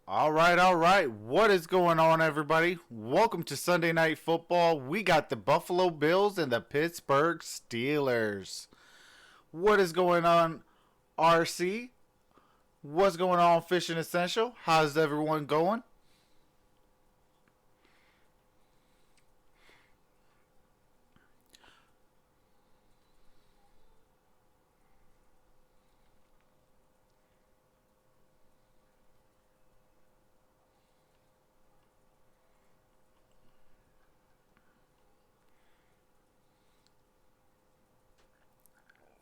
All right, all right. What is going on, everybody? Welcome to Sunday Night Football. We got the Buffalo Bills and the Pittsburgh Steelers. What is going on, RC? What's going on, Fishing Essential? How's everyone going?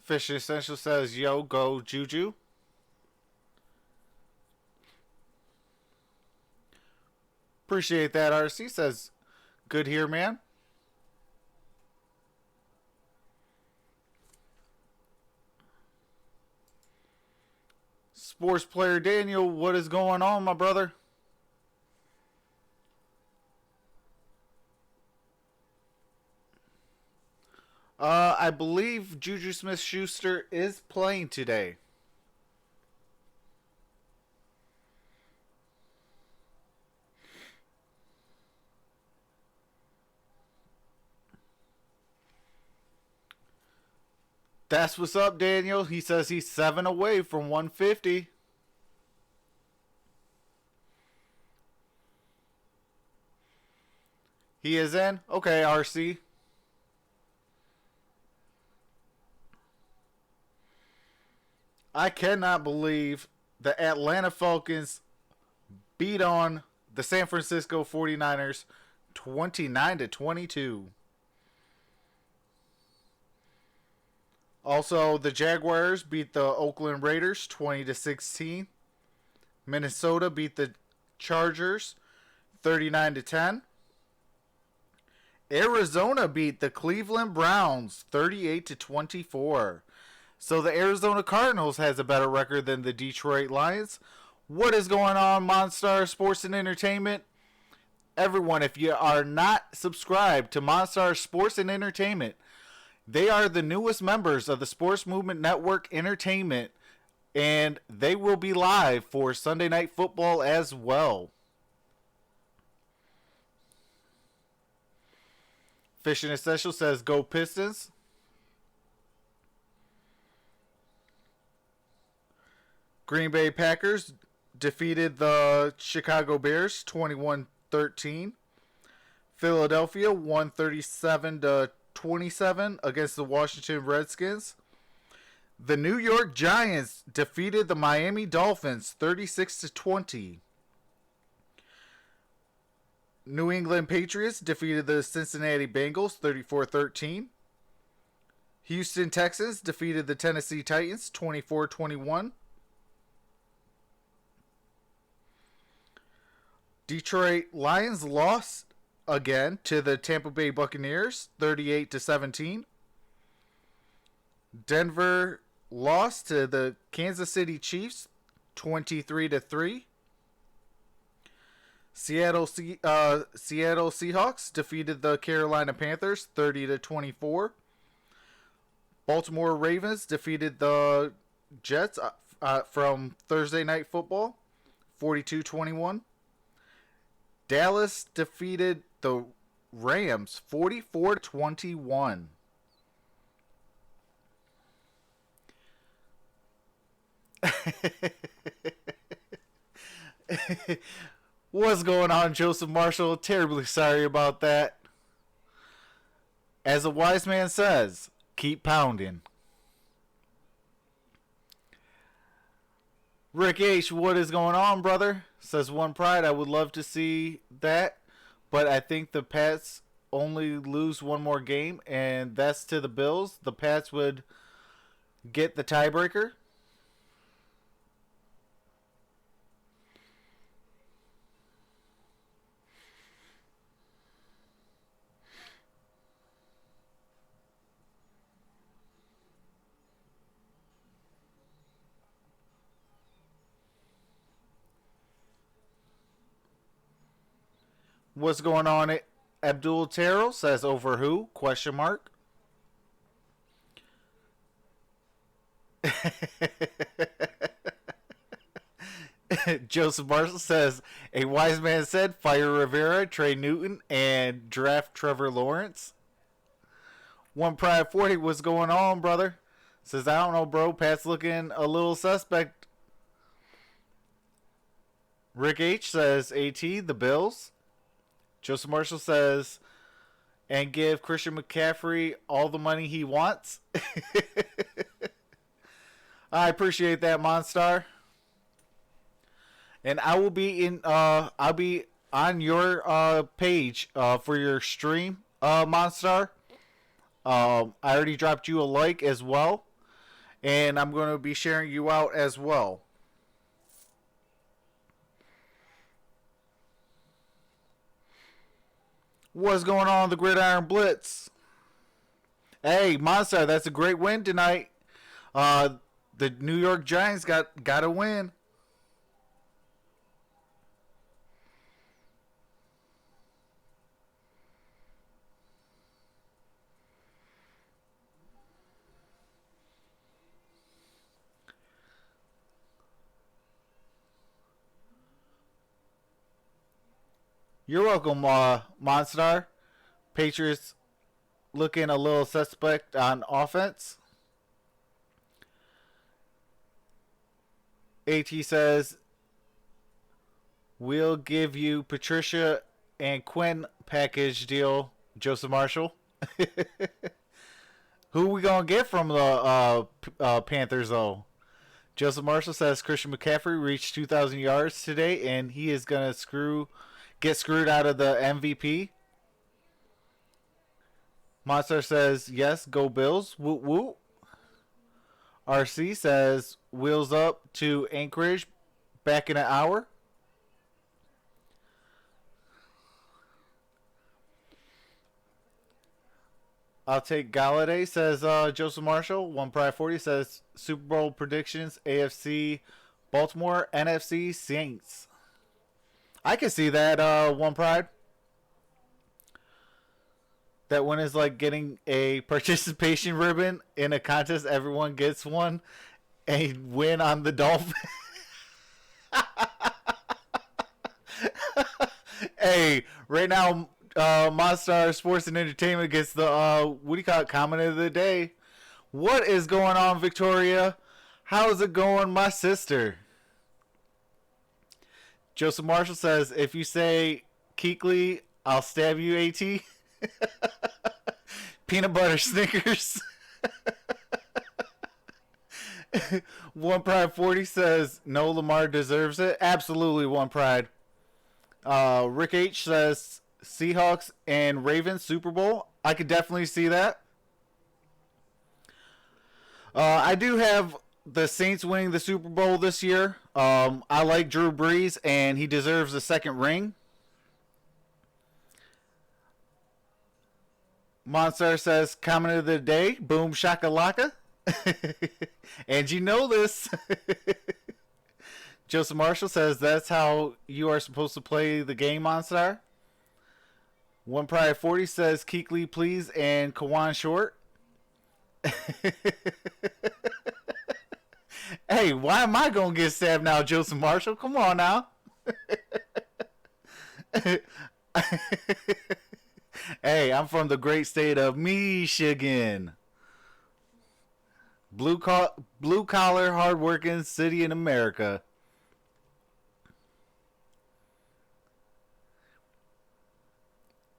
Fishing Essential says, yo, go Juju. Appreciate that, RC. Says, good here, man. Sports player Daniel, what is going on, my brother? I believe Juju Smith-Schuster is playing today. That's what's up, Daniel. He says he's 7 away from 150. He is in? Okay, RC. I cannot believe the Atlanta Falcons beat on the San Francisco 49ers 29-22. Also, the Jaguars beat the Oakland Raiders 20-16. Minnesota beat the Chargers 39-10. Arizona beat the Cleveland Browns 38-24. So the Arizona Cardinals has a better record than the Detroit Lions. What is going on, MonStar Sports and Entertainment? Everyone, if you are not subscribed to MonStar Sports and Entertainment, they are the newest members of the Sports Movement Network Entertainment, and they will be live for Sunday Night Football as well. Fishing Essential says, go Pistons. Green Bay Packers defeated the Chicago Bears 21-13. Philadelphia won 37-27 against the Washington Redskins. The New York Giants defeated the Miami Dolphins 36-20. New England Patriots defeated the Cincinnati Bengals 34-13. Houston Texans defeated the Tennessee Titans 24-21. Detroit Lions lost again to the Tampa Bay Buccaneers 38-17. Denver lost to the Kansas City Chiefs 23-3. Seattle Seahawks defeated the Carolina Panthers 30-24. Baltimore Ravens defeated the Jets from Thursday Night Football 42-21. Dallas defeated the Rams 44-21. What's going on, Joseph Marshall? Terribly sorry about that. As a wise man says, keep pounding. Rick H, what is going on, brother? Says One Pride, I would love to see that, but I think the Pats only lose one more game, and that's to the Bills. The Pats would get the tiebreaker. What's going on, Abdul Terrell says over who? Question mark. Joseph Marshall says a wise man said fire Rivera, Trey Newton, and draft Trevor Lawrence. One Pride 40, what's going on, brother? Says I don't know, bro. Pat's looking a little suspect. Rick H says AT, the Bills. Joseph Marshall says and give Christian McCaffrey all the money he wants. I appreciate that, MonStar. And I will be in. I'll be on your page for your stream, MonStar. I already dropped you a like as well, and I'm going to be sharing you out as well. What's going on the Gridiron Blitz? Hey, MonStar, that's a great win tonight. The New York Giants got a win. You're welcome, MonStar. Patriots looking a little suspect on offense. AT says, we'll give you Patricia and Quinn package deal, Joseph Marshall. Who we going to get from the Panthers, though? Joseph Marshall says Christian McCaffrey reached 2,000 yards today, and he is going to get screwed out of the MVP. MonStar says, yes, go Bills. Woot woot. RC says, wheels up to Anchorage back in an hour. I'll take Galladay, says Joseph Marshall. One Pride 40 says Super Bowl predictions, AFC Baltimore, NFC Saints. I can see that, One Pride. That one is like getting a participation ribbon in a contest. Everyone gets one and win on the Dolphins. Hey, right now, MonStar Sports and Entertainment gets the, what do you call it, comment of the day. What is going on, Victoria? How's it going, my sister? Joseph Marshall says, if you say Keekly, I'll stab you, AT. Peanut butter Snickers. One Pride 40 says, no, Lamar deserves it. Absolutely, One Pride. Rick H says, Seahawks and Ravens Super Bowl. I could definitely see that. I do have the Saints winning the Super Bowl this year. I like Drew Brees, and he deserves a second ring. MonStar says, comment of the day, boom shakalaka. And you know this. Joseph Marshall says, that's how you are supposed to play the game, MonStar. One Pride 40 says, Keekly please and Kawan short. Hey, why am I going to get stabbed now, Joseph Marshall? Come on now. Hey, I'm from the great state of Michigan. Blue collar, hardworking city in America.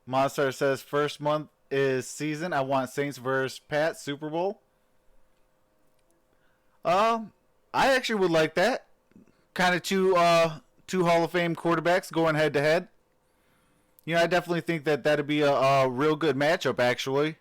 MonStar says, first month is season. I want Saints versus Pat Super Bowl. I actually would like that. Kind of two Hall of Fame quarterbacks going head to head. You know, I definitely think that that'd be a real good matchup, actually.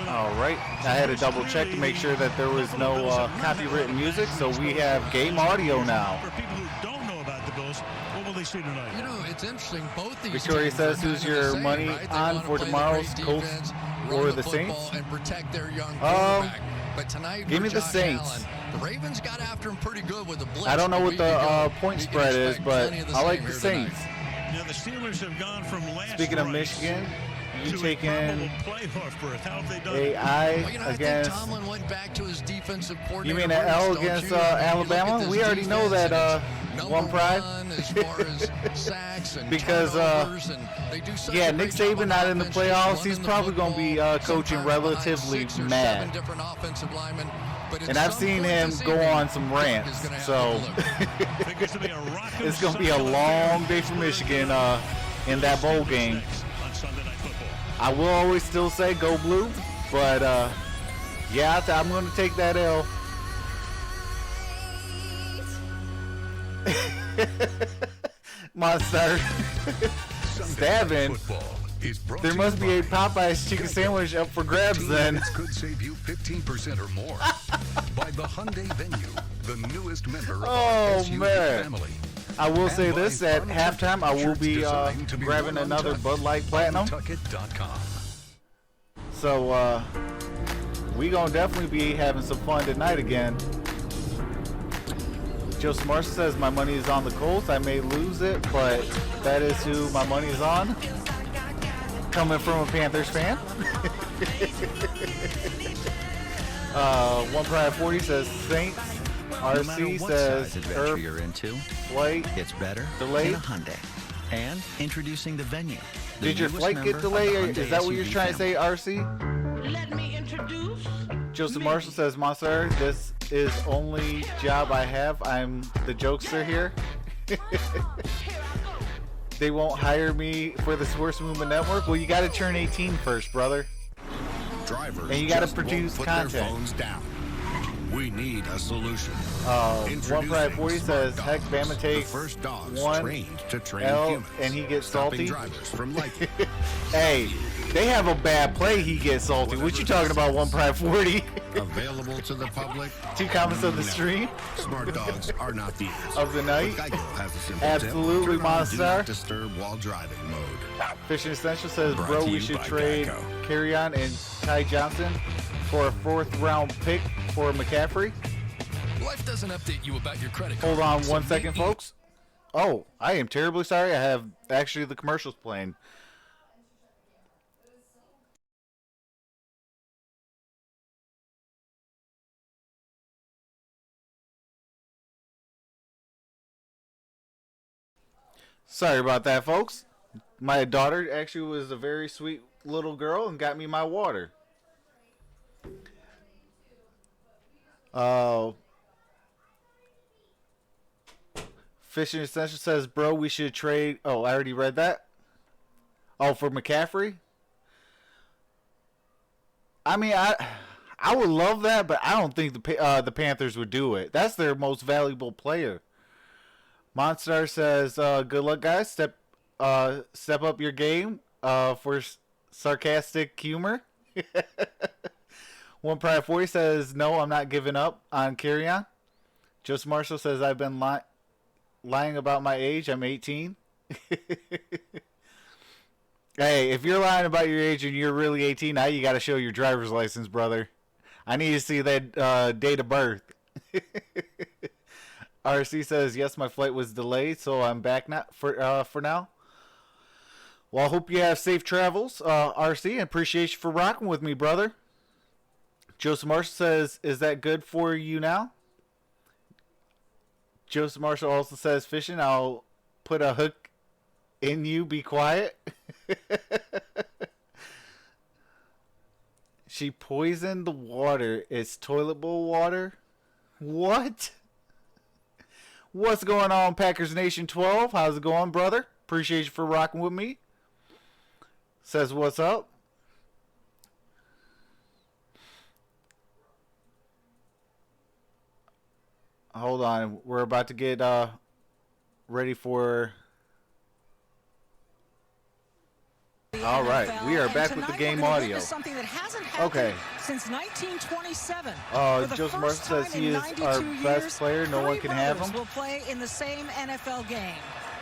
All right, I had to double check to make sure that there was no copywritten music, so we have game audio now. For people who don't know about the Bills, what will they see tonight? You know, it's interesting. Both these Victoria says, who's your money on for tomorrow's Colts or the Saints? And protect their young quarterback. But tonight, give me the Josh Saints. Allen, the Ravens got after him pretty good with the blitz. I don't know what the point You can spread is, expect but plenty of the I like same the here Saints. tonight. Now the Steelers have gone from last Speaking of place Michigan, you to a taking probable playoff berth. How have they done? AI Well, you know, I against. think Tomlin went back to his defensive You coordinator. mean an L roots, don't against you? I mean, you look at Alabama? this We already know defense, that and it's one number pride. one as far as sacks and Because, turnovers, and they do such yeah, a Nick great job Saban on not in the offense, just playoffs. running He's the probably going to be football, coaching sometimes behind relatively 6 or mad. 7 different offensive linemen. But at And I've some seen point him this go evening, on some Doug is rants. gonna have So to deliver. I think it's going to be a rockin' it's going to be a Sunday long affair. day for Michigan in that bowl game. On Sunday Night Football. I will always still say go blue, but yeah, I'm going to take that L. MonStar stabbing. There must be a Popeye's chicken sandwich up for grabs then. Could save you 15% or more by the Hyundai Venue, the newest member of Oh, our SUV man. family. I will say And by this, at Furniture halftime I will be designed to be grabbing worn another untucked. Bud Light Platinum. Untuckit.com. So we gonna definitely be having some fun tonight again. Joseph Marshall says my money is on the Colts. I may lose it, but that is who my money is on. Coming from a Panthers fan. One Pride 40 says Saints. No matter RC what says size adventure Earth you're into, flight. it's better Delayed? in a Hyundai. And introducing the Venue. the Did your newest flight member get of the delayed? Hyundai Is that what you're SUV trying to say, family. RC? Let me introduce. Joseph Marshall says, Monster, this is only job I have. I'm the jokester here. They won't hire me for the Sports Movement Network. Well, you got to turn 18 first, brother. Drivers And you gotta just won't produce put content. their phones down. We need a solution. One Pride 40 says, heck, Bama the takes first dogs one trained to train L humans, and he gets stopping salty. drivers from liking. Hey, they have a bad play. He gets salty. What you talking about, One Pride 40? Available to the public. Two comments of the No. stream Smart dogs are not the answer. of the night. But Geico has a simple Absolutely, tip. Turn on Do Monster. not disturb while driving mode. Fishing Essential says, Brought bro, to we you should by trade Geico. Carry-On and Ty Johnson for a 4th round pick for McCaffrey. Life doesn't update you about your credit card. Hold on so 1 second, maybe- folks. Oh, I am terribly sorry. I have actually the commercials playing. Sorry about that, folks. My daughter actually was a very sweet little girl and got me my water. Fishing Essential says, bro, we should trade. Oh, I already read that. Oh, for McCaffrey? I mean, I would love that, but I don't think the Panthers would do it. That's their most valuable player. MonStar says, good luck, guys. Step up your game for sarcastic humor. One Pride 40 says, no, I'm not giving up on Carry-On. Joseph Marshall says, I've been lying about my age. I'm 18. Hey, if you're lying about your age and you're really 18, now you got to show your driver's license, brother. I need to see that date of birth. RC says, yes, my flight was delayed, so I'm back now for now. Well, I hope you have safe travels, RC, and appreciate you for rocking with me, brother. Joseph Marshall says, is that good for you now? Joseph Marshall also says, fishing, I'll put a hook in you, be quiet. She poisoned the water. It's toilet bowl water. What? What's going on, Packers Nation 12? How's it going, brother? Appreciate you for rocking with me. Says, what's up? Hold on. We're about to get ready for... All right, we are back with the game audio. Something that hasn't happened Okay. since 1927. Joseph Marshall says he is our best player. No one can have him. Will play in the same NFL game.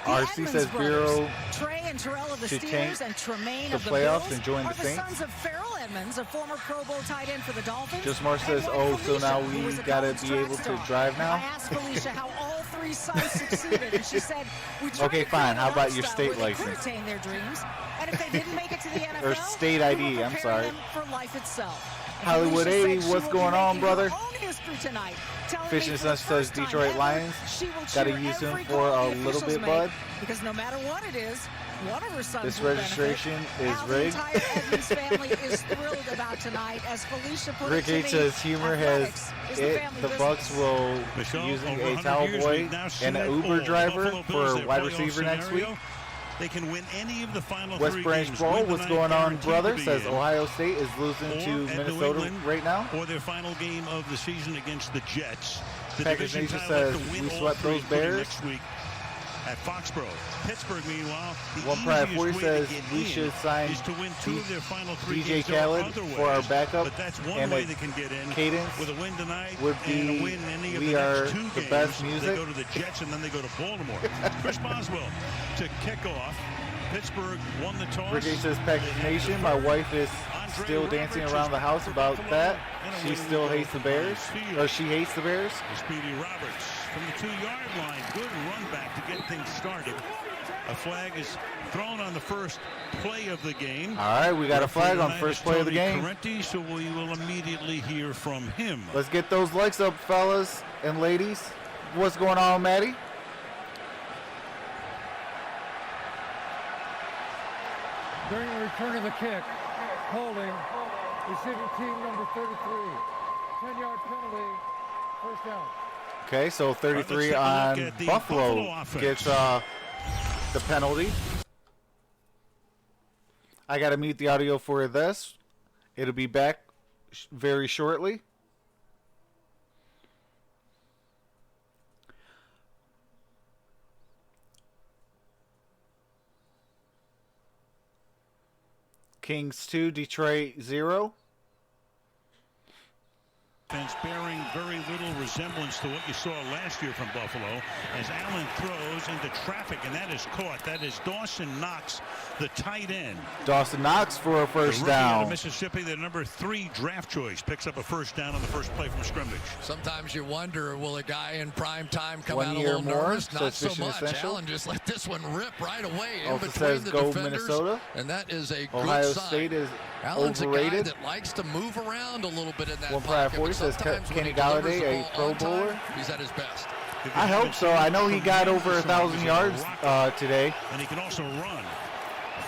RC says Bureau Trey and Terrell of the to tank Steelers and Tremaine the of the playoffs Bills and join are the the Saints. sons of Farrell Edmonds, a former Pro Bowl tight end for the Dolphins. Just Mark says, and oh, wife so now Felicia, who we was a gotta college be track able to star. drive now? I asked Felicia how all three sons succeeded, and she said, "We tried Okay, to fine. create a How about your lifestyle state where they could license? attain their dreams, and if they didn't make it to the NFL, Or state we ID, were I'm preparing sorry. them for life itself." And Hollywood Felicia 80, said she what's will be going on, making her brother? own history tonight, telling Fish me and for the Such says first time Detroit ever, Lions. she will Gotta cheer use him every for call a the little officials bit, make, bud. because no matter what it is, one of her sons This will registration benefit. is Now rigged. The entire Edmonds family is thrilled about tonight, as Felicia put Rick it to H me, says humor has athletics is it. family The Bucks business. will Michelle, using over a 100 towel years, boy we've now seen and an it Uber all. driver Buffalo Bills, for their wide playoff receiver next week. scenario, they can win any of the final West three Branch games. Ball, Win what's tonight, going on, guaranteed brother? to be Says in. Ohio State is losing Or to at New Minnesota England, right now. or their final game of the season against the Jets. The Packers division Nation title says to win we all swept three, those including Bears. next week at Foxborough. Pittsburgh, meanwhile, the One Pride easiest 40 way says to get we in should sign is to win two of their final three DJ games. There are Khaled other for our ways, bachup, but that's one and way a they can get in. cadence With a win tonight would and be a win any of We the Are next two the games, Best they Music. go to the Jets and then they go to Baltimore. Chris Boswell to kick off. Pittsburgh won the toss. Rick H says Packers Nation. My wife is still dancing around the house about that. She still hates the Bears, or she hates the Bears. Speedy Roberts from the 2-yard line. Good run back to get things started. A flag is thrown on the first play of the game. All right, we got a flag on first play of the game. Correnti, so we will immediately hear from him. Let's get those likes up, fellas and ladies. What's going on, Maddie? During the return of the kick, holding, receiving team number 33. 10-yard penalty, first down. Okay, so 33 let's take a look on at the Buffalo Buffalo offense. gets the penalty. I got to mute the audio for this. It'll be back very shortly. Kings 2, Detroit 0. Bearing very little resemblance to what you saw last year from Buffalo, as Allen throws into traffic, and that is caught. That is Dawson Knox, the tight end. Dawson Knox for a first The rookie out of down. Mississippi, the number 3 draft choice, picks up a first down on the first play from scrimmage. Sometimes you wonder, will a guy in prime time come 1 out a year little more, nervous? Not says so Fishing much. Essential. Allen just let this one rip right away in Also between says the go defenders. Minnesota. And that is a Ohio good sign. State is Allen's a guy overrated. that likes to move around a little bit in that One Pride pocket, 40 but says sometimes when Kenny he delivers Galladay, the a ball Pro on time, Bowler. he's at his best. I hope so. I know he got over 1,000 yards today. And he can also run.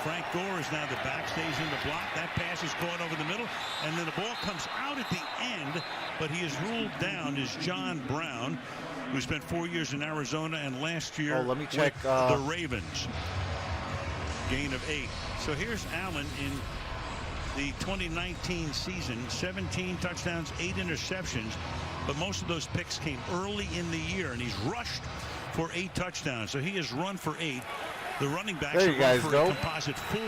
Frank Gore is now the back, stays in the block. That pass is caught over the middle, and then the ball comes out at the end, but he is ruled down as John Brown, who spent 4 years in Arizona and last year let me check, with the Ravens. Gain of 8. So here's Allen in the 2019 season, 17 touchdowns, 8 interceptions, but most of those picks came early in the year, and he's rushed for 8 touchdowns. So he has run for 8. The running backs There you have guys run for go. a composite 4.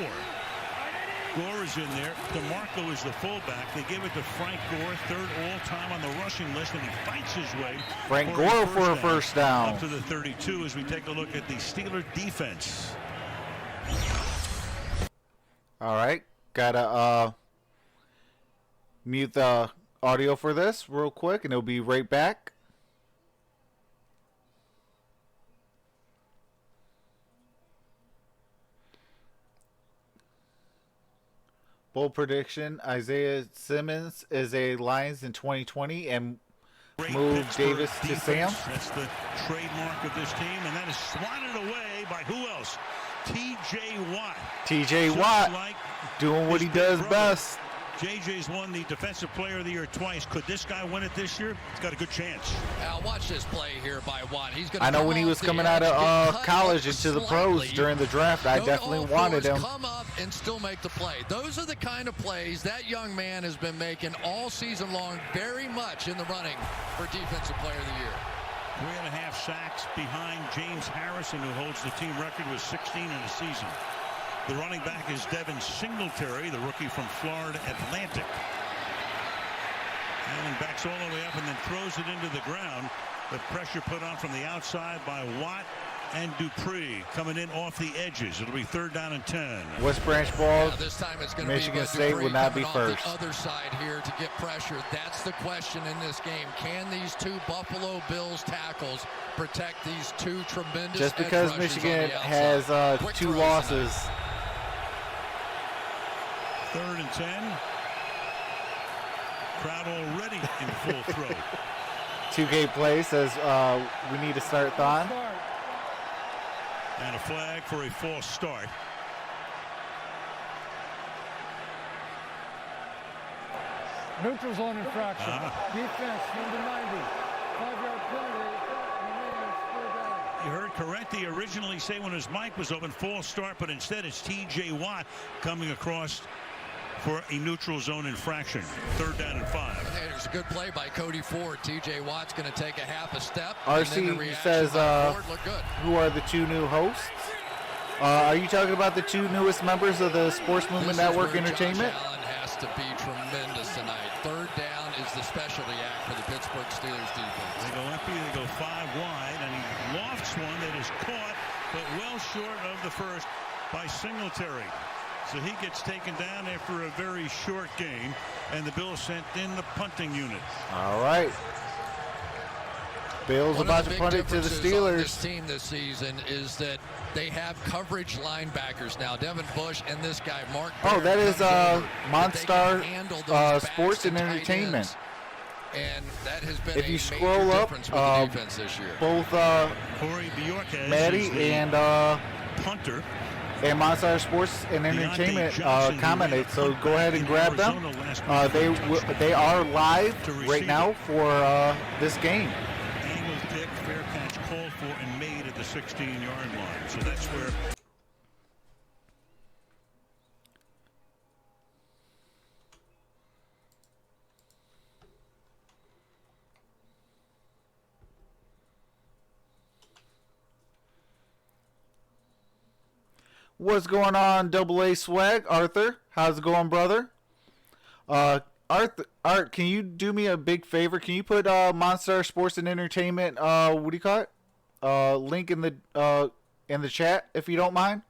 Gore is in there. DeMarco is the fullback. They give it to Frank Gore, 3rd all-time on the rushing list, and he fights his way. Frank Gore for a first down. Up to the 32 as we take a look at the Steeler defense. All right, gotta mute the audio for this real quick, and it'll be right back. Bold prediction: Isaiah Simmons is a Lions in 2020 and Great move Pittsburgh Davis to defense. Sam. That's the trademark of this team, and that is swatted away by who else? T.J. Watt. T.J. Just Watt like doing what his he big does brother. best. J.J.'s won the Defensive Player of the Year twice. Could this guy win it this year? He's got a good chance. Now watch this play here by Watt. He's going I know when he was coming out of college into the pros during the draft, I Go to definitely all wanted fours, him. Come up and still make the play. Those are the kind of plays that young man has been making all season long, very much in the running for Defensive Player of the Year. 3.5 sacks behind James Harrison, who holds the team record with 16 in a season. The running back is Devin Singletary, the rookie from Florida Atlantic. Allen backs all the way up and then throws it into the ground. The pressure put on from the outside by Watt and Dupree coming in off the edges. It'll be 3rd down and 10. West Branch ball. Yeah, this time it's going to Michigan be State would not be first. The other side here to get pressure. That's the question in this game. Can these 2 Buffalo Bills tackles protect these 2 tremendous Just because edge rushers Michigan on the outside? has Quick 2 throws losses. tonight. 3rd and 10. Crowd already in full throw. 2K play says we need to start Thon. And a flag for a false start. Neutral zone infraction. Defense, number 90. 5-yard penalty. Remaining score down. You heard Correnti originally say when his mic was open, false start, but instead it's T.J. Watt coming across for a neutral zone infraction. 3rd down and 5. Hey, there's a good play by Cody Ford. T.J. Watt's going to take a half a step. RC says, who are the 2 new hosts? Are you talking about the 2 newest members of the Sports Movement Network Entertainment? Josh Allen has to be tremendous tonight. 3rd down is the specialty act for the Pittsburgh Steelers defense. They go empty, they go 5 wide, and he lofts one that is caught, but well short of the first by Singletary. So he gets taken down after a very short game, and the Bills sent in the punting unit. All right. Bills about to punt it to the Steelers. This team this season is that they have coverage linebackers now. Devin Bush and this guy, Mark. Oh, that is MonStar Sports and tight Entertainment. ends. And that has been If a you major scroll up, difference with the defense this year. both Corey Bjorquez Maddie is the and punter. MonStar Sports and Entertainment commented, so go ahead and grab them. They are live right now for this game. Angled pick, fair catch called for and made at the 16-yard line. So that's where. What's going on, Double A Swag? Arthur, how's it going, brother? Art, can you do me a big favor? Can you put MonStar Sports and Entertainment, what do you call it? Link in the chat, if you don't mind?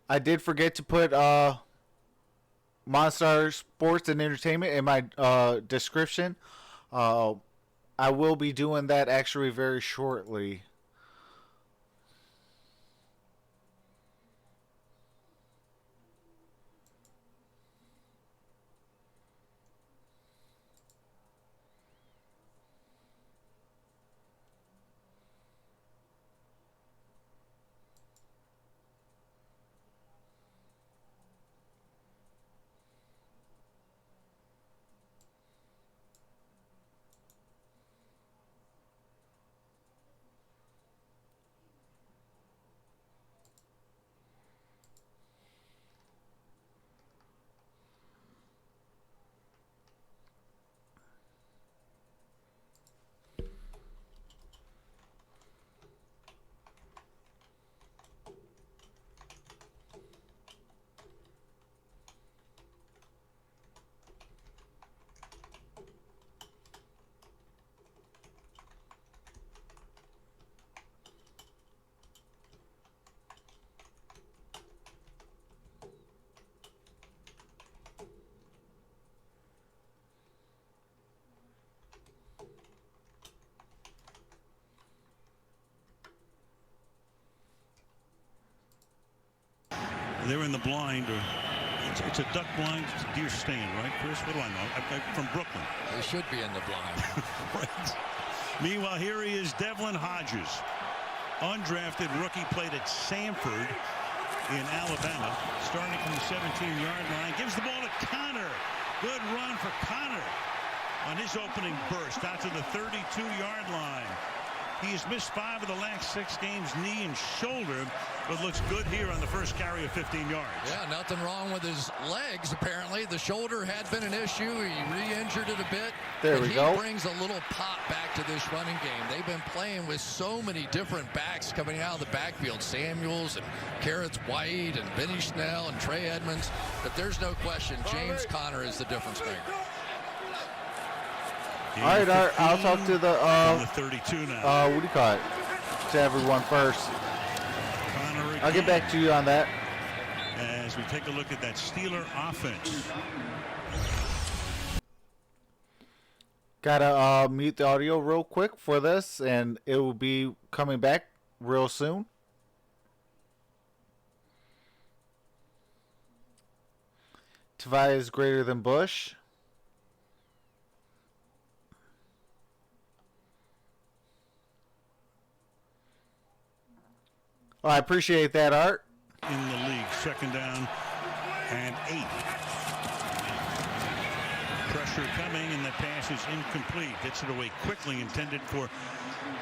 I did forget to put MonStar Sports and Entertainment in my description. I will be doing that actually very shortly. They're in the blind, or it's a duck blind, it's a deer stand, right, Chris? What do I know? I'm from Brooklyn. They should be in the blind. Right. Meanwhile, here he is, Devlin Hodges. Undrafted rookie, played at Samford in Alabama. Starting from the 17-yard line. Gives the ball to Connor. Good run for Connor on his opening burst out to the 32-yard line. He has missed 5 of the last 6 games, knee and shoulder, but looks good here on the first carry of 15 yards. Yeah, nothing wrong with his legs, apparently. The shoulder had been an issue. He re-injured it a bit. There we go. He brings a little pop back to this running game. They've been playing with so many different backs coming out of the backfield. Samuels and Carrots White and Benny Snell and Trey Edmonds. But there's no question, James Conner is the difference maker. All right, I'll talk to the 32 now. what do you call it? To everyone first. I'll get back to you on that. As we take a look at that Steeler offense. Gotta mute the audio real quick for this, and it will be coming back real soon. Tavai is greater than Bush. Oh, I appreciate that, Art. In the league, 2nd down and 8. Pressure coming, and the pass is incomplete. Gets it away quickly, intended for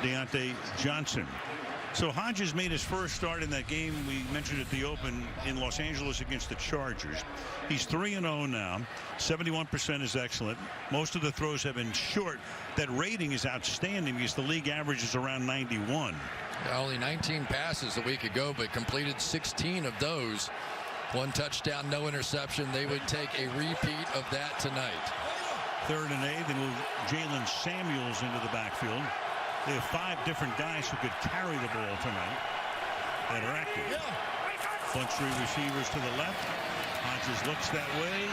Deontay Johnson. So Hodges made his first start in that game we mentioned at the Open in Los Angeles against the Chargers. He's 3-0 now. 71% is excellent. Most of the throws have been short. That rating is outstanding because the league average is around 91. Only 19 passes a week ago, but completed 16 of those. 1 touchdown, no interception. They would take a repeat of that tonight. 3rd and 8. They move Jalen Samuels into the backfield. They have 5 different guys who could carry the ball tonight that are active. Bunch 3 receivers to the left. Hodges looks that way,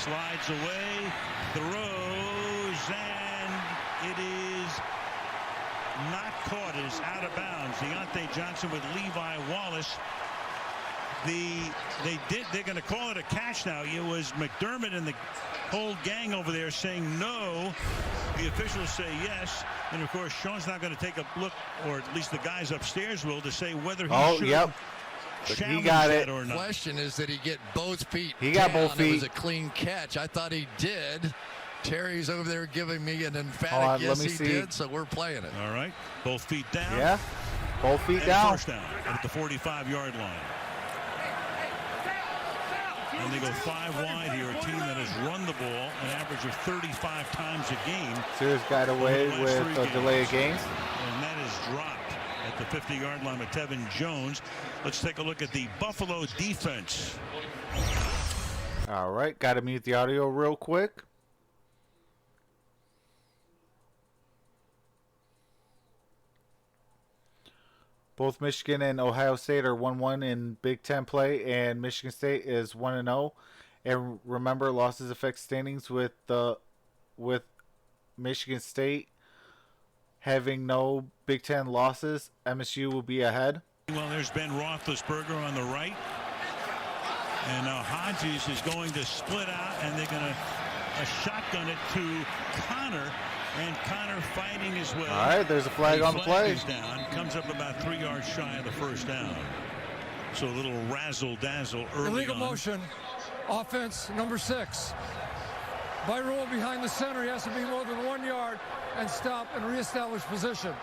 slides away, throws, and it is not caught. It is out of bounds. Deontay Johnson with Levi Wallace. They're going to call it a catch now. It was McDermott and the whole gang over there saying no. The officials say yes, and of course Sean's not going to take a look, or at least the guys upstairs will, to say whether he should. Yep. He got it. The question is, did he get both feet? He got down? both feet. It was a clean catch. I thought he did. Terry's over there giving me an emphatic Hold on, yes, let me he see. did. So we're playing it. All right, both feet down. Yeah, both feet And down. First down at the 45-yard line. And they go 5 wide here, a team that has run the ball an average of 35 times a game. Sears got away over the last with 3 a delay of games. And that is dropped at the 50-yard line with Tevin Jones. Let's take a look at the Buffalo defense. All right, got to mute the audio real quick. Both Michigan and Ohio State are 1-1 in Big Ten play, and Michigan State is 1-0. And remember, losses affect standings with Michigan State having no Big Ten losses. MSU will be ahead. Well, there's Ben Roethlisberger on the right. And now Hodges is going to split out, and they're going to shotgun it to Conner. And Conner fighting his way. All right, there's a flag on the play. Down, comes up about 3 yards shy of the first down. So a little razzle-dazzle early Illegal on. motion. Offense number 6. By rule, behind the center, he has to be more than 1 yard and stop and reestablish position.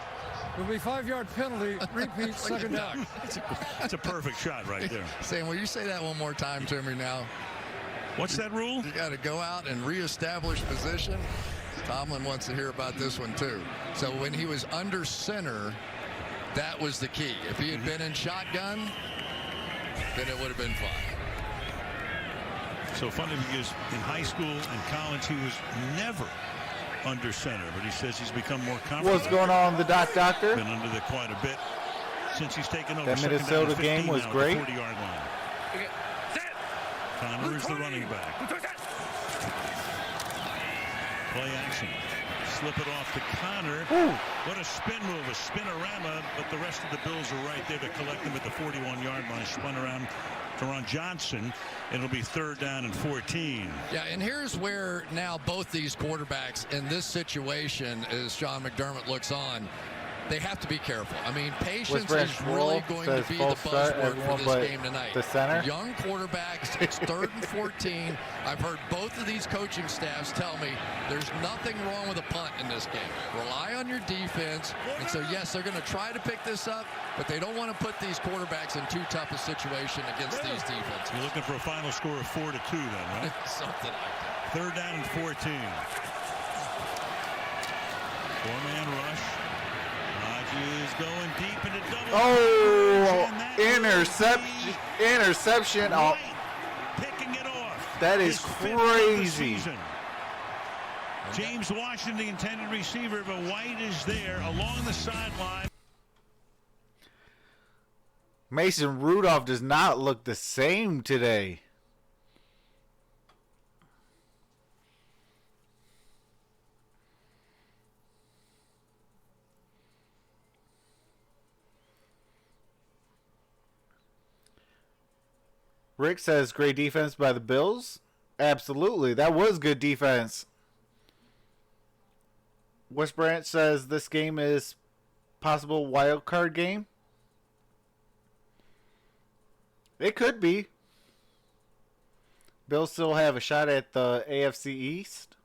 There'll be 5-yard penalty. Repeat, 2nd down. That's a perfect shot right there. Sam, will you say that one more time to me now? What's that rule? You got to go out and reestablish position. Tomlin wants to hear about this one too. So when he was under center, that was the key. If he had been in shotgun, then it would have been fine. So funny because in high school and college he was never under center, but he says he's become more comfortable. What's going on, the doctor? Been under there quite a bit since he's taken over. That Minnesota game was great. 40-yard line. Conner is the running back. Play action. Slip it off to Conner. Ooh. What a spin move, a spinorama, but the rest of the Bills are right there to collect him at the 41-yard line. Spun around to Ron Johnson. It'll be 3rd down and 14. Yeah, and here's where now both these quarterbacks in this situation, as Sean McDermott looks on, they have to be careful. I mean, patience Branch is really Wolf going says to be false the start, buzzword for everyone this but game tonight. the center? Young quarterbacks, it's 3rd and 14. I've heard both of these coaching staffs tell me there's nothing wrong with a punt in this game. Rely on your defense. And so, yes, they're going to try to pick this up, but they don't want to put these quarterbacks in too tough a situation against these defenses. You're looking for a final score of 4-2 then, right? Something like that. 3rd down and 14. 4-man rush. Hodges going deep into double. Oh, interception. Oh, Picking it off. that is His 5th of the crazy. season. James Washington, the intended receiver, but White is there along the sideline. Mason Rudolph does not look the same today. Rick says great defense by the Bills. Absolutely. That was good defense. West Branch says this game is possible wild card game. It could be. Bills still have a shot at the AFC East.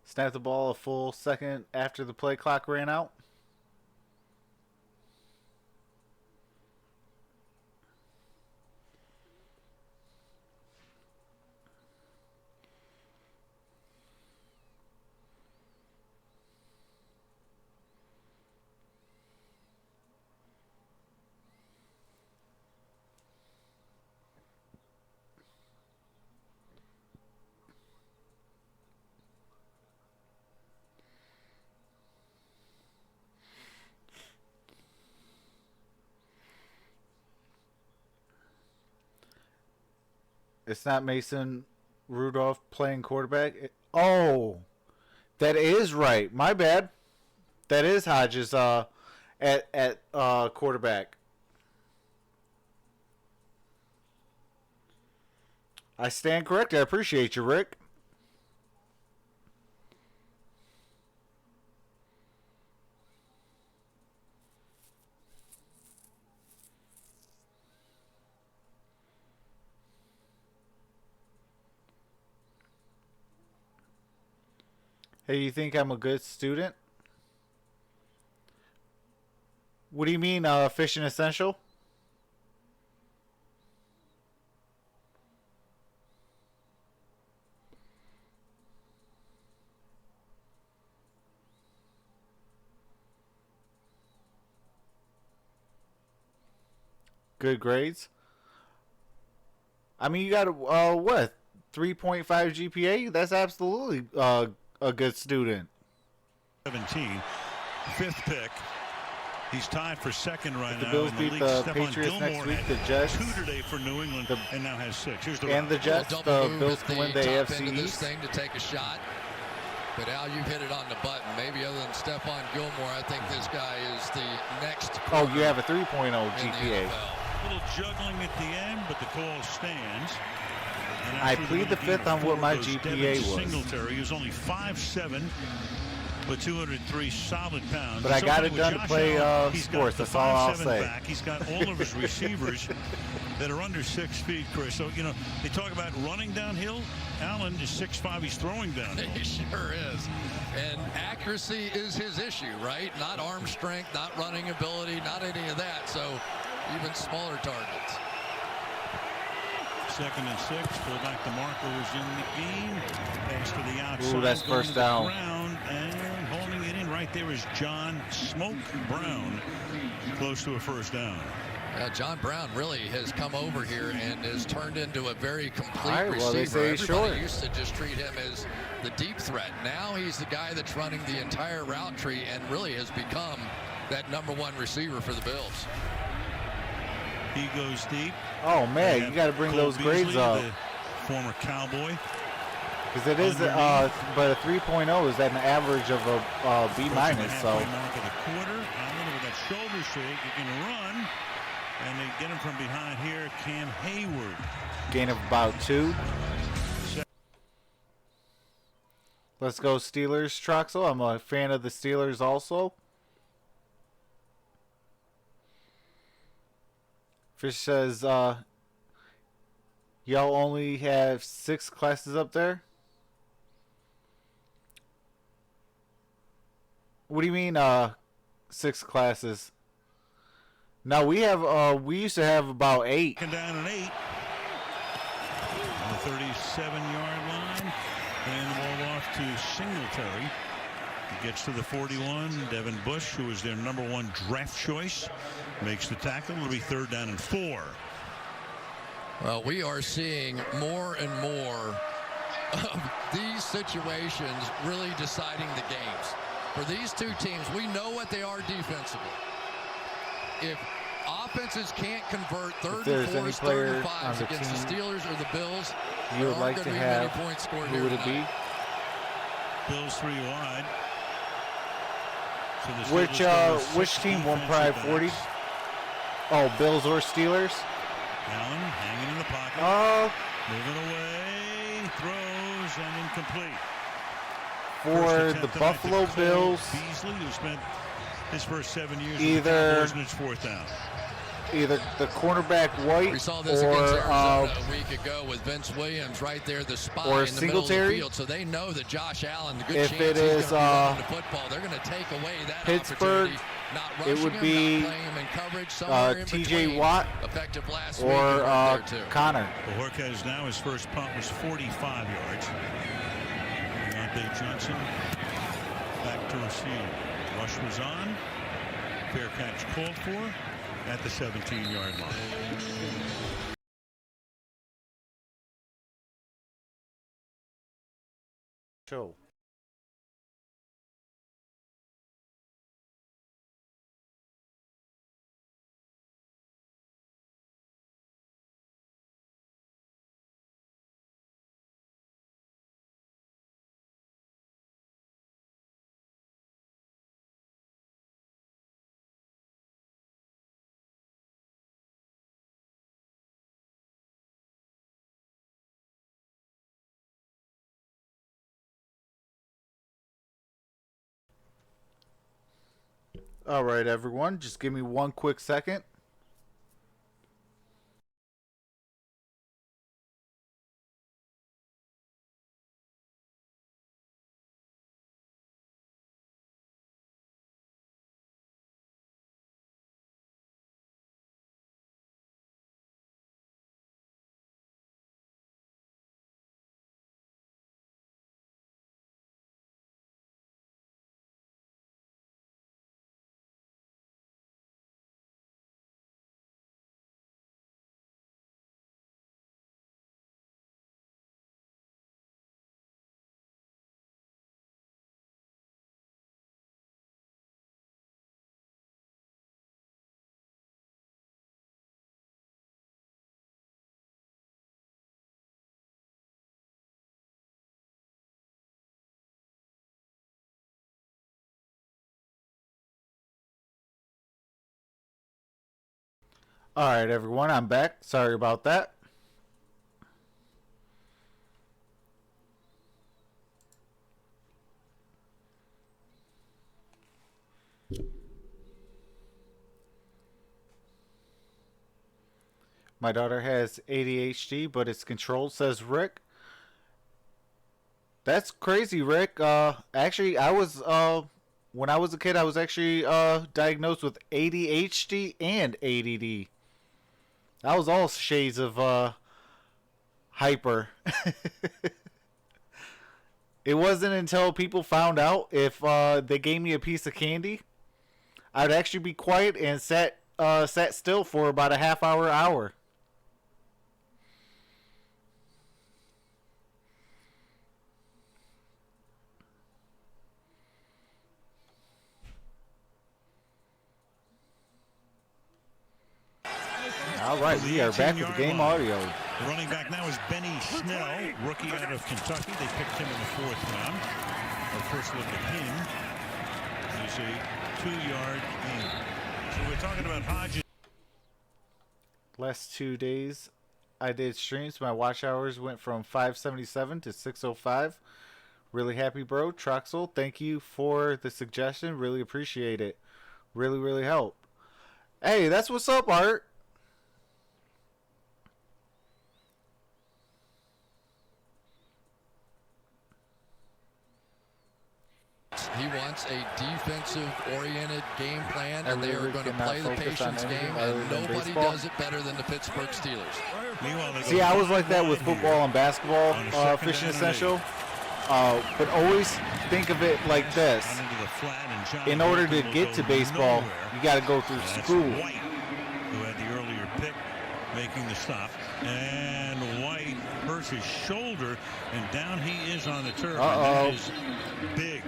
Snap the ball a full second after the play clock ran out. It's not Mason Rudolph playing quarterback. Oh, that is right. My bad. That is Hodges at quarterback. I stand corrected. I appreciate you, Rick. Hey, you think I'm a good student? What do you mean, Fishing Essential? Good grades? I mean, you got what? 3.5 GPA? That's absolutely a good student. 17, 5th pick. He's tied for 2nd right The now. Bills in beat league. the Stephon Patriots next Gilmore week. had The Jets 2 today for New England, and now has 6. Here's the and the Jets. Double The move Bills at can win the top AFC end of this East. thing to take a shot. But Al, you've hit it on the button. Maybe other than Stephon Gilmore, I think this guy is the next. Oh, you have a 3.0 in the GPA. NFL. A little juggling at the end, but the call stands. And I after plead the game fifth on four what my goes GPA Devin was. Singletary, he was only 5'7", with 203 solid pounds. But I got it with done to Josh play Allen, he's got sports. the That's all I'll 5'7" say. back. He's got all of his receivers that are under 6 feet, Chris. So, you know, they talk about running downhill. Allen is 6'5". He's throwing downhill. He sure is. And accuracy is his issue, right? Not arm strength, not running ability, not any of that. So even smaller targets. 2nd and 6. Fullback DeMarco is in the game. Pass to the outside. Ooh, that's going first to the down. ground, and holding it in right there is John Smoke Brown. Close to a first down. John Brown really has come over here and has turned into a very complete All right, well, receiver. they say he's Everybody short. used to just treat him as the deep threat. Now he's the guy that's running the entire route tree and really has become that #1 receiver for the Bills. He goes deep. Oh man, They you got to have bring Cole those grades Beasley, up the former Cowboy. because it is. But a 3.0 is at an average of a B minus. So Halfway mark of the quarter. Allen with that shoulder shake. He can run, and they get him from behind here. Cam Hayward. gain of about 2. Let's go Steelers, Troxel. I'm a fan of the Steelers also. Fish says, y'all only have 6 classes up there? What do you mean, 6 classes? No, we have, we used to have about 8. Down an 8. On the 37-yard line. And the ball off to Singletary. He gets to the 41. Devin Bush, who is their #1 draft choice, makes the tackle. It'll be 3rd down and 4. Well, we are seeing more and more of these situations really deciding the games. For these two teams, we know what they are defensively. If offenses can't convert 3rd and 4s, 3rd and 5s against the Steelers or the Bills, you would like to have, points scored who would it be? Bills 3 wide. So which team won Pride 40? Oh, Bills or Steelers? Allen hanging in the pocket. Oh. Moving away. Throws and incomplete. For the Buffalo Bills, Beasley, who spent his first 7 years either with the Cowboys, 4th down. Either the cornerback White we saw this or against Arizona a week ago with Vince Williams right there, the spot or in the middle of the Singletary. field. So they know that Josh Allen, the good If chance it he's is going to the football, they're going to take away that Pittsburgh, opportunity. Not rushing it would him, be not playing him in coverage, somewhere in T.J. between. Watt Effective last or week there too. Connor. Well, Horkez now, his first punt was 45 yards. Deontay Johnson back to receive. Rush was on. Fair catch called for at the 17-yard line. Show. All right, everyone, just give me one quick second. All right, everyone, I'm back. Sorry about that. My daughter has ADHD, but it's controlled, says Rick. That's crazy, Rick. Actually, I was when I was a kid, I was actually diagnosed with ADHD and ADD. I was all shades of hyper. It wasn't until people found out if they gave me a piece of candy, I'd actually be quiet and sat still for about a half hour. All right, we are back with the game audio. The running back now is Benny Snell, rookie out of Kentucky. They picked him in the 4th round. Our first look at him is a 2-yard gain. So we're talking about Hodges. Last 2 days, I did streams. My watch hours went from 577 to 605. Really happy, bro. Troxel, thank you for the suggestion. Really appreciate it. Really, really help. Hey, that's what's up, Art. He wants a defensive-oriented game plan, and they are going to play the patience game, and nobody does it better than the Pittsburgh Steelers. See, I was like that with football and basketball, Fishing Essential. But always think of it like this. In order to get to baseball, you got to go through school. White, who had the earlier pick, making the stop. And White hurts his shoulder, and down he is on the turf. And that is big.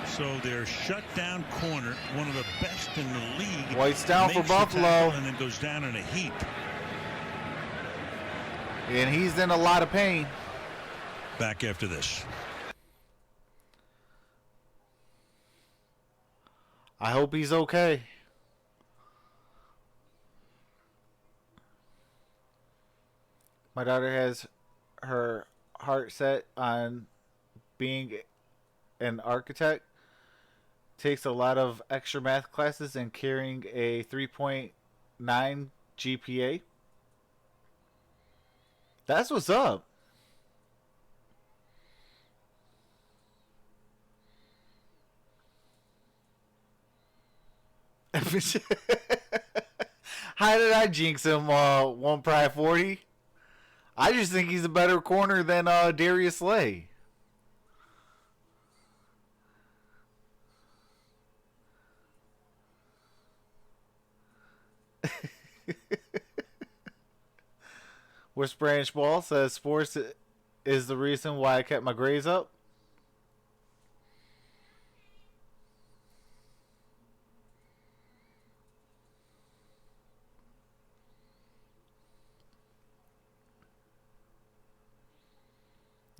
So their shutdown corner, one of the best in the league. White's down for Buffalo. And then goes down in a heap. And he's in a lot of pain. Back after this. I hope he's okay. My daughter has her heart set on being an architect. Takes a lot of extra math classes and carrying a 3.9 GPA. That's what's up. How did I jinx him? One Pride 40. I just think he's a better corner than Darius Slay. West Branch Ball says sports is the reason why I kept my grades up.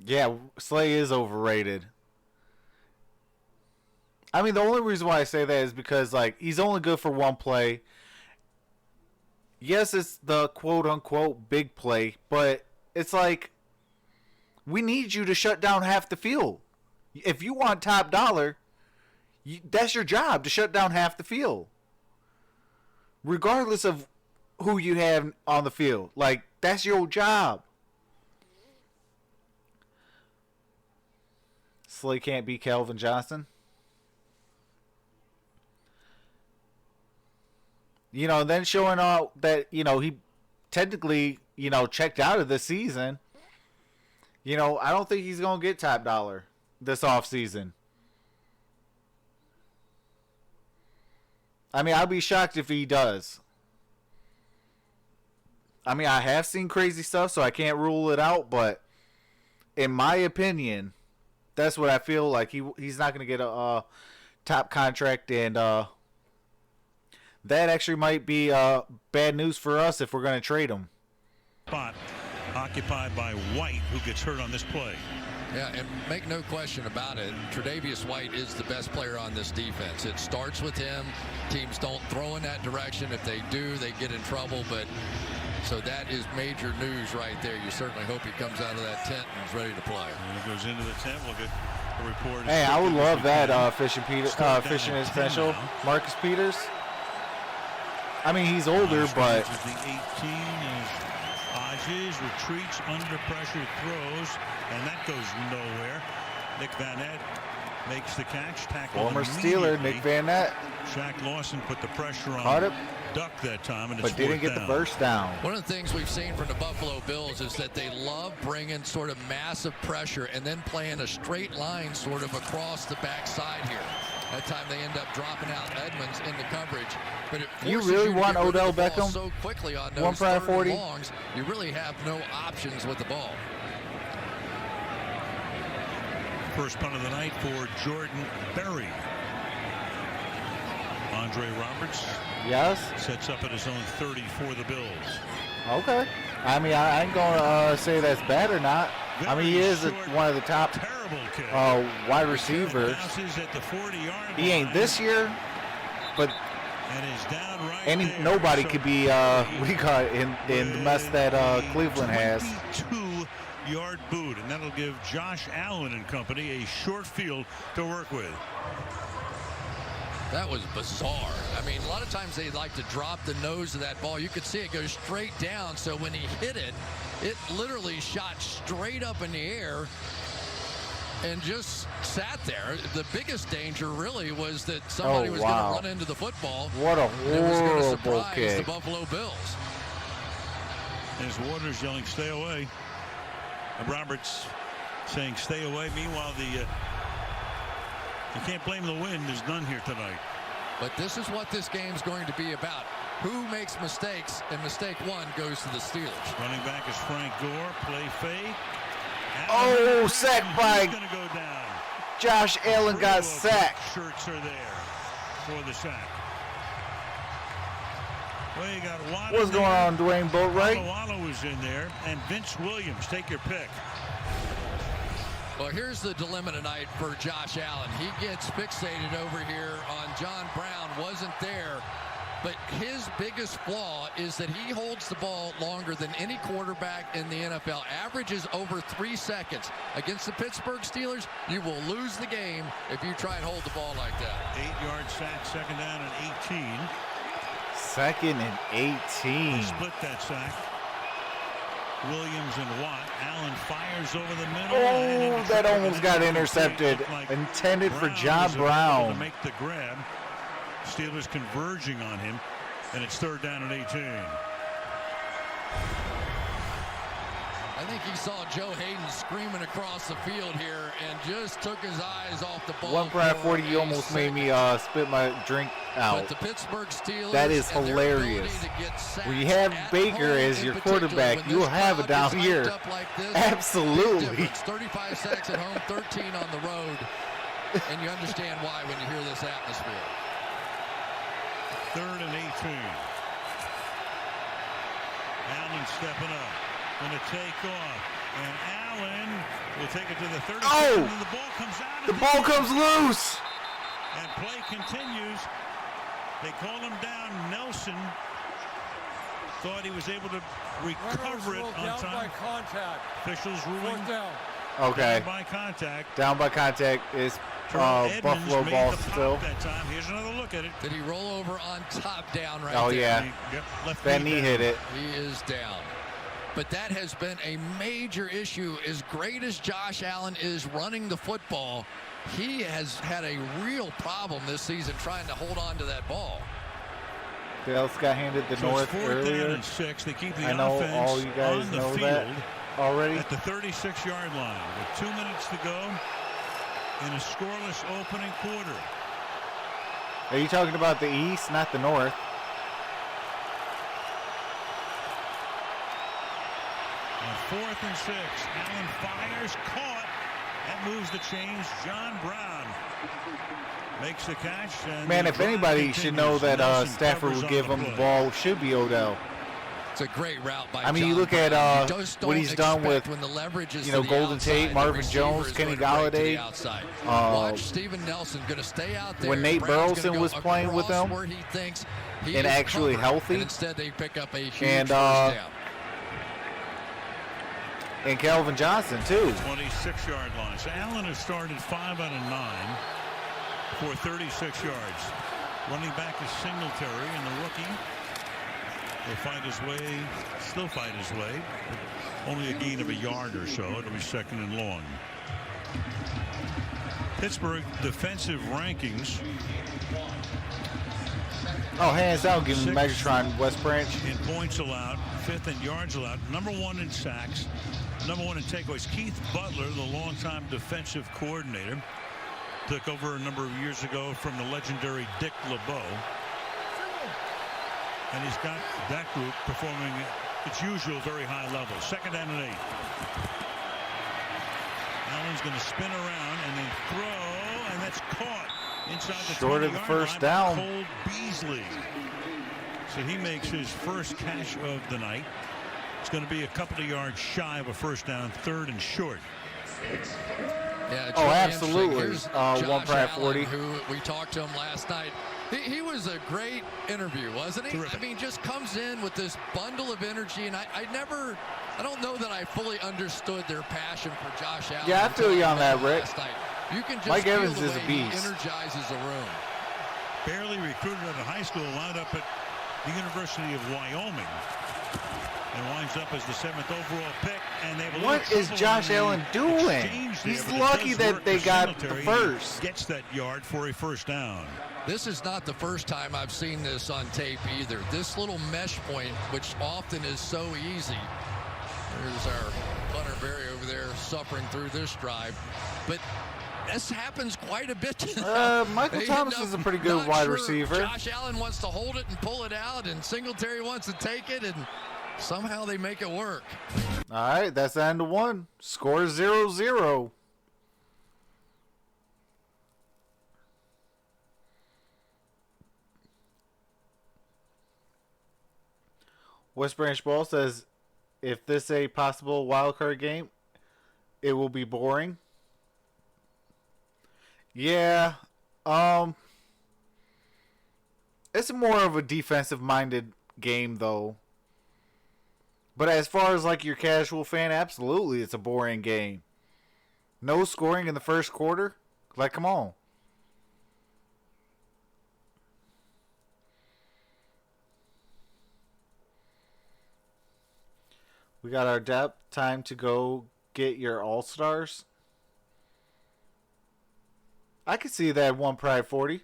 Yeah, Slay is overrated. I mean, the only reason why I say that is because, like, he's only good for one play. Yes, it's the quote-unquote big play, but it's like, we need you to shut down half the field. If you want top dollar, that's your job, to shut down half the field. Regardless of who you have on the field. Like, that's your job. Slay can't be Calvin Johnson. You know, then showing out that, you know, he technically, you know, checked out of the season. You know, I don't think he's going to get top dollar this offseason. I mean, I'd be shocked if he does. I mean, I have seen crazy stuff, so I can't rule it out, but in my opinion, that's what I feel like. He's not going to get a top contract, and that actually might be bad news for us if we're going to trade him. Spot occupied by White, who gets hurt on this play. Yeah, and make no question about it, Tre'Davious White is the best player on this defense. It starts with him. Teams don't throw in that direction. If they do, they get in trouble. But so that is major news right there. You certainly hope he comes out of that tent and is ready to play. And he goes into the tent. Look at the report. Hey, I would love that Fishing Essential. Marcus Peters. I mean, he's older, but the 18 is Hodges retreats under pressure, throws, and that goes nowhere. Nick Van Nett makes the catch. Tackle former Steeler Nick Van Nett. Shaq Lawson put the pressure on. Caught it, duck that time, and but didn't get the first down. One of the things we've seen from the Buffalo Bills is that they love bringing sort of massive pressure and then playing a straight line sort of across the backside here. That time they end up dropping out Edmonds in the coverage. But it you really want Odell Beckham so quickly on those 1 Pride 40 longs, you really have no options with the ball. First punt of the night for Jordan Berry. Andre Roberts. Yes. Sets up at his own 30 for the Bills. Okay. I mean, I ain't going to say that's bad or not. I mean, he is one of the top wide receivers. He ain't this year, but nobody could be what do you call it, in the mess that Cleveland has. yard boot, and that'll give Josh Allen and company a short field to work with. That was bizarre. I mean, a lot of times they like to drop the nose of that ball. You could see it go straight down. So when he hit it, it literally shot straight up in the air and just sat there. The biggest danger really was that somebody was going to run into the football. What a and it was going to horrible surprise kick. the Buffalo Bills. As Waters yelling, "Stay away." Roberts saying, "Stay away." Meanwhile, you can't blame the wind. There's none here tonight. But this is what this game's going to be about. Who makes mistakes, and mistake one goes to the Steelers. Running back is Frank Gore. Play fake. Oh, sacked by He's going to go down. Josh Allen got sacked. Shirts are there for the sack. Well, you got Watt. What's going on, Dwayne Boatwright? Walla was in there, and Vince Williams. Take your pick. Well, here's the dilemma tonight for Josh Allen. He gets fixated over here on John Brown. Wasn't there. But his biggest flaw is that he holds the ball longer than any quarterback in the NFL. Averages over 3 seconds. Against the Pittsburgh Steelers, you will lose the game if you try and hold the ball like that. 8-yard sack, second down and 18. Second and 18. They split that sack. Williams and Watt. Allen fires over the middle. Oh, that almost got intercepted. Intended for John Brown. To make the grab. Steelers converging on him, and it's third down and 18. I think he saw Joe Hayden screaming across the field here and just took his eyes off the ball. 1 pride 40, you almost made me spit my drink out. But the Pittsburgh Steelers, that is hilarious. When you have Baker as your quarterback, you'll have a down year. Like this, absolutely. 35 sacks at home, 13 on the road, and you understand why when you hear this atmosphere. Third and 18. Allen stepping up. Going to take off. And Allen will take it to the 30. Oh! And the ball comes out. The ball comes loose. And play continues. They call him down. Nelson thought he was able to recover it on down time. by contact. Officials ruling down. Okay. Down by contact. Down by contact is Buffalo ball still. That time. Here's another look at it. Did he roll over on top down right Oh, there? yeah. Left that knee hit it. He is down. But that has been a major else. As great as Josh Allen is running the football, he has had a real problem this season trying to hold on to that ball. Dallas got handed the North Down earlier. and 6. They keep the I know offense all you guys on the know field that already. at the 36-yard line with 2 minutes to go in a scoreless opening quarter. Are you talking about the East, not the North? On 4th and 6, Allen fires, caught. That moves the chains. John Brown makes the catch. And Man, the if drive anybody should know that Nelson Stafford covers would on give him the ball, should be Odell. It's a great route by I mean, John you look Brown. at You just what don't he's done with, expect when the leverage is you know, to the Golden outside, Tate, the Marvin receiver Jones, is Kenny going to break to the Golladay. outside. Watch Steven Nelson going to stay out there. When Nate Brown's Burleson gonna was go playing with across them where he thinks he and is actually covered, healthy. and instead they pick up a huge And, first down. And Calvin Johnson, too. 26-yard line. So Allen has started 5 out of 9 for 36 yards. Running back is Singletary, and the rookie will fight his way, still fight his way. Only a gain of a yard or so. It'll be second and long. Pittsburgh defensive rankings. Oh, hands down, give him Megatron, West Branch. In points allowed, 5th in yards allowed, number 1 in sacks, number 1 in takeaways. Keith Butler, the longtime defensive coordinator, took over a number of years ago from the legendary Dick LeBeau. And he's got that group performing at its usual very high level. Second down and 8. Allen's going to spin around and then throw, and that's caught inside the Short of the 20-yard first line by down. Cole Beasley. So he makes his first catch of the night. It's going to be a couple of yards shy of a first down, 3rd and short. Yeah, Oh, Joey absolutely. Here's Josh 1 pride Allen, 40. who we talked to him last night. He was a great interview, wasn't he? Terrific. I mean, just comes in with this bundle of energy, and I don't know that I fully understood their passion for Josh Allen. Yeah, I feel you on that, Rick. Last night. You can just Mike feel Evans the is a way he beast. energizes a room. Barely recruited out of high school, wound up at the University of Wyoming. And winds up as the 7th overall pick. And they have a What little is trouble Josh on the Allen doing? exchange there, He's but it lucky does that work they for got the Singletary. first. He gets that yard for a first down. This is not the first time I've seen this on tape either. This little mesh point, which often is so easy. There's our punter Barry over there suffering through this drive. But this happens quite a bit. Michael They Thomas end up is a pretty good not wide sure. receiver. Josh Allen wants to hold it and pull it out, and Singletary wants to take it, and somehow they make it work. All right, that's the end of one. Score 0-0. West Branch Ball says, if this a possible wild card game, it will be boring. Yeah, it's more of a defensive minded game though. But as far as like your casual fan, absolutely it's a boring game. No scoring in the first quarter? Like, come on. We got our depth. Time to go get your all-stars. I could see that one Pride 40.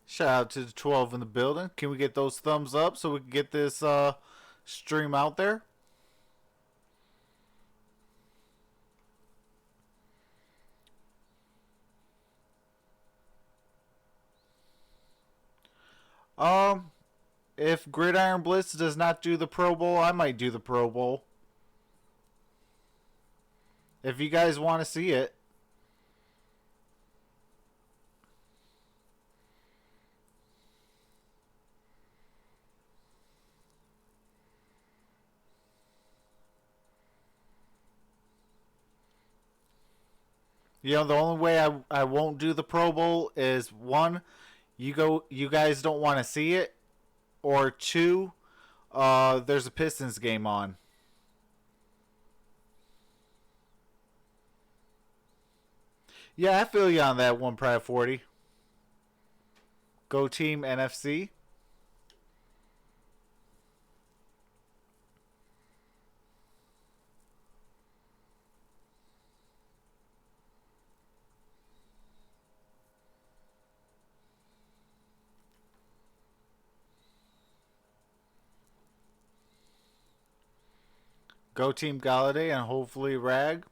Shout out to the 12 in the building. Can we get those thumbs up so we can get this stream out there? If Gridiron Blitz does not do the Pro Bowl, I might do the Pro Bowl. If you guys want to see it. You know, the only way I won't do the Pro Bowl is one, you guys don't want to see it, or two, there's a Pistons game on. Yeah, I feel you on that one, Pride 40. Go Team NFC. Go Team Galladay and hopefully Rag.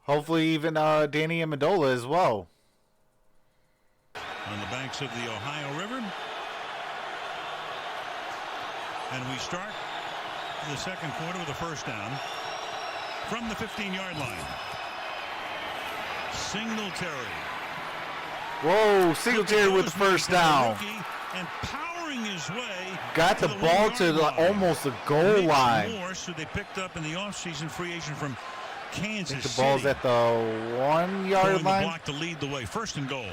Hopefully even Danny Amendola as well. On the banks of the Ohio River. And we start the second quarter with a first down from the 15-yard line. Singletary. Whoa, Singletary with the first down. And powering his way. Got the ball to almost the goal line. Morse, who they picked up in the offseason, free agent from Kansas I think the City. ball's at the 1 yard Throwing the line. block to lead the way. First and goal.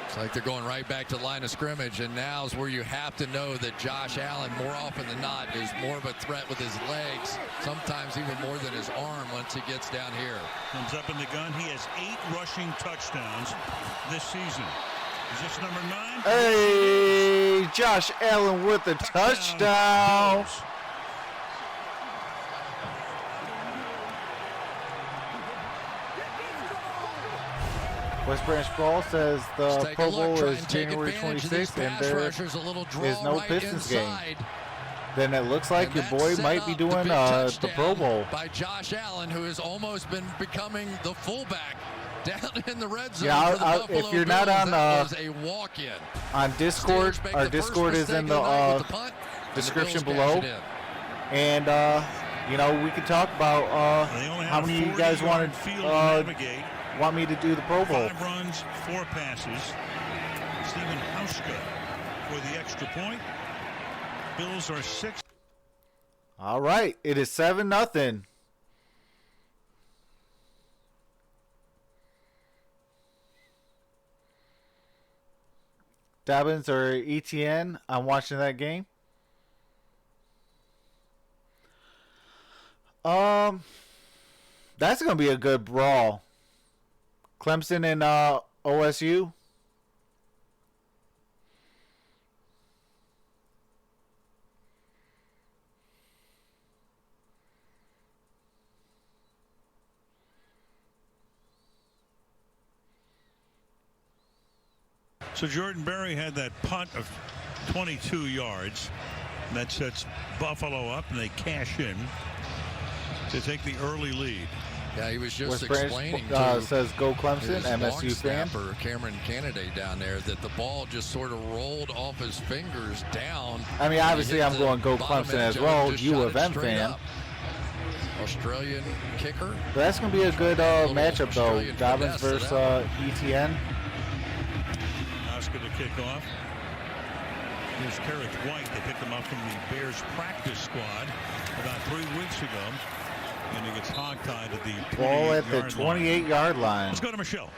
It's like they're going right back to the line of scrimmage, and now's where you have to know that Josh Allen, more often than not, is more of a threat with his legs, sometimes even more than his arm once he gets down here. Comes up in the gun. He has 8 rushing touchdowns this season. Is this number 9? Hey, Josh Allen with a touchdown. West Branch Ball says the Pro Bowl is January 26th and there is no Pistons game. Then it looks like your boy might be doing the Pro Bowl. By Josh Allen, who has almost been becoming the fullback down in the red zone. Yeah, for the Buffalo if you're not Bills. on That was a walk-in. on Discord, our Discord is in the description below. And You know, we could talk about how many of you guys want me to do the Pro Bowl. 5 runs, 4 passes. Stephen Hauska for the extra point. Bills are 6. All right, it is 7-0. Dobbins or ETN, I'm watching that game. That's going to be a good brawl. Clemson and OSU. So Jordan Berry had that punt of 22 yards. That sets Buffalo up, and they cash in to take the early lead. Yeah, he was just West explaining Branch, to says go Clemson, his MSU fan. snapper, Cameron Kennedy down there, that the ball just sort of rolled off his fingers down. I mean, obviously I'm going go Clemson as well, U of M fan. Australian kicker. But that's going to be a good matchup, though. Dobbins versus ETN. Oscar to kick off. Here's Kerrith White. They picked him up from the Bears practice squad about 3 weeks ago. And he gets hogtied at the ball at the 28-yard line. Let's go to Michelle.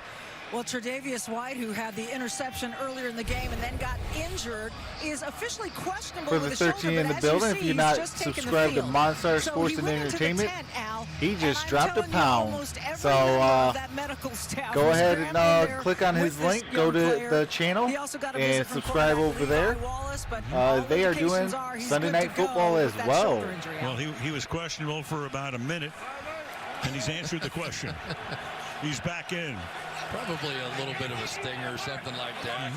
Well, Tre'Davious White, who had the interception earlier in the game and then got injured, is officially questionable for the with 13 shoulder, in the building. If you're not subscribed to MonStar Sports and Entertainment, he just dropped a pound. So go ahead and click on his link, go to the channel, and subscribe over there. They are doing Sunday Night Football as well. Well, he was questionable for about a minute, and he's answered the question. He's back in. Probably a little bit of a stinger or something like that.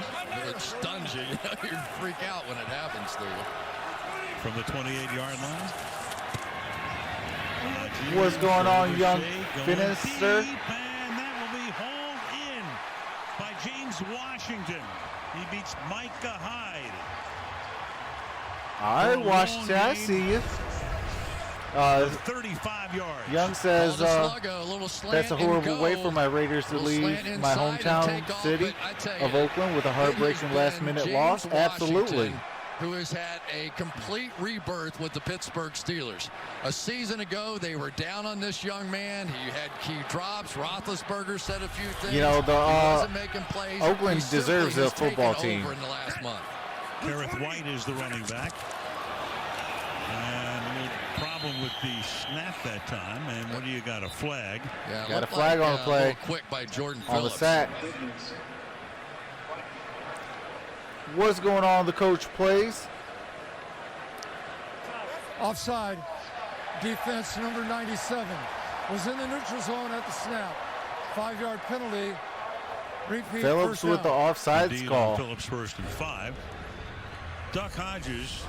It stuns you. You freak out when it happens to you. From the 28-yard line. What's going on, young Finister? And that will be hauled in by James Washington. He beats Micah Hyde. All right, Washington, I see you. 35 yards. Young says that's a horrible way for my Raiders to leave my hometown city of Oakland with a heartbreaking last-minute loss. Absolutely. Who has had a complete rebirth with the Pittsburgh Steelers. A season ago, they were down on this young man. He had key drops. Roethlisberger said a few things. You know, he wasn't making plays. Oakland deserves a football team. Over in the last month. Kerrith White is the running back. And a little problem with the snap that time. And what do you got? A flag? Yeah, got a flag on the play. Quick by Jordan on Phillips. The sack. What's going on? The coach plays. Offside. Defense number 97 was in the neutral zone at the snap. 5-yard penalty. Repeat. Phillips with the offsides call. Phillips 1st and 5. Duck Hodges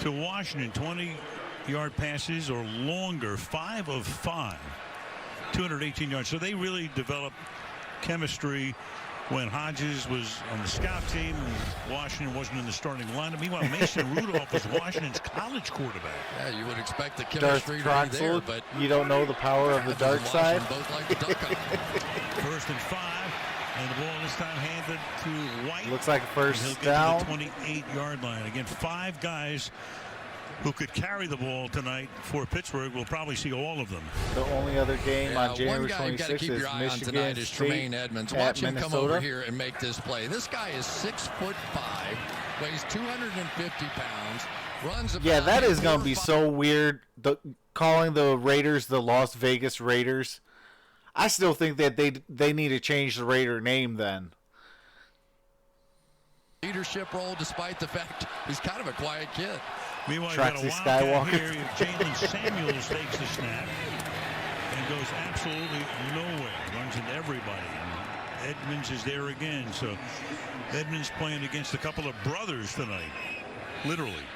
to Washington, 20-yard passes or longer, 5 of 5, 218 yards. So they really developed chemistry when Hodges was on the scout team and Washington wasn't in the starting lineup. Meanwhile, Mason Rudolph was Washington's college quarterback. Yeah, you would expect the chemistry to be there, but you don't know the power of the dark side. Both like the duck hunt. 1st and 5. And the ball this time handed to White. Looks like a first He'll get down. to the 28-yard line. Again, 5 guys who could carry the ball tonight for Pittsburgh. We'll probably see all of them. The only other game on January one guy you got to 26th keep is your eye on Michigan tonight is State Tremaine Edmonds. Watch him come over here and make this play. This guy is 6'5", weighs 250 pounds, runs about. Yeah, that is going to be so weird. Calling the Raiders the Las Vegas Raiders. I still think that they need to change the Raider name then. Leadership role, despite the fact he's kind of a quiet kid. Meanwhile, Troxel you got a wildcat Skywalker. here. Jalen Samuels takes the snap and goes absolutely nowhere. Runs into everybody. And Edmonds is there again. So Edmonds playing against a couple of brothers tonight. Literally.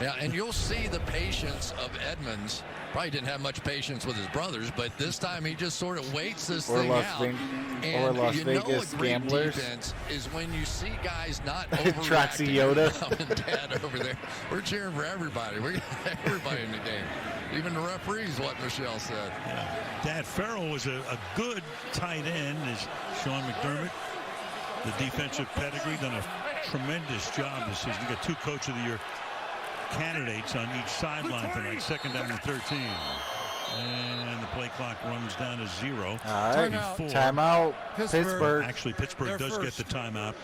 Yeah, and you'll see the patience of Edmonds. Probably didn't have much patience with his brothers, but this time he just sort of waits this thing out. Or Las Vegas a great Gamblers. defense is when you see guys not Troxel overreacting. Yoda. Mom and Dad over there. We're cheering for everybody. We're everybody in the game. Even the referees, what Michelle said. Yeah. Dad Farrell was a good tight end, as Sean McDermott. The defensive pedigree done a tremendous job this season. You got 2 Coach of the Year candidates on each sideline tonight. 2nd down and 13. And the play clock runs down to 0. All right. Timeout. Pittsburgh. Actually, Pittsburgh does get the timeout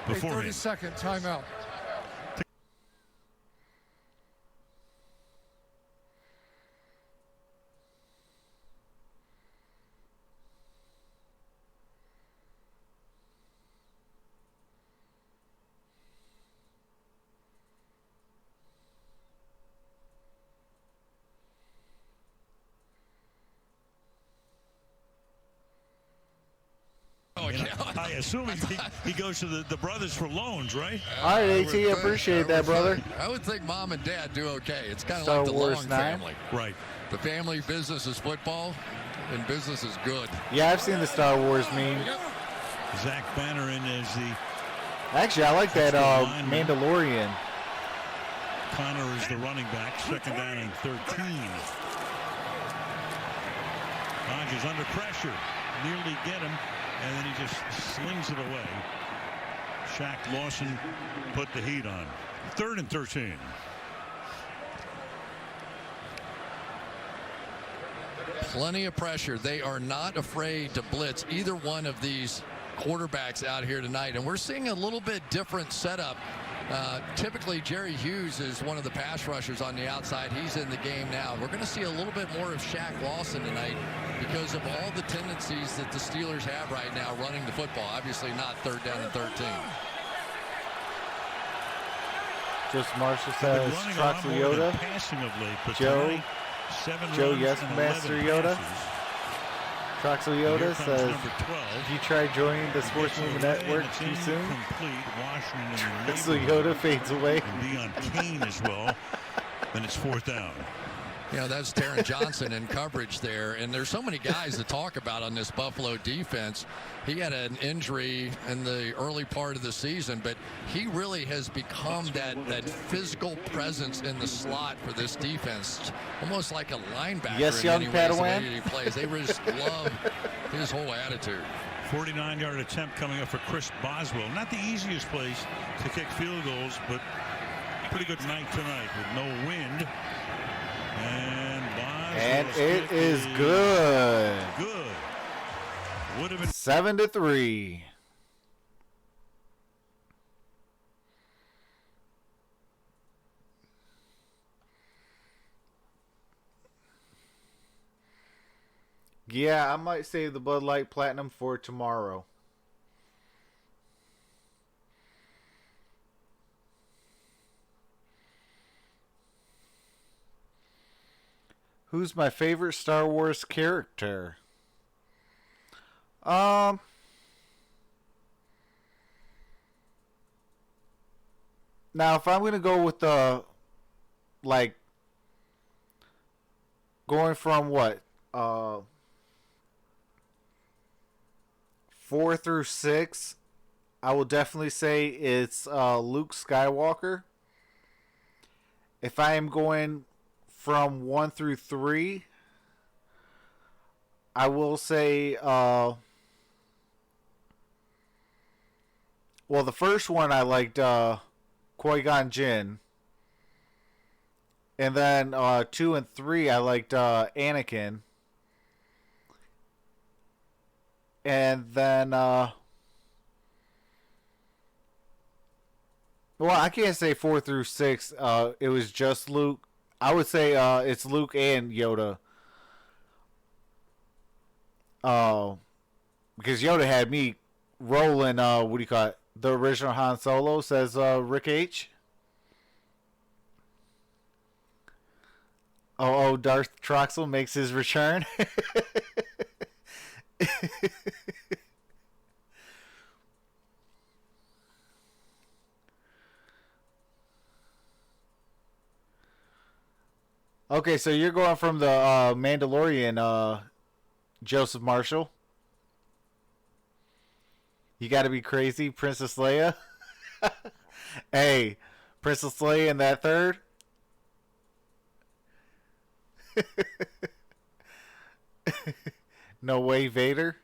beforehand. 30-second timeout. I assume he goes to the brothers for loans, right? All right, AT, appreciate that, brother. I would think Mom and Dad do okay. It's kind of Star like the Wars Long 9. family. Right. The family business is football, and business is good. Yeah, I've seen the Star Wars meme. Zach Banner in as the... Actually, I like that Mandalorian. Connor is the running back. 2nd down and 13. Rodgers under pressure. Nearly get him. And then he just slings it away. Shaq Lawson put the heat on. 3rd and 13. Plenty of pressure. They are not afraid to blitz either one of these quarterbacks out here tonight. And we're seeing a little bit different setup. Typically, Jerry Hughes is one of the pass rushers on the outside. He's in the game now. We're going to see a little bit more of Shaq Lawson tonight because of all the tendencies that the Steelers have right now running the football. Obviously not 3rd down and 13. Just Marshall says Troxel Yoda. Joe Yes Master Yoda. Troxel Yoda says, "If you try joining the Sports Movement Network too soon, Troxel Yoda fades away." And be on Kane as well. Then it's 4th down. You know, that's Taron Johnson in coverage there. And there's so many guys to talk about on this Buffalo defense. He had an injury in the early part of the season, but he really has become that physical presence in the slot for this defense. Almost like a linebacker. Yes, in young many ways, the way Padawan. that he plays. They just love his whole attitude. 49-yard attempt coming up for Chris Boswell. Not the easiest place to kick field goals, but pretty good night tonight with no wind. And it is good. Good. Would have been 7-3. Yeah, I might save the Bud Light Platinum for tomorrow. Who's my favorite Star Wars character? Now, if I'm going to go with the, like, going from what? 4 through 6, I will definitely say it's Luke Skywalker. If I am going from 1 through 3, I will say, well, the first one I liked Qui-Gon Jinn. And then 2 and 3 I liked Anakin. And then, well, I can't say 4 through 6. It was just Luke. I would say it's Luke and Yoda. Because Yoda had me rolling, what do you call it? The original Han Solo, says Rick H. Oh, Darth Troxel makes his return. Okay, so you're going from the Mandalorian, Joseph Marshall. You got to be crazy, Princess Leia. Hey, Princess Leia in that third. No way, Vader.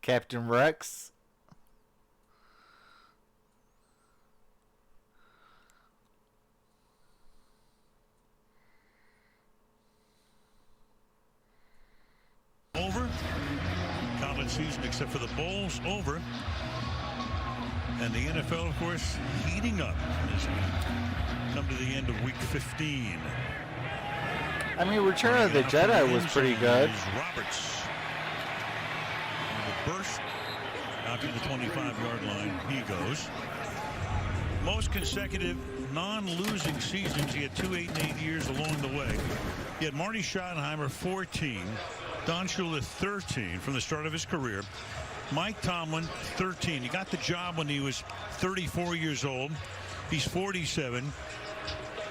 Captain Rex. Over. College season, except for the bowls, over. And the NFL, of course, heating up as we come to the end of week 15. I mean, Return of the Jedi was pretty good. Roberts. The burst out to the 25-yard line. He goes. Most consecutive non-losing seasons. He had 2 8-8 years along the way. He had Marty Schottenheimer 14, Don Shula 13 from the start of his career. Mike Tomlin 13. He got the job when he was 34 years old. He's 47.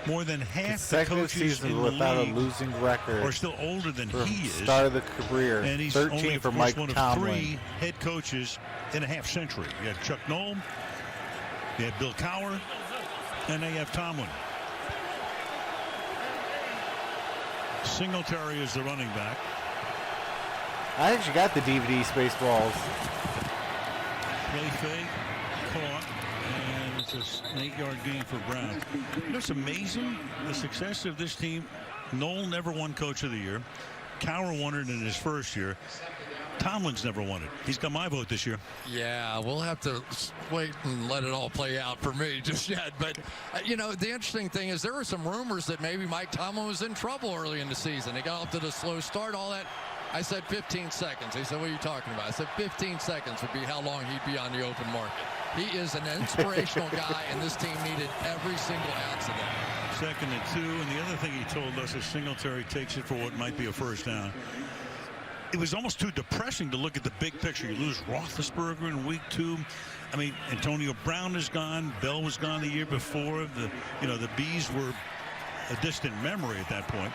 More than half the coaches in the without league a losing record are still older than he is. Start of the career. And he's 13 only, for of Mike course, one Tomlin. of 3 head coaches in a half century. You had Chuck Noll, you had Bill Cowher, and now you have Tomlin. Singletary is the running back. I actually got the DVD Spaceballs. Play fake, caught, and it's an 8-yard gain for Brown. You know, it's amazing the success of this team. Noel never won Coach of the Year. Cowher won it in his first year. Tomlin's never won it. He's got my vote this year. Yeah, we'll have to wait and let it all play out for me just yet. But, you know, the interesting thing is there were some rumors that maybe Mike Tomlin was in trouble early in the season. He got off to the slow start, all that. I said 15 seconds. He said, what are you talking about? I said 15 seconds would be how long he'd be on the open market. He is an inspirational guy, and this team needed every single ounce of that. 2nd and 2, and the other thing he told us is Singletary takes it for what might be a first down. It was almost too depressing to look at the big picture. You lose Roethlisberger in week 2. I mean, Antonio Brown is gone. Bell was gone the year before. The Bees were a distant memory at that point.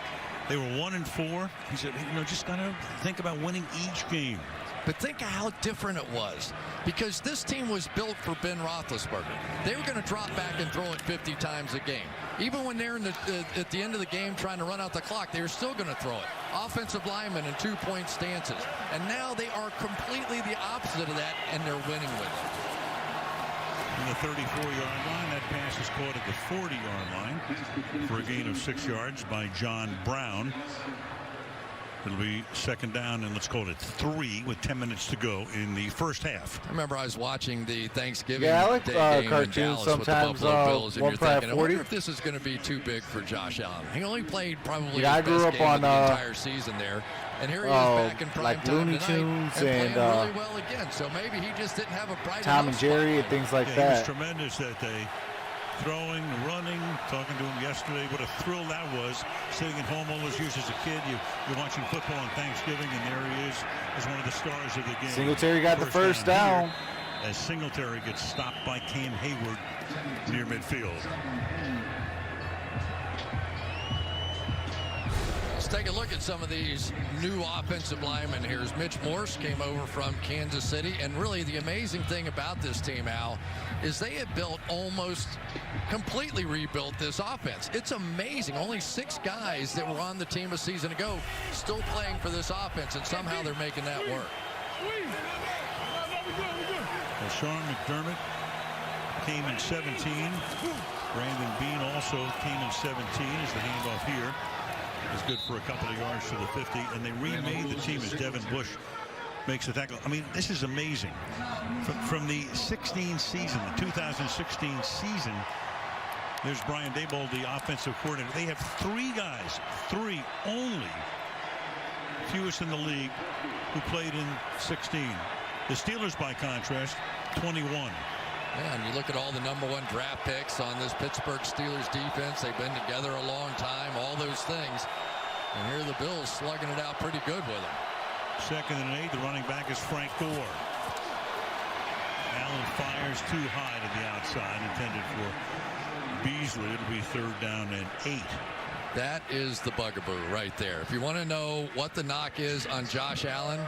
They were 1-4. He said, just got to think about winning each game. But think of how different it was, because this team was built for Ben Roethlisberger. They were going to drop back and throw it 50 times a game. Even when they're at the end of the game trying to run out the clock, they were still going to throw it. Offensive linemen in 2-point stances. And now they are completely the opposite of that, and they're winning with it. From the 34-yard line, that pass is caught at the 40-yard line for a gain of 6 yards by John Brown. It'll be 2nd down, and let's call it 3 with 10 minutes to go in the first half. I remember I was watching the Thanksgiving I like Day game cartoons in Dallas sometimes. with the Buffalo Bills, and you're thinking, I 40. wonder if this is going to be too big for Josh Allen. He only played probably I his grew best up game on of the entire season there. And here he is back in prime like time Looney tonight Tunes and playing and really well again. So maybe he just didn't have a bright Tom and enough Jerry and spot. things like He was that. tremendous that day. Throwing, running, talking to him yesterday. What a thrill that was. Sitting at home all those years as a kid. You're watching football on Thanksgiving, and there he is as one of the stars of the game. Singletary got the first down. Here, as Singletary gets stopped by Cam Hayward near midfield. Let's take a look at some of these new offensive linemen here. Mitch Morse came over from Kansas City, and really the amazing thing about this team, Al, is they have built almost completely rebuilt this offense. It's amazing. Only 6 guys that were on the team a season ago still playing for this offense, and somehow they're making that work. Sean McDermott came in 17. Brandon Bean also came in 17 as the handoff here is good for a couple of yards to the 50, and they remade the team as Devin Bush makes the tackle. I mean, this is amazing. From the 16 season, the 2016 season, there's Brian Daboll, the offensive coordinator. They have 3 guys, 3 only, fewest in the league, who played in 16. The Steelers, by contrast, 21. Yeah, and you look at all the #1 draft picks on this Pittsburgh Steelers defense. They've been together a long time, all those things. And here are the Bills slugging it out pretty good with them. 2nd and 8. The running back is Frank Gore. Allen fires too high to the outside, intended for Beasley. It'll be 3rd down and 8. That is the bugaboo right there. If you want to know what the knock is on Josh Allen,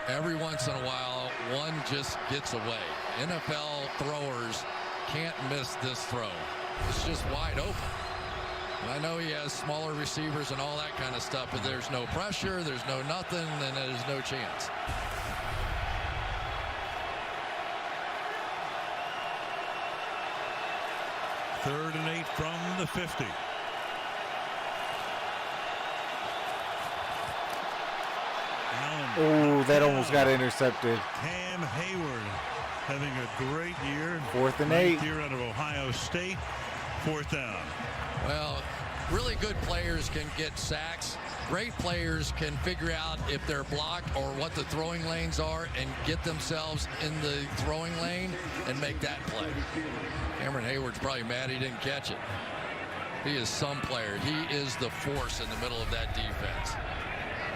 every once in a while, one just gets away. NFL throwers can't miss this throw. It's just wide open. And I know he has smaller receivers and all that kind of stuff, but there's no pressure, there's no nothing, and there's no chance. Third and 8 from the 50. Oh, that almost got intercepted. Cam Hayward having a great year. 4th and 8. Here out of Ohio State. 4th down. Well, really good players can get sacks. Great players can figure out if they're blocked or what the throwing lanes are and get themselves in the throwing lane and make that play. Cameron Hayward's probably mad he didn't catch it. He is some player. He is the force in the middle of that defense.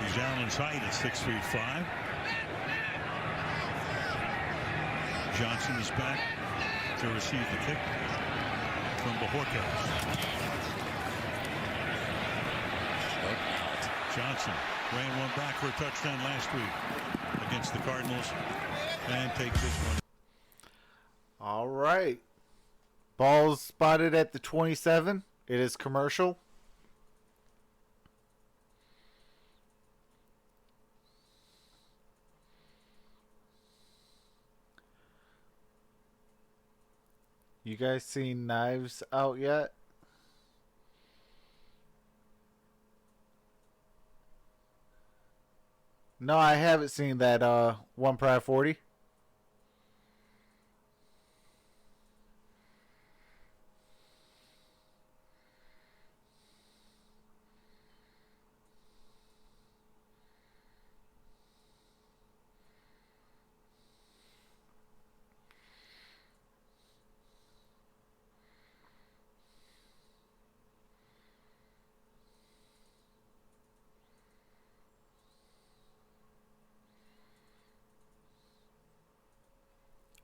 He's Allen's height at 6'5". Johnson is back to receive the kick from Bajorquez. Johnson ran one back for a touchdown last week against the Cardinals and takes this one. All right. Ball's spotted at the 27. It is commercial. You guys seen Knives Out yet? No, I haven't seen that 1 Pride 40.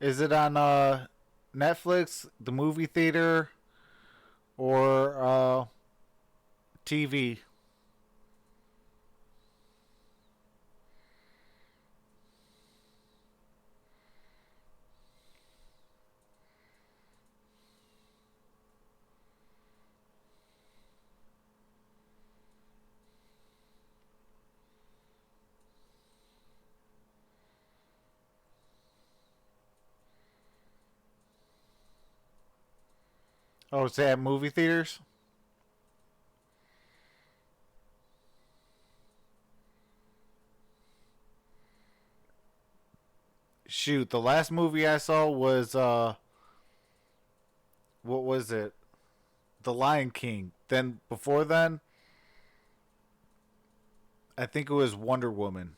Is it on Netflix, the movie theater, or TV? Oh, it's at movie theaters? Shoot, the last movie I saw was, what was it? The Lion King. Then, before then, I think it was Wonder Woman.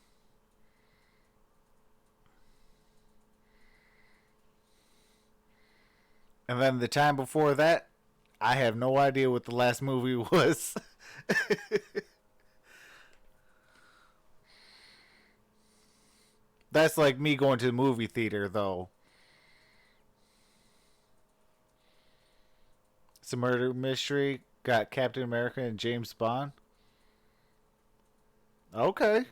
And then the time before that, I have no idea what the last movie was. That's like me going to the movie theater, though. It's a murder mystery. Got Captain America and James Bond. Okay.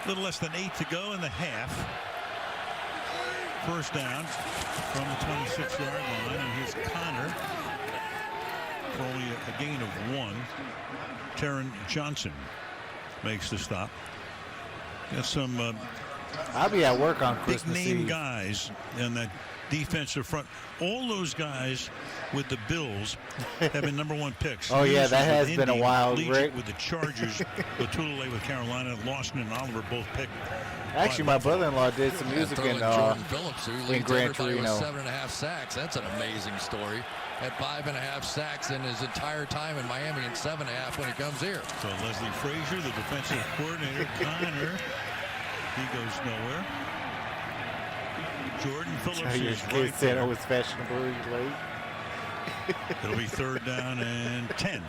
A little less than 8 to go in the half. First down from the 26-yard line, and here's Connor for only a gain of 1. Taron Johnson makes the stop. Got some I'll be at work on big Christmas name Eve. guys in that defensive front. All those guys with the Bills have been number 1 picks. Oh, yeah, Lewis that with has been a Indy, while, Legion Rick. with the Chargers, Latulle with Carolina, Lawson and Oliver both picked. Actually, my brother-in-law did some music in Jordan Phillips, who leads Gran everybody with Torino. 7.5 sacks. That's an amazing story. Had 5.5 sacks in his entire time in Miami and 7.5 when he comes here. So Leslie Frazier, the defensive coordinator, Connor, he goes nowhere. Jordan Phillips Your is kid right said there. it was fashionably late. It'll be 3rd down and 10.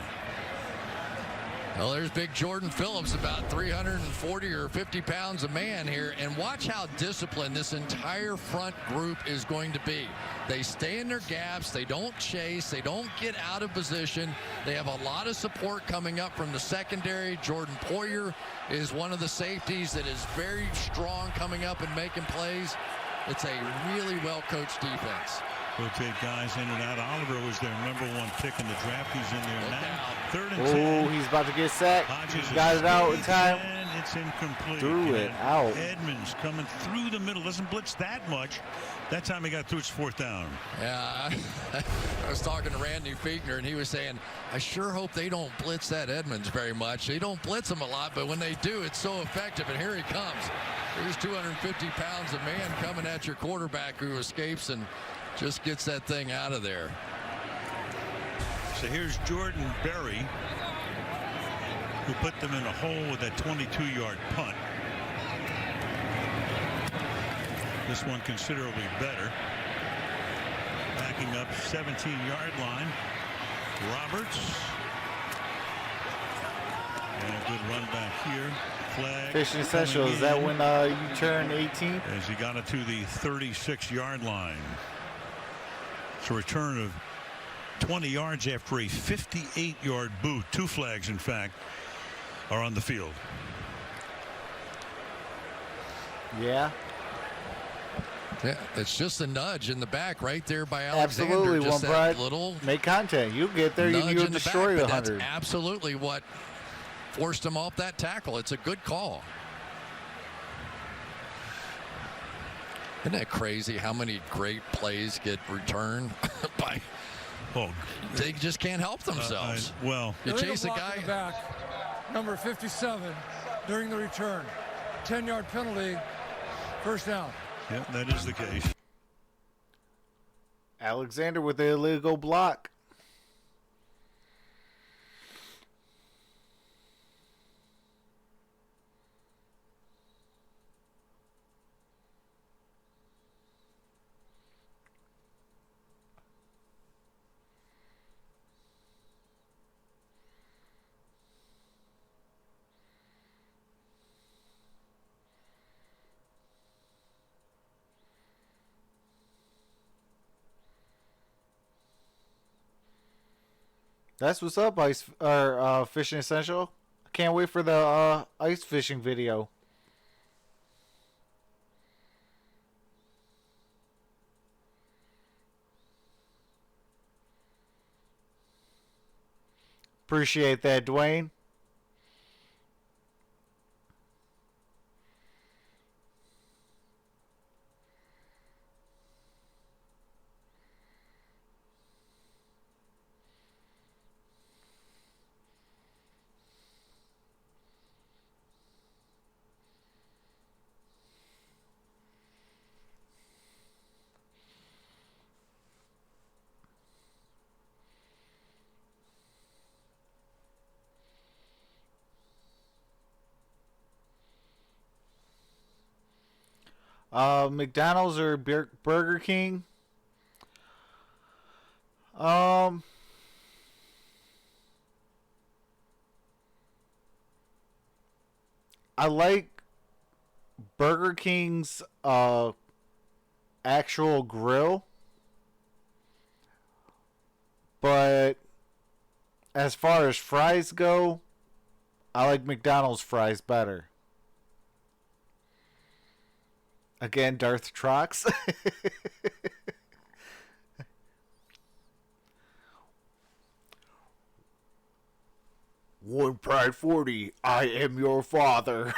Well, there's big Jordan Phillips, about 340 or 50 pounds a man here. And watch how disciplined this entire front group is going to be. They stay in their gaps. They don't chase. They don't get out of position. They have a lot of support coming up from the secondary. Jordan Poyer is one of the safeties that is very strong coming up and making plays. It's a really well-coached defense. Rotate guys in and out. Oliver was their number 1 pick in the draft. He's in there now. 3rd and 10. Oh, he's about to get sacked. Hodges Got is it out in safe, time. and it's incomplete. Threw it out. Edmonds coming through the middle. Doesn't blitz that much. That time he got through. It's 4th down. Yeah, I was talking to Randy Fiegner, and he was saying, I sure hope they don't blitz that Edmonds very much. They don't blitz him a lot, but when they do, it's so effective. And here he comes. Here's 250 pounds of man coming at your quarterback who escapes and just gets that thing out of there. So here's Jordan Berry, who put them in a hole with that 22-yard punt. This one considerably better. Backing up 17-yard line. Roberts. And a good run back here. Flag. Fishing Essential, is that when you turn 18? As he got it to the 36-yard line. It's a return of 20 yards after a 58-yard boot. 2 flags, in fact, are on the field. Yeah. Yeah, it's just a nudge in the back right there by Alexander. Absolutely. Just One that pride. little Make contact. You get there, nudge you'll in the destroy back, the but that's 100. absolutely what forced him off that tackle. It's a good call. Isn't that crazy how many great plays get returned by? Oh, they just can't help themselves. Well, you Illegal chase a block guy. in the back, number 57, during the return. 10-yard penalty, 1st down. yeah, that is the case. Alexander with the illegal block. That's what's up, Fishing Essential. I can't wait for the ice fishing video. Appreciate that, Dwayne. McDonald's or Burger King? I like Burger King's actual grill, but as far as fries go, I like McDonald's fries better. Again, Darth Trox. One Pride 40, I am your father.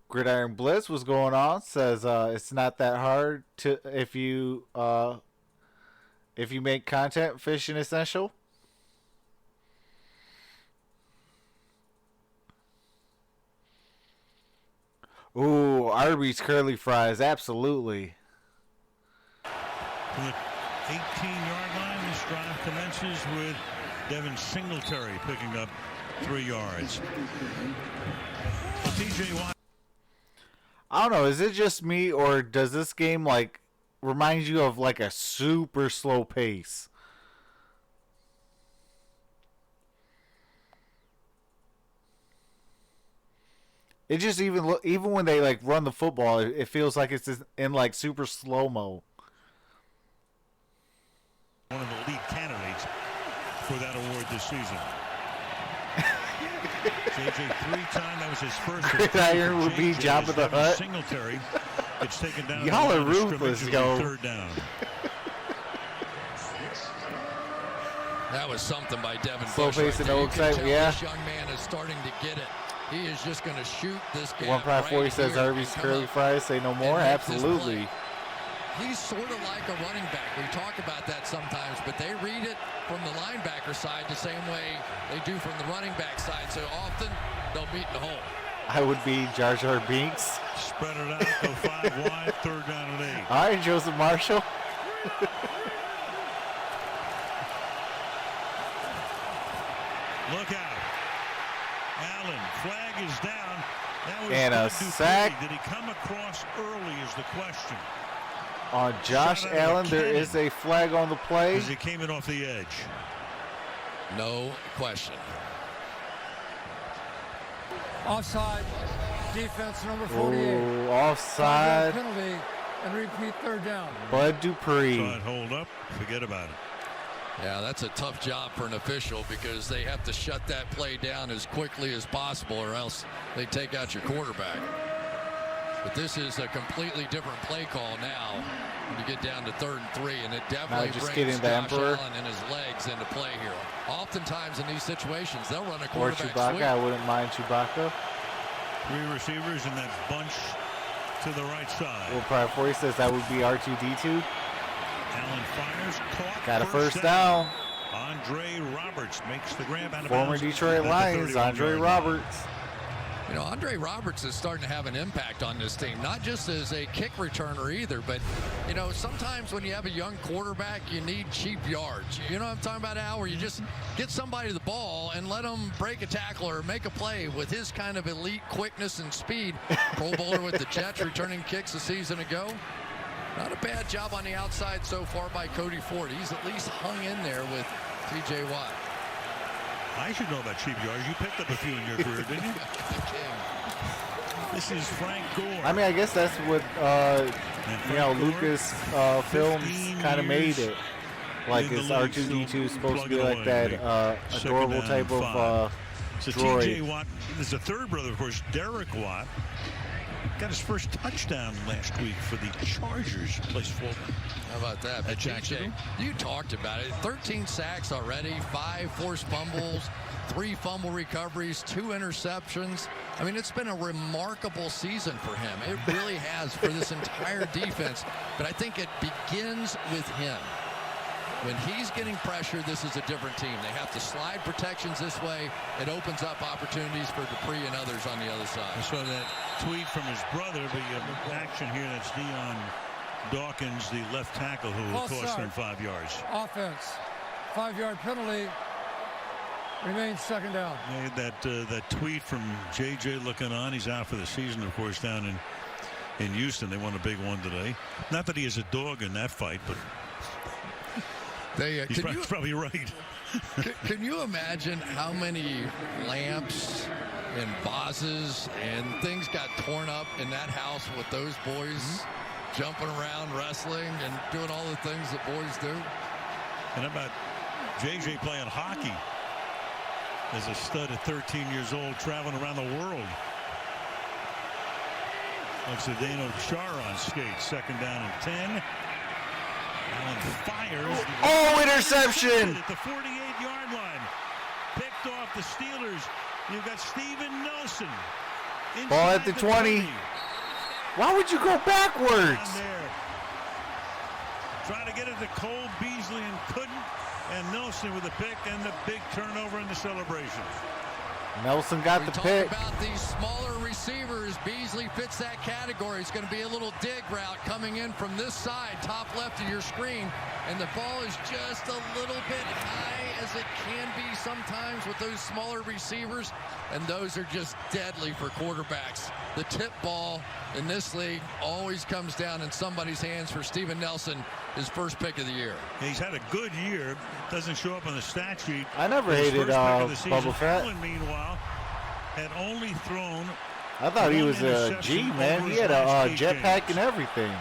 Gridiron Blitz was going on. Says it's not that hard to if you make content fishing essential. Ooh, Arby's curly fries, absolutely. From the 18-yard line, this drive commences with Devin Singletary picking up 3 yards. Well, TJ Watt. I don't know, is it just me, or does this game like remind you of like a super slow pace? It just even when they like run the football, it feels like it's in like super slow mo. One of the lead candidates for that award this season. JJ 3-time, that was his first. Gridiron would be Jabba the Hutt. Singletary gets taken down. Y'all are ruthless, yo. 3rd down. That was something by Devin Slow Bush. pace and there. no You can excitement, tell yeah. This young man is starting to get it. He is just going to shoot this game. One Pride 40 right says here Arby's and come curly up fries, say no more. and make this Absolutely. play. He's sort of like a running back. We talk about that sometimes, but they read it from the linebacker side the same way they do from the running back side. So often they'll meet in the hole. I would be Jar Jar Binks. Spread it out, go 5 wide, 3rd down and 8. All right, Joseph Marshall. Look out. Allen, flag is down. That was And a good Dupree. sack. Did he come across early is the question. On Josh Shot out of Allen, there cannon. is a flag on the play. As he came in off the edge. No question. Offside. Defense number 48. Ooh, 5-yard offside. penalty and repeat 3rd down. Bud Dupree. Saw it hold up. Forget about it. Yeah, that's a tough job for an official because they have to shut that play down as quickly as possible or else they take out your quarterback. But this is a completely different play call now when you get down to 3rd and 3, and it definitely just brings kidding, the Josh Emperor. Allen and his legs into play here. Oftentimes in these situations, they'll run a Or quarterback Chewbacca. sweep. I wouldn't mind Chewbacca. 3 receivers in that bunch to the right side. Will Pride 40 says that would be R2D2. Allen fires, caught. Got a first down. Andre Roberts makes the grab out of Former bounds Detroit at the Lions, 31-yard Andre line. Roberts. You know, Andre Roberts is starting to have an impact on this team, not just as a kick returner either, but, you know, sometimes when you have a young quarterback, you need cheap yards. You know what I'm talking about, Al, where you just get somebody the ball and let them break a tackle or make a play with his kind of elite quickness and speed. Pro Bowler with the Jets returning kicks a season ago. Not a bad job on the outside so far by Cody Ford. He's at least hung in there with T.J. Watt. I should know about cheap yards. You picked up a few in your career, didn't you? This is Frank Gore. I mean, I guess that's what, you know, Lucas Films kind of made it. Like, is R2D2 supposed to be like that adorable type of so droid? T.J. Watt is the 3rd brother, of course, Derek Watt. Got his first touchdown last week for the Chargers. Plays fullback. How about that? But Jacksonville? you talked about it. 13 sacks already, 5 forced fumbles, 3 fumble recoveries, 2 interceptions. I mean, it's been a remarkable season for him. It really has for this entire defense. But I think it begins with him. When he's getting pressure, this is a different team. They have to slide protections this way. It opens up opportunities for Dupree and others on the other side. I saw that tweet from his brother, but you have action here. That's Dion Dawkins, the left tackle, who will cost them 5 yards. Offense. 5-yard penalty. Remains 2nd down. They had that tweet from JJ looking on. He's out for the season, of course, down in Houston. They won a big one today. Not that he has a dog in that fight, but he's probably right. Can you imagine how many lamps and vases and things got torn up in that house with those boys jumping around, wrestling, and doing all the things that boys do? And how about JJ playing hockey as a stud at 13 years old, traveling around the world? Like Zdeno Chara on skates. 2nd down and 10. Allen fires. Oh, interception! At the 48-yard line. Picked off the Steelers. You've got Steven Nelson. Ball at the 20. Why would you go backwards? Down there. Trying to get it to Cole Beasley and couldn't. And Nelson with the pick and the big turnover in the celebration. Nelson got the pick. Talk about these smaller receivers. Beasley fits that category. It's going to be a little dig route coming in from this side, top left of your screen. And the ball is just a little bit high, as it can be sometimes with those smaller receivers. And those are just deadly for quarterbacks. The tip ball in this league always comes down in somebody's hands for Steven Nelson, his first pick of the year. He's had a good year. Doesn't show up on the stat sheet. I never His hated first pick of the Bubba Fett. Allen, meanwhile, had only thrown. I thought he one was a G, interception man. over He his had last a 8 jetpack games. and everything.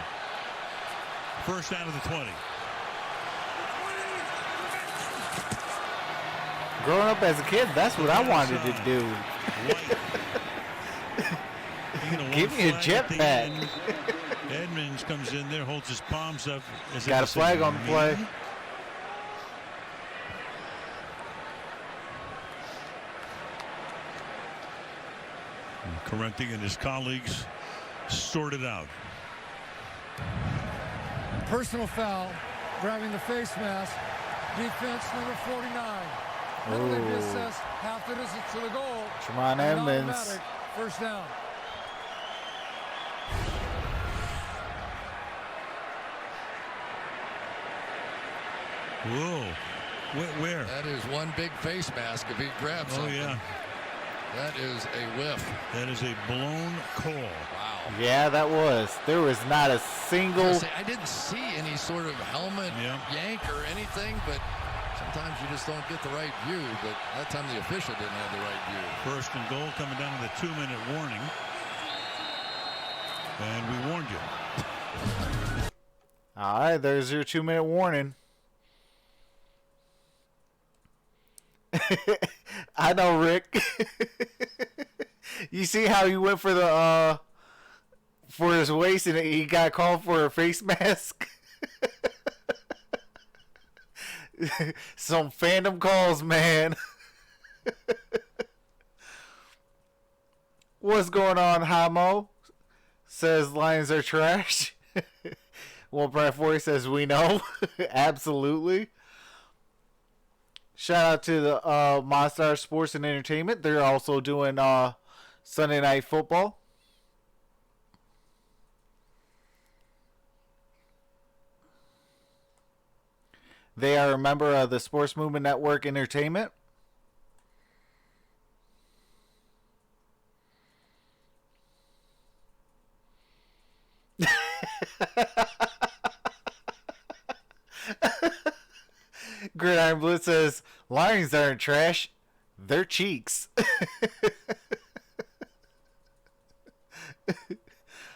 First out of the 20. Growing up as a kid, that's what I wanted to do. Give me a jetpack. Edmonds comes in there, holds his palms up. Got a flag on the play. Correcting, and his colleagues sort it out. Personal foul, grabbing the face mask. Defense number 49. Penalty be assessed half the distance to the goal. Tremont And Edmonds. automatic first down. Whoa. Where? That is one big face mask if he grabs something. Oh, yeah. That is a whiff. That is a blown call. Wow. Yeah, that was. There was not a single. I didn't see any sort of helmet yank or anything, but sometimes you just don't get the right view. But that time the official didn't have the right view. First and goal coming down with a 2-minute warning. And we warned you. All right, there's your 2-minute warning. I know, Rick. You see how he went for the for his waist and he got called for a face mask? Some fandom calls, man. What's going on, Hamo? Says Lions are trash. 1.4 says we know. Absolutely. Shout out to the MonStar Sports and Entertainment. They're also doing Sunday Night Football. They are a member of the Sports Movement Network Entertainment. Gridiron Blitz says, Lions aren't trash. They're cheeks.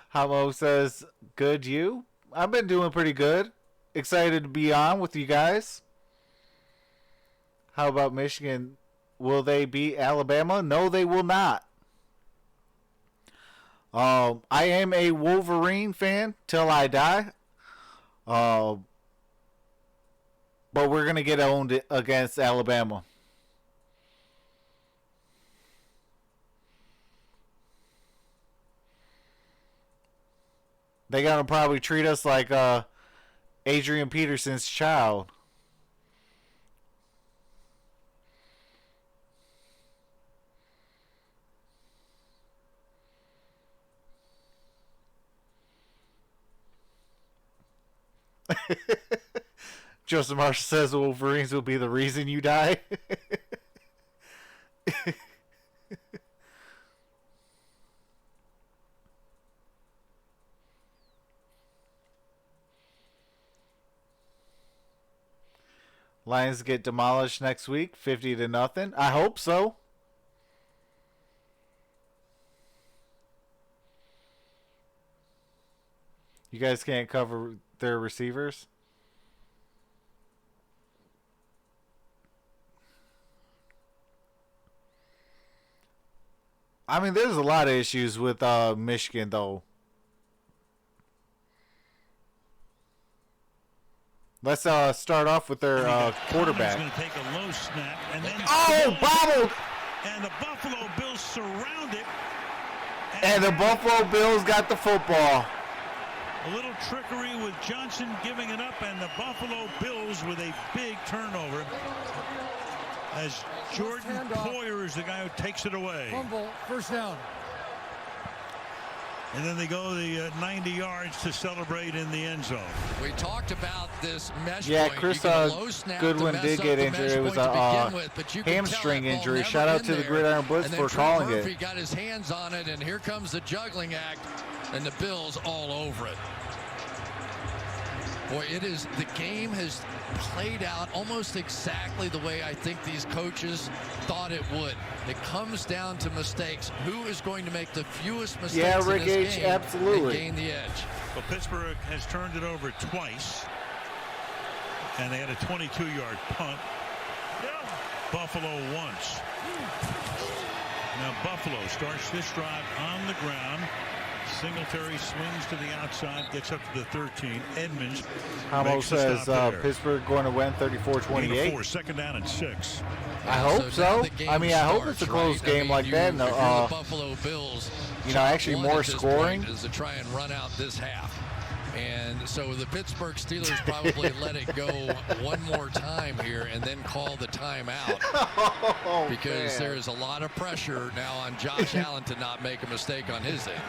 Hamo says, good you? I've been doing pretty good. Excited to be on with you guys. How about Michigan? Will they beat Alabama? No, they will not. I am a Wolverine fan till I die. But we're going to get owned against Alabama. They're going to probably treat us like Adrian Peterson's child. Joseph Marshall says the Wolverines will be the reason you die. Lions get demolished next week, 50-0. I hope so. You guys can't cover their receivers? I mean, there's a lot of issues with Michigan, though. Let's start off with their quarterback. Going to take a low snap and then bobbled! And the Buffalo Bills surround it. And the Buffalo Bills got the football. A little trickery with Johnson giving it up, and the Buffalo Bills with a big turnover. As Jordan Poyer is the guy who takes it away. Fumble, first down. And then they go the 90 yards to celebrate in the end zone. We talked about this mesh Yeah, point. Chris Goodwin did get injured. It was a hamstring injury. Shout out to the Gridiron Blitz for calling it. Murphy got his hands on it, and here comes the juggling act, and the Bills all over it. Boy, the game has played out almost exactly the way I think these coaches thought it would. It comes down to mistakes. Who is going to make the fewest mistakes Rick in this H, game absolutely. and gain the edge? Well, Pittsburgh has turned it over twice, and they had a 22-yard punt. Buffalo once. Now Buffalo starts this drive on the ground. Singletary swings to the outside, gets up to the 13. Edmonds Amor says Pittsburgh going to win 34-28. Second down and 6. I hope so. I mean, I hope it's a close game like that. The Buffalo Bills, actually more scoring. Is to try and run out this half. And so the Pittsburgh Steelers probably let it go one more time here and then call the timeout because there is a lot of pressure now on Josh Allen to not make a mistake on his end.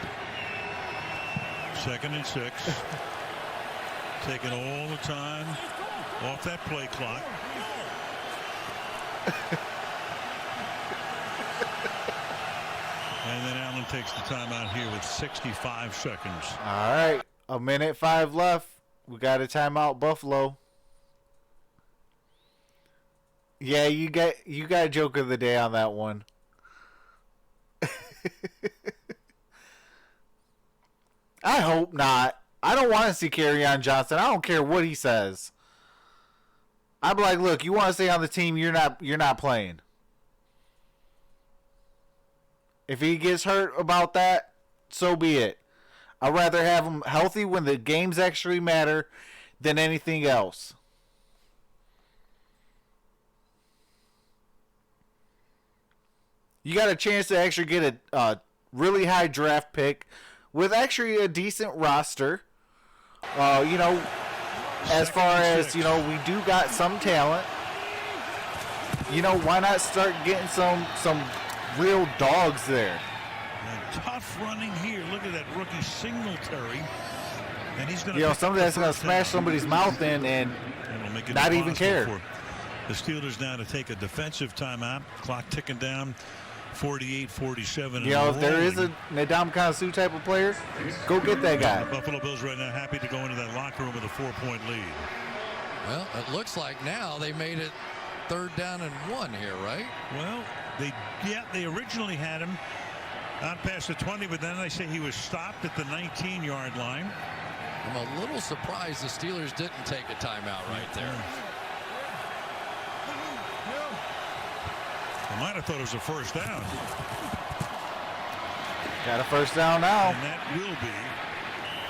Second and 6. Taking all the time off that play clock. And then Allen takes the timeout here with 65 seconds. All right. 1:05 left. We got a timeout, Buffalo. Yeah, you got joke of the day on that one. I hope not. I don't want to see Kerryon Johnson. I don't care what he says. I'm like, look, you want to stay on the team, you're not playing. If he gets hurt about that, so be it. I'd rather have him healthy when the games actually matter than anything else. You got a chance to actually get a really high draft pick with actually a decent roster. As far as, we do got some talent. Why not start getting some real dogs there? Tough running here. Look at that rookie Singletary. And he's going to somebody that's going to smash somebody's mouth in and not even care. For the Steelers now to take a defensive timeout. Clock ticking down. 48-47. If there is a Ndamukong Suh type of player, go get that guy. The Buffalo Bills right now happy to go into that locker room with a 4-point lead. Well, it looks like now they made it 3rd down and 1 here, right? Well, they originally had him out past the 20, but then they say he was stopped at the 19-yard line. I'm a little surprised the Steelers didn't take a timeout right there. I might have thought it was a first down. Got a first down now. And that will be.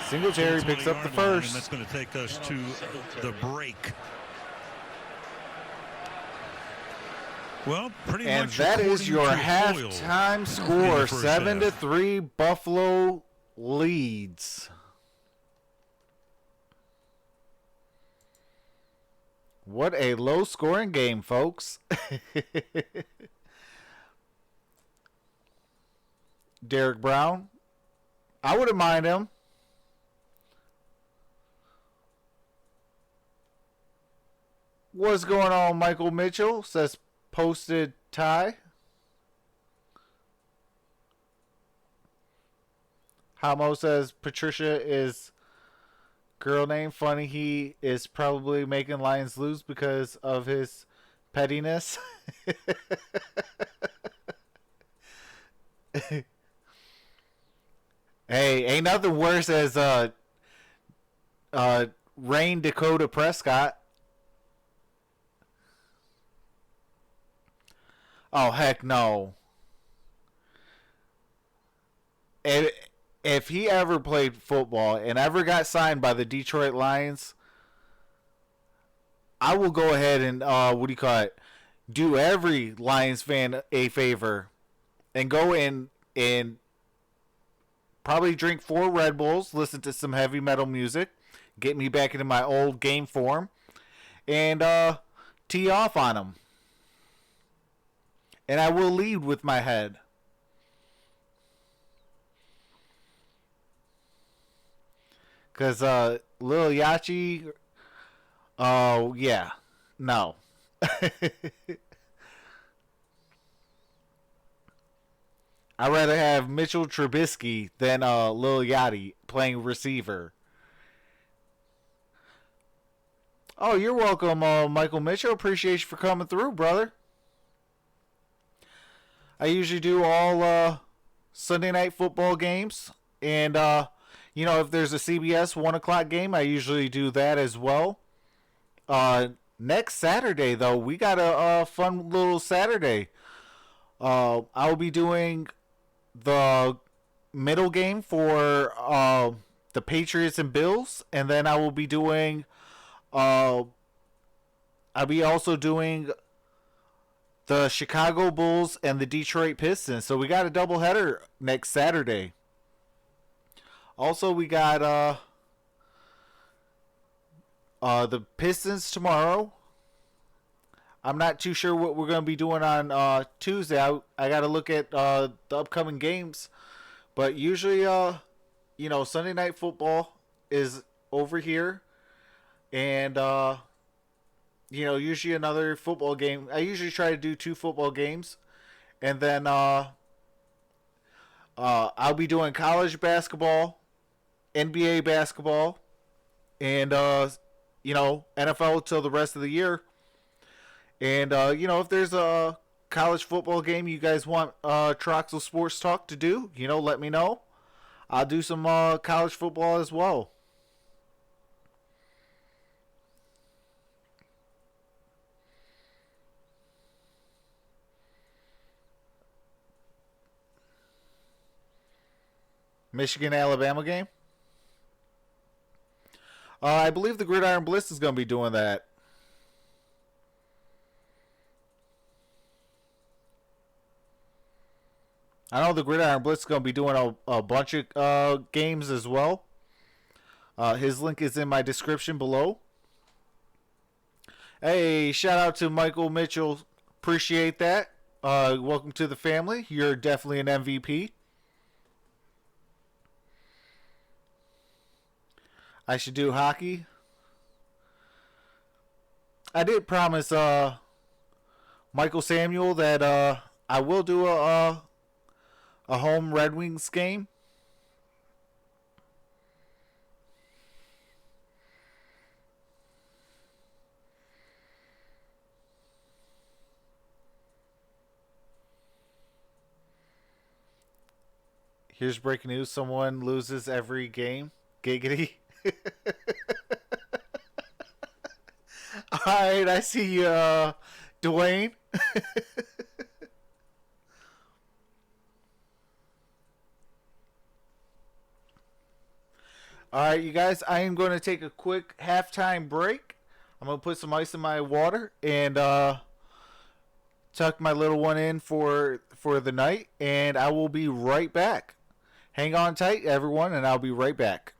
Singletary picks up the first. And that's going to take us to the break. Well, pretty and much. And that is your halftime score. 7-3 Buffalo leads. What a low-scoring game, folks. Derek Brown. I wouldn't mind him. What's going on, Michael Mitchell? Says posted tie. Hamo says Patricia is girl name. Funny, he is probably making Lions lose because of his pettiness. Hey, ain't nothing worse as Rain Dakota Prescott. Oh, heck no. If he ever played football and ever got signed by the Detroit Lions, I will go ahead and what do you call it? Do every Lions fan a favor and go in and probably drink 4 Red Bulls, listen to some heavy metal music, get me back into my old game form, and tee off on them. And I will lead with my head. Because Lil Yachty, yeah, no. I'd rather have Mitchell Trubisky than Lil Yachty playing receiver. Oh, you're welcome, Michael Mitchell. Appreciate you for coming through, brother. I usually do all Sunday night football games. And, if there's a CBS 1 o'clock game, I usually do that as well. Next Saturday, though, we got a fun little Saturday. I'll be doing the middle game for the Patriots and Bills, and then I will be doing I'll be also doing the Chicago Bulls and the Detroit Pistons. So we got a doubleheader next Saturday. Also, we got the Pistons tomorrow. I'm not too sure what we're going to be doing on Tuesday. I got to look at the upcoming games. But usually, Sunday Night Football is over here. And, usually another football game. I usually try to do 2 football games. And then I'll be doing college basketball, NBA basketball, and, NFL till the rest of the year. And, if there's a college football game you guys want Troxel Sports Talk to do, let me know. I'll do some college football as well. Michigan-Alabama game? I believe the Gridiron Blitz is going to be doing that. I know the Gridiron Blitz is going to be doing a bunch of games as well. His link is in my description below. Hey, shout out to Michael Mitchell. Appreciate that. Welcome to the family. You're definitely an MVP. I should do hockey. I did promise Michael Samuel that I will do a home Red Wings game. Here's breaking news. Someone loses every game. Giggity. Alright, I see you, Dwayne. Alright, you guys, I am going to take a quick halftime break. I'm going to put some ice in my water and tuck my little one in for the night, and I will be right back. Hang on tight, everyone, and I'll be right back.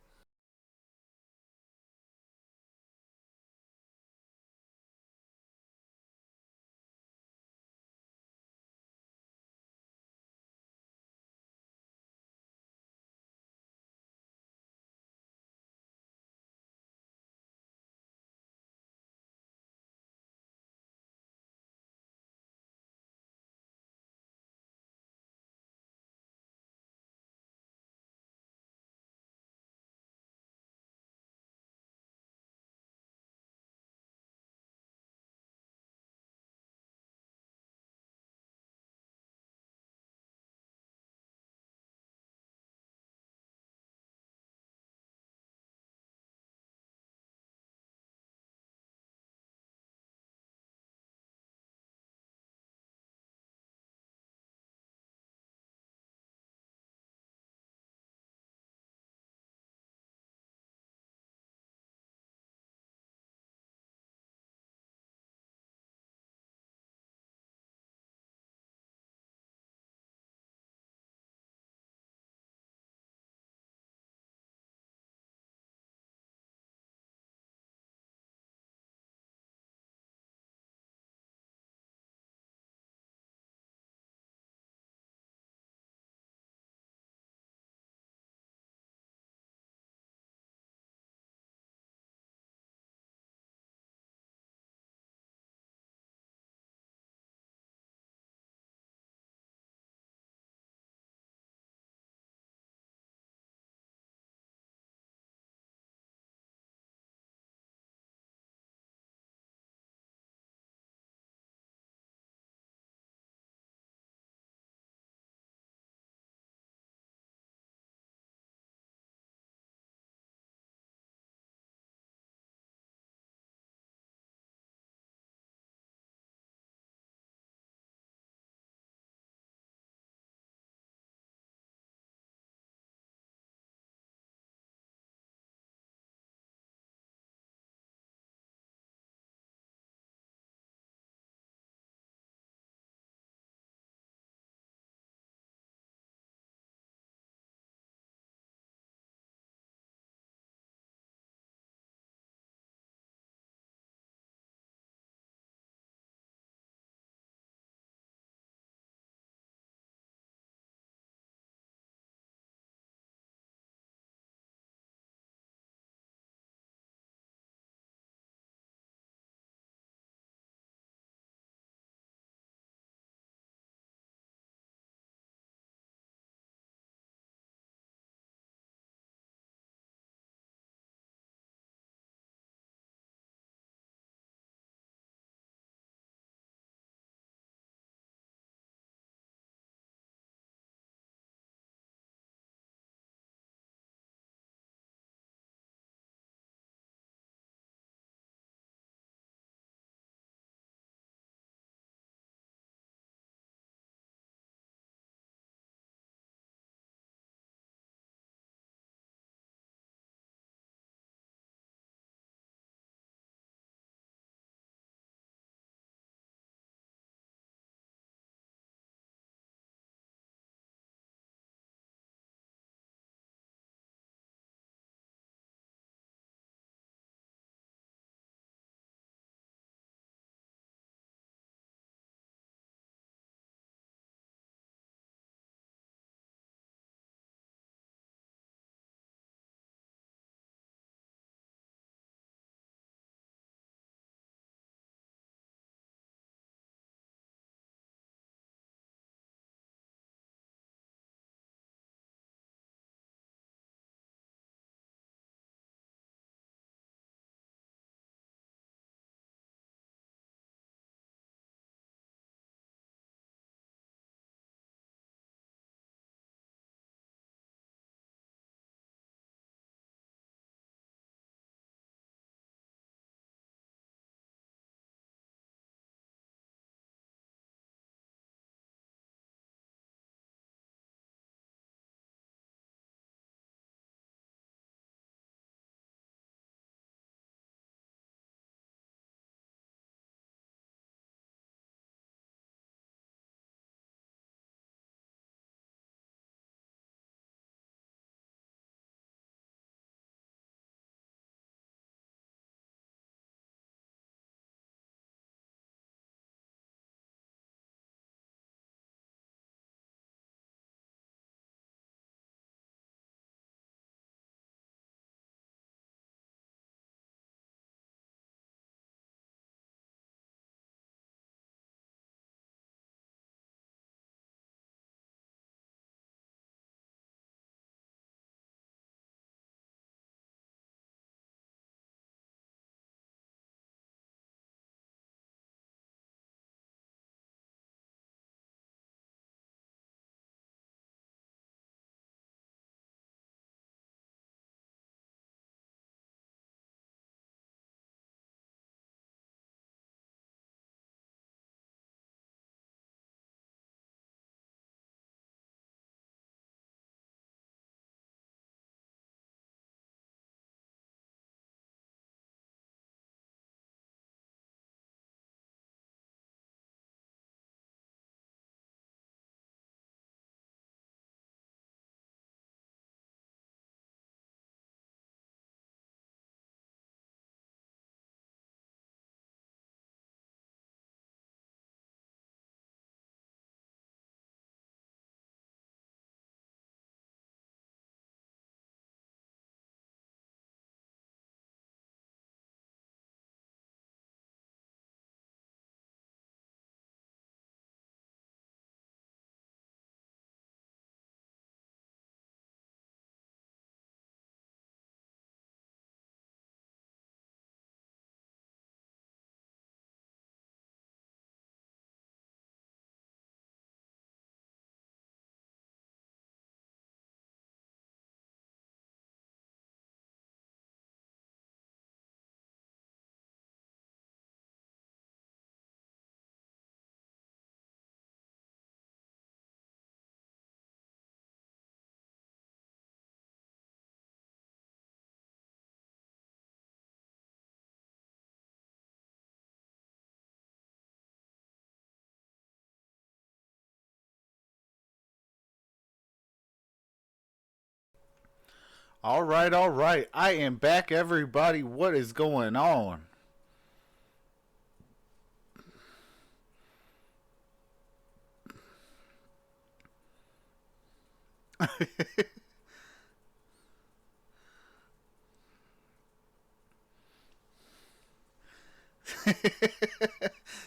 All right, all right. I am back, everybody. What is going on?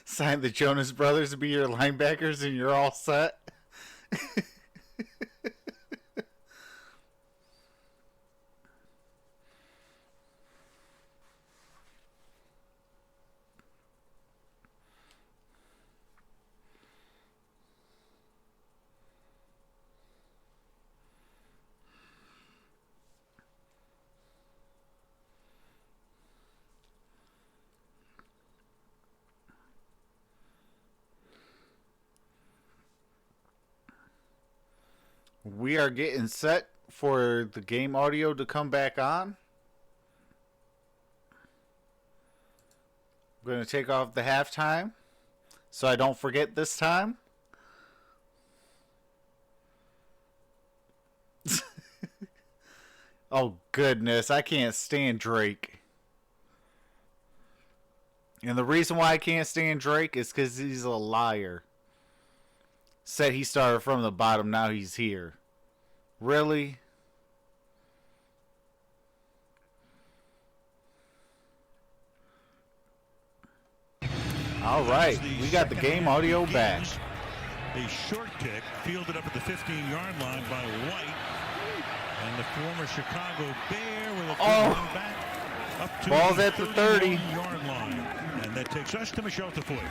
Sign the Jonas Brothers to be your linebackers and you're all set. We are getting set for the game audio to come back on. I'm going to take off the halftime so I don't forget this time. Oh, goodness. I can't stand Drake. And the reason why I can't stand Drake is because he's a liar. Said he started from the bottom, now he's here. Really? All right, we got the game audio back. A short kick fielded up at the 15-yard line by White. And the former Chicago Bear with a good back up to ball's at the 30-yard line. And that takes us to Michelle Tafoya.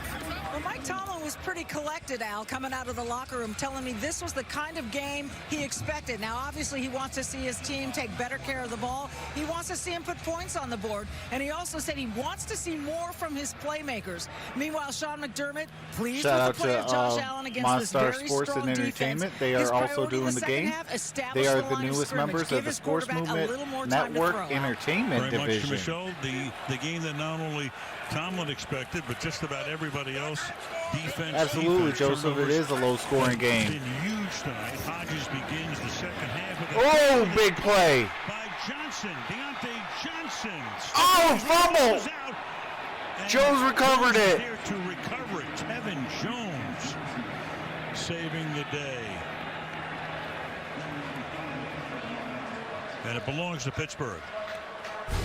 Well, Mike Tomlin was pretty collected, Al, coming out of the locker room, telling me this was the kind of game he expected. Now, obviously, he wants to see his team take better care of the ball. He wants to see him put points on the board. And he also said he wants to see more from his playmakers. Meanwhile, Sean McDermott, pleased Shout with the play of Josh Allen against this MonStar very Sports strong and Entertainment. defense. They are His also priority doing in the second game. half, establish They are the the line of newest scrimmage, members give of the his Sports quarterback a little more Movement time to Network throw. Entertainment Very much to Division. Michelle, the game that not only Tomlin expected, but just about everybody else. Defense. Absolutely, Joseph. It is a low-scoring game. Been huge tonight. Hodges begins the second half with Oh, big play. by Johnson, Deontay Johnson. Oh, fumble. Jones recovered it. Here to recover it. Tevin Jones saving the day. And it belongs to Pittsburgh.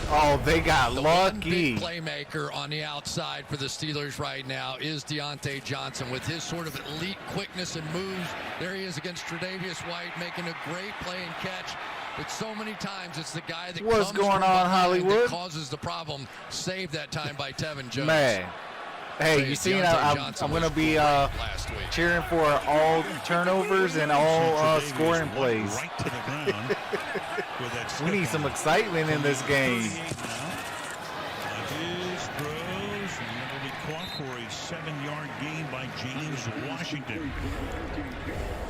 Oh, they got The lucky. one big playmaker on the outside for the Steelers right now is Deontay Johnson with his sort of elite quickness and moves. There he is against Tre'Davious White making a great play and catch. But so many times it's the guy that What's comes going from on, behind Hollywood? that causes the problem. Saved that time by Tevin Jones. Man. Hey, you seen I'm going to be cheering for all turnovers and all scoring plays. Right to the ground. We need some excitement in this game. Hodges throws, and that will be caught for a 7-yard gain by James Washington.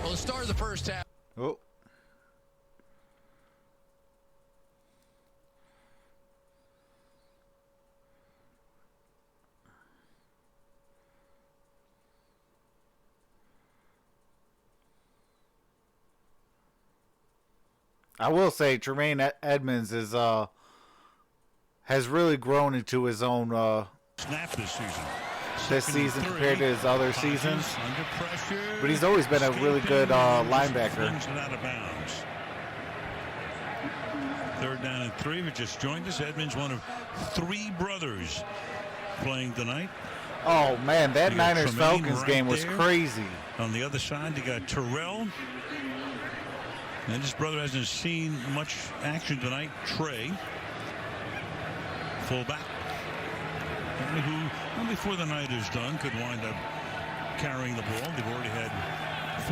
Well, the start of the first half. Oh. I will say Tremaine Edmonds is has really grown into his own Snap this season. this season compared to his other seasons. Under pressure. But he's always been a really good linebacker. Flings it out of bounds. 3rd down and 3. If you just joined us, Edmonds, one of 3 brothers playing tonight. Oh man, that You got Niners Tremaine Falcons right game was there. crazy. On the other side, you got Terrell. And his brother hasn't seen much action tonight. Trey, fullback, who before the night is done could wind up carrying the ball. They've already had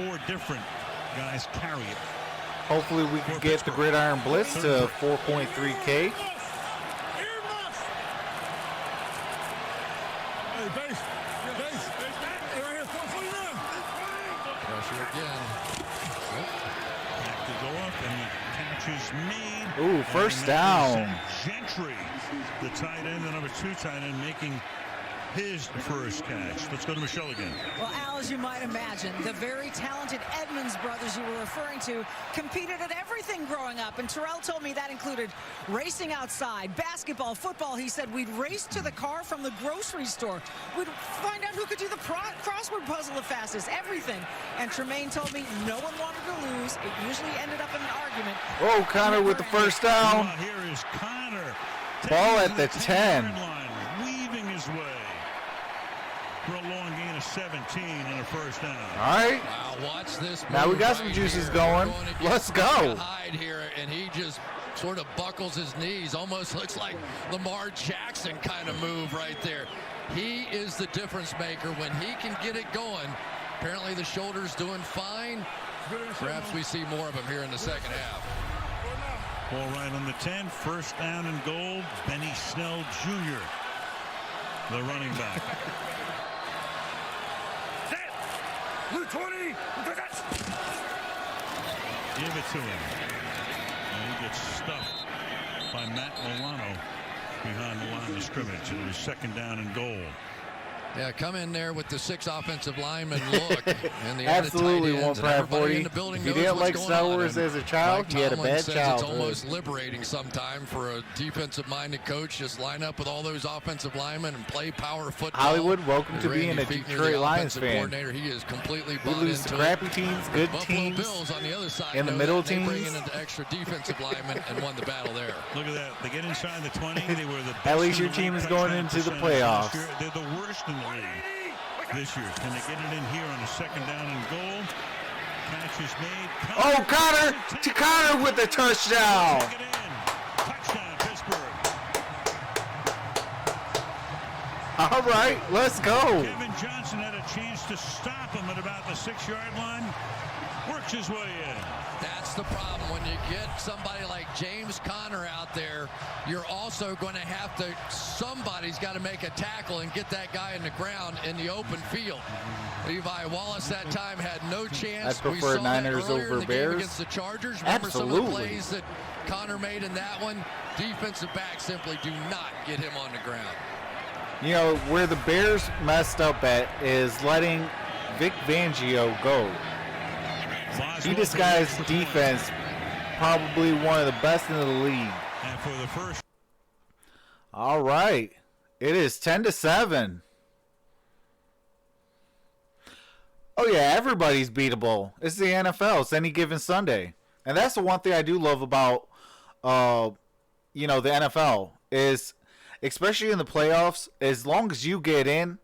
4 different guys carry it. Hopefully we can get the Gridiron Blitz to 4.3K. Pressure again. Back to go up, and the catch is made. Ooh, first down. Gentry, the tight end, the number 2 tight end, making his first catch. Let's go to Michelle again. Well, Al, as you might imagine, the very talented Edmonds brothers you were referring to competed at everything growing up. And Terrell told me that included racing outside, basketball, football. He said we'd race to the car from the grocery store. We'd find out who could do the crossword puzzle the fastest, everything. And Tremaine told me no one wanted to lose. It usually ended up in an argument. Oh, Connor with the first down. Here is Connor. Ball at the 10. Line, weaving his way for a long gain of 17 and a first down. All right. Wow, watch this. Now we got some juices going. Let's go. Hyde here, and he just sort of buckles his knees. Almost looks like Lamar Jackson kind of move right there. He is the difference maker when he can get it going. Apparently the shoulder's doing fine. Perhaps we see more of him here in the second half. Ball right on the 10. First down and goal. Benny Snell Jr., the running back. Blue 20. Give it to him. And he gets stuffed by Matt Milano behind the line of scrimmage. It was second down and goal. Yeah, come in there with the 6 offensive linemen look. And the Absolutely other tight ends, won't and everybody in the If building you knows didn't what's like going Star on. Wars And as a child, Mike you had a Tomlin bad says childhood. It's almost liberating sometime for a defensive-minded coach. Just line up with all those offensive linemen and play power football. Hollywood, welcome As to being Randy a Fichtner, Detroit the Lions offensive fan. coordinator, he is completely We bought lose into to it. crappy teams, good Buffalo teams. Bills on the other side in the know middle that. They bring teams. in an extra defensive lineman and won the battle there. Look at that. They get inside the 20. They were the best At least in your the team league is going touchdown into the percentage last playoffs. year. They're the worst in the league this year. Can they get it in here on a second down and goal? Catch is made. Oh, Connor to Connor with the touchdown. Take it in. Touchdown, Pittsburgh. All right, let's go. Kevin Johnson had a chance to stop him at about the 6-yard line. Works his way in. That's the problem. When you get somebody like James Conner out there, you're also going to have to, somebody's got to make a tackle and get that guy in the ground in the open field. Levi Wallace that time had no chance. I prefer we saw Niners that earlier over in the game Bears. against the Chargers. Remember some of the Absolutely. plays that Conner made in that one? Defensive backs simply do not get him on the ground. You know, where the Bears messed up at is letting Vic Fangio go. He disguised defense, probably one of the best in the league. And for the first. All right. It is 10-7. Oh, yeah, everybody's beatable. It's the NFL. It's any given Sunday. And that's the one thing I do love about, the NFL is, especially in the playoffs, as long as you get in,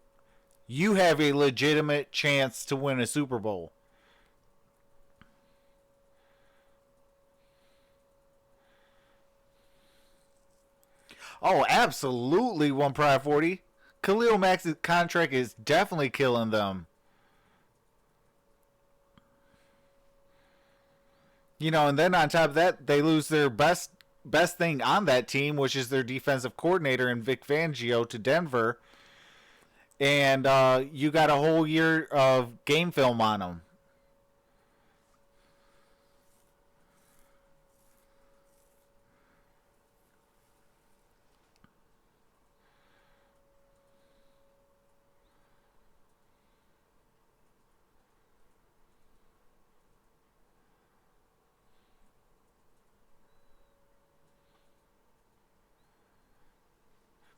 you have a legitimate chance to win a Super Bowl. Oh, absolutely, one Pride 40. Khalil Mack's contract is definitely killing them. You know, and then on top of that, they lose their best thing on that team, which is their defensive coordinator in Vic Fangio to Denver. And you got a whole year of game film on them.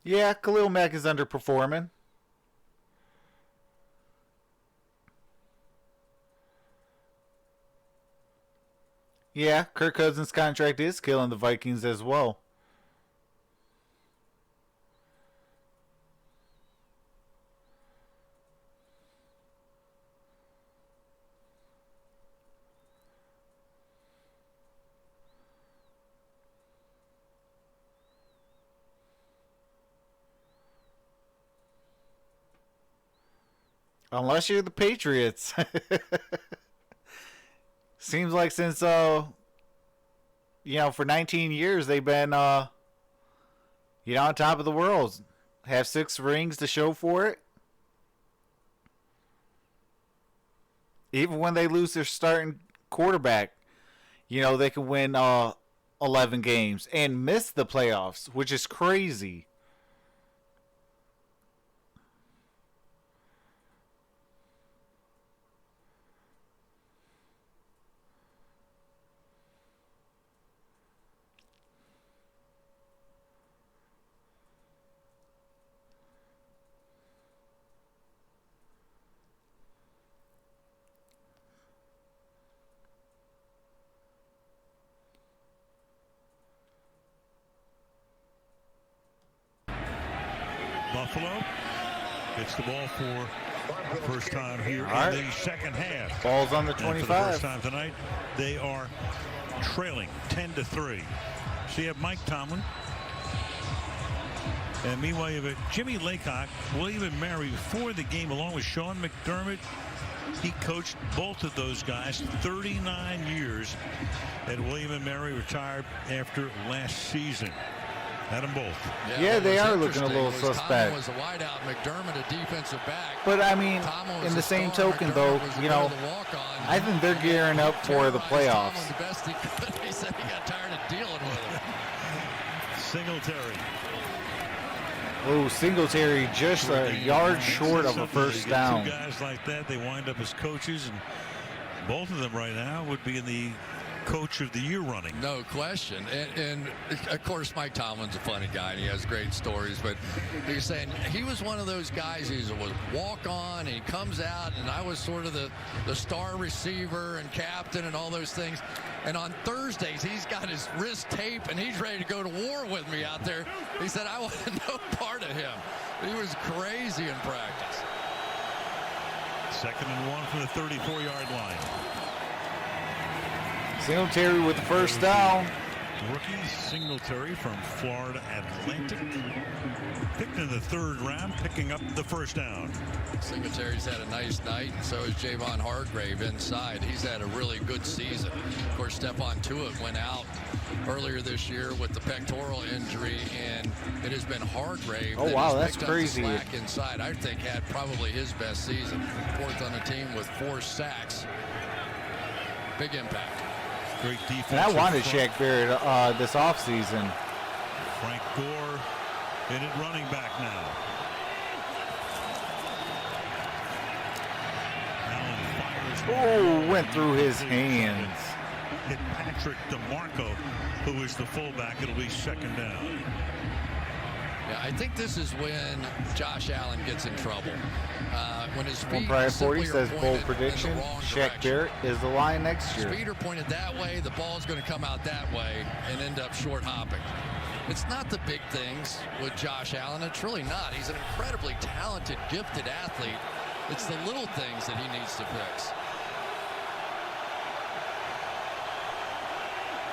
Yeah, Khalil Mack is underperforming. Yeah, Kirk Cousins' contract is killing the Vikings as well. Unless you're the Patriots. Seems like since, for 19 years, they've been, on top of the world. Have 6 rings to show for it. Even when they lose their starting quarterback, they can win 11 games and miss the playoffs, which is crazy. Buffalo gets the ball for the first time here All in the second half. Ball's on the And for the 25. first time tonight, they are trailing 10-3. So you have Mike Tomlin. And meanwhile, you have Jimmy Laycock, William and Mary before the game, along with Sean McDermott. He coached both of those guys 39 years. And William and Mary retired after last season. Had them both. Yeah, they are looking a interesting little was suspect. Tomlin was a wideout, McDermott a defensive back. But, I mean, Tomlin was in the a same star, token, McDermott though, was a you bit know, of the walk-on. I think they're gearing up for the Terrorized playoffs. Tomlin the best he could. He said he got tired of dealing with him. Singletary. Oh, Singletary just a yard short of a first down. Two guys like that, they wind up as coaches, and both of them right now would be in the Coach of the Year running. No question. And of course, Mike Tomlin's a funny guy, and he has great stories. But he's saying he was one of those guys who was walk-on, and he comes out, and I was sort of the star receiver and captain and all those things. And on Thursdays, he's got his wrist tape, and he's ready to go to war with me out there. He said, I want no part of him. He was crazy in practice. 2nd and 1 from the 34-yard line. Singletary with the first down. Rookie Singletary from Florida Atlantic. Picked in the 3rd round, picking up the first down. Singletary's had a nice night, and so has Javon Hargrave inside. He's had a really good season. Of course, Stephon Tuitt went out earlier this year with the pectoral injury, and it has been Hargrave. Oh, that wow, has that's picked up the crazy. slack inside. I think had probably his best season. 4th on the team with 4 sacks. Big impact. Great defense. And I wanted up front. Shaq Barrett this offseason. Frank Gore in at running back now. Allen fires. Oh, went through his hands. Hit Patrick DeMarco, who is the fullback. It'll be 2nd down. Yeah, I think this is when Josh Allen gets in trouble. When his One feet Pride simply 40 are says pointed bold in prediction. the wrong Shaq direction. Barrett is the line next year. Speed are pointed that way, the ball's going to come out that way and end up short hopping. It's not the big things with Josh Allen. It's really not. He's an incredibly talented, gifted athlete. It's the little things that he needs to fix.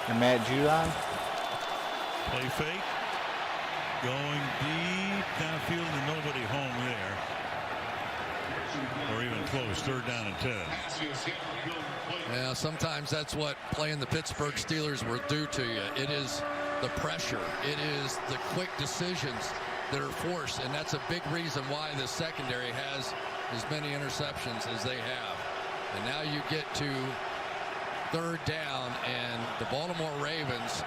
And Matt Judon. Play fake. Going deep downfield and nobody home there. Or even close. 3rd down and 10. Yeah, sometimes that's what playing the Pittsburgh Steelers will do to you. It is the pressure. It is the quick decisions that are forced, and that's a big reason why the secondary has as many interceptions as they have. And now you get to 3rd down, and the Baltimore Ravens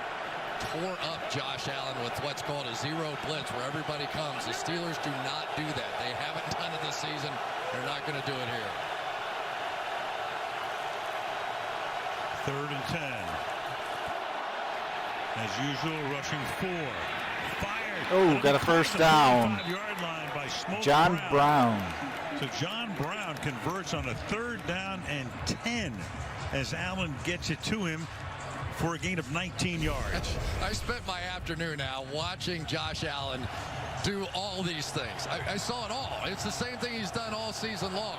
tore up Josh Allen with what's called a zero blitz, where everybody comes. The Steelers do not do that. They haven't done it this season. They're not going to do it here. 3rd and 10. As usual, rushing 4. Fired. Oh, got a first down. 5-yard line by Smoke John Brown. So John Brown converts on a 3rd down and 10 as Allen gets it to him for a gain of 19 yards. I spent my afternoon now watching Josh Allen do all these things. I saw it all. It's the same thing he's done all season long.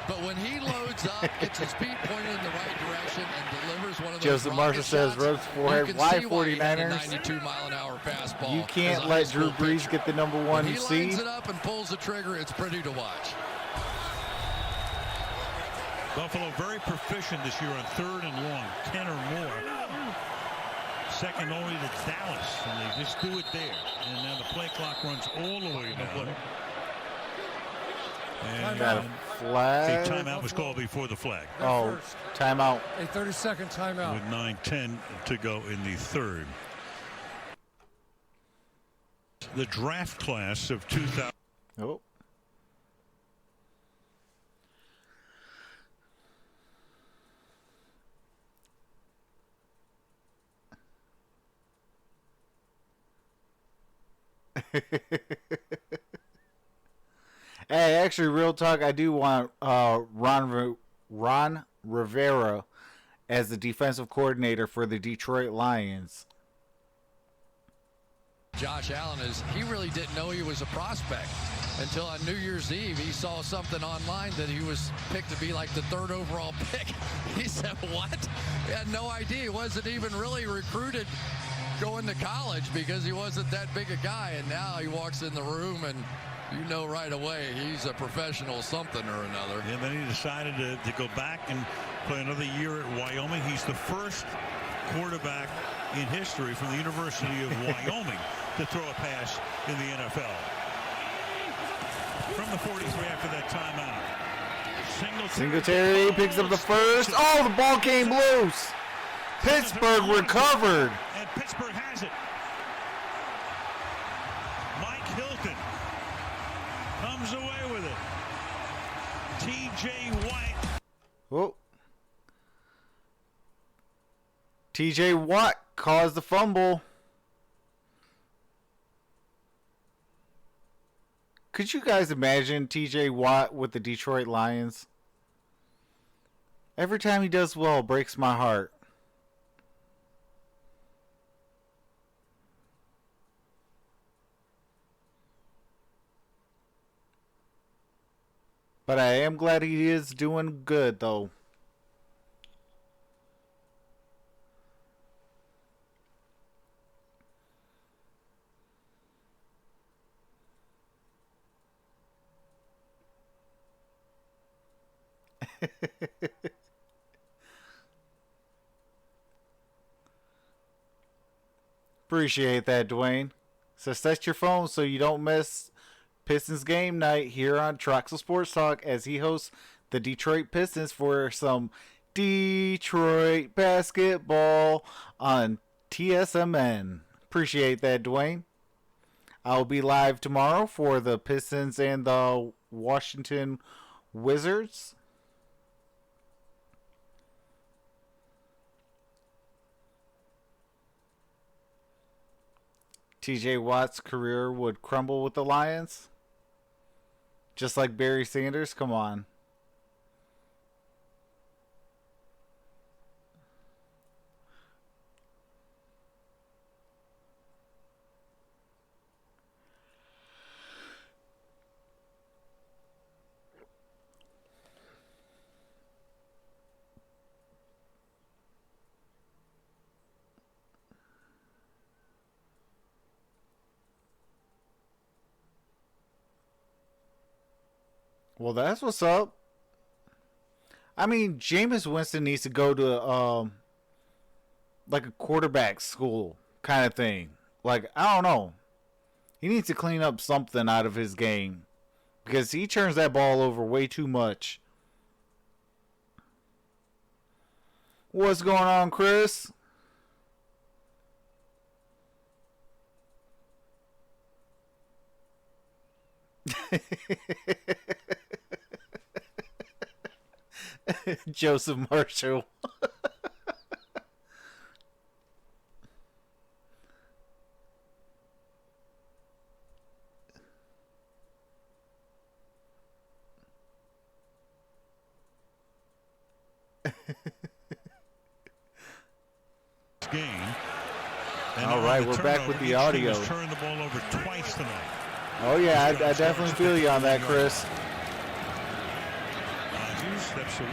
But when he loads up, gets his feet pointed in the right direction and delivers one of those Joseph Marshall says, Rhodes forehead. Why 49ers? 92-mile-an-hour fastball. You can't let Drew Brees get the number 1 When he seed. lines it up and pulls the trigger, it's pretty to watch. Buffalo very proficient this year on 3rd and long, 10 or more. Second only to Dallas, and they just do it there. And now the play clock runs all the way down. And Got a flag. a timeout was called before the flag. Oh, timeout. A 30-second timeout. With 9:10 to go in the 3rd. The draft class of 2000. Oh. Hey, actually, real talk, I do want Ron Rivera as the defensive coordinator for the Detroit Lions. Josh Allen is he really didn't know he was a prospect until on New Year's Eve he saw something online that he was picked to be like the 3rd overall pick. He said, what? He had no idea. He wasn't even really recruited going to college because he wasn't that big a guy. And now he walks in the room and you know right away he's a professional something or another. And then he decided to go back and play another year at Wyoming. He's the first quarterback in history from the University of Wyoming to throw a pass in the NFL. From the 43 after that timeout. Singletary picks up the first. Oh, the ball came loose. Pittsburgh recovered. And Pittsburgh has it. Mike Hilton comes away with it. T.J. White. Whoa. T.J. Watt caused the fumble. Could you guys imagine T.J. Watt with the Detroit Lions? Every time he does well, it breaks my heart. But I am glad he is doing good, though. Appreciate that, Dwayne. So set your phone so you don't miss Pistons game night here on Troxel Sports Talk as he hosts the Detroit Pistons for some Detroit basketball on TSMN. Appreciate that, Dwayne. I'll be live tomorrow for the Pistons and the Washington Wizards. T.J. Watt's career would crumble with the Lions? Just like Barry Sanders? Come on. Well, that's what's up. I mean, Jameis Winston needs to go to like a quarterback school kind of thing. Like, I don't know. He needs to clean up something out of his game because he turns that ball over way too much. What's going on, Chris? Joseph Marshall. Game. All right, we're back with the audio. Turned the ball over twice tonight. Oh yeah, I definitely feel you on that, Chris. Steps away,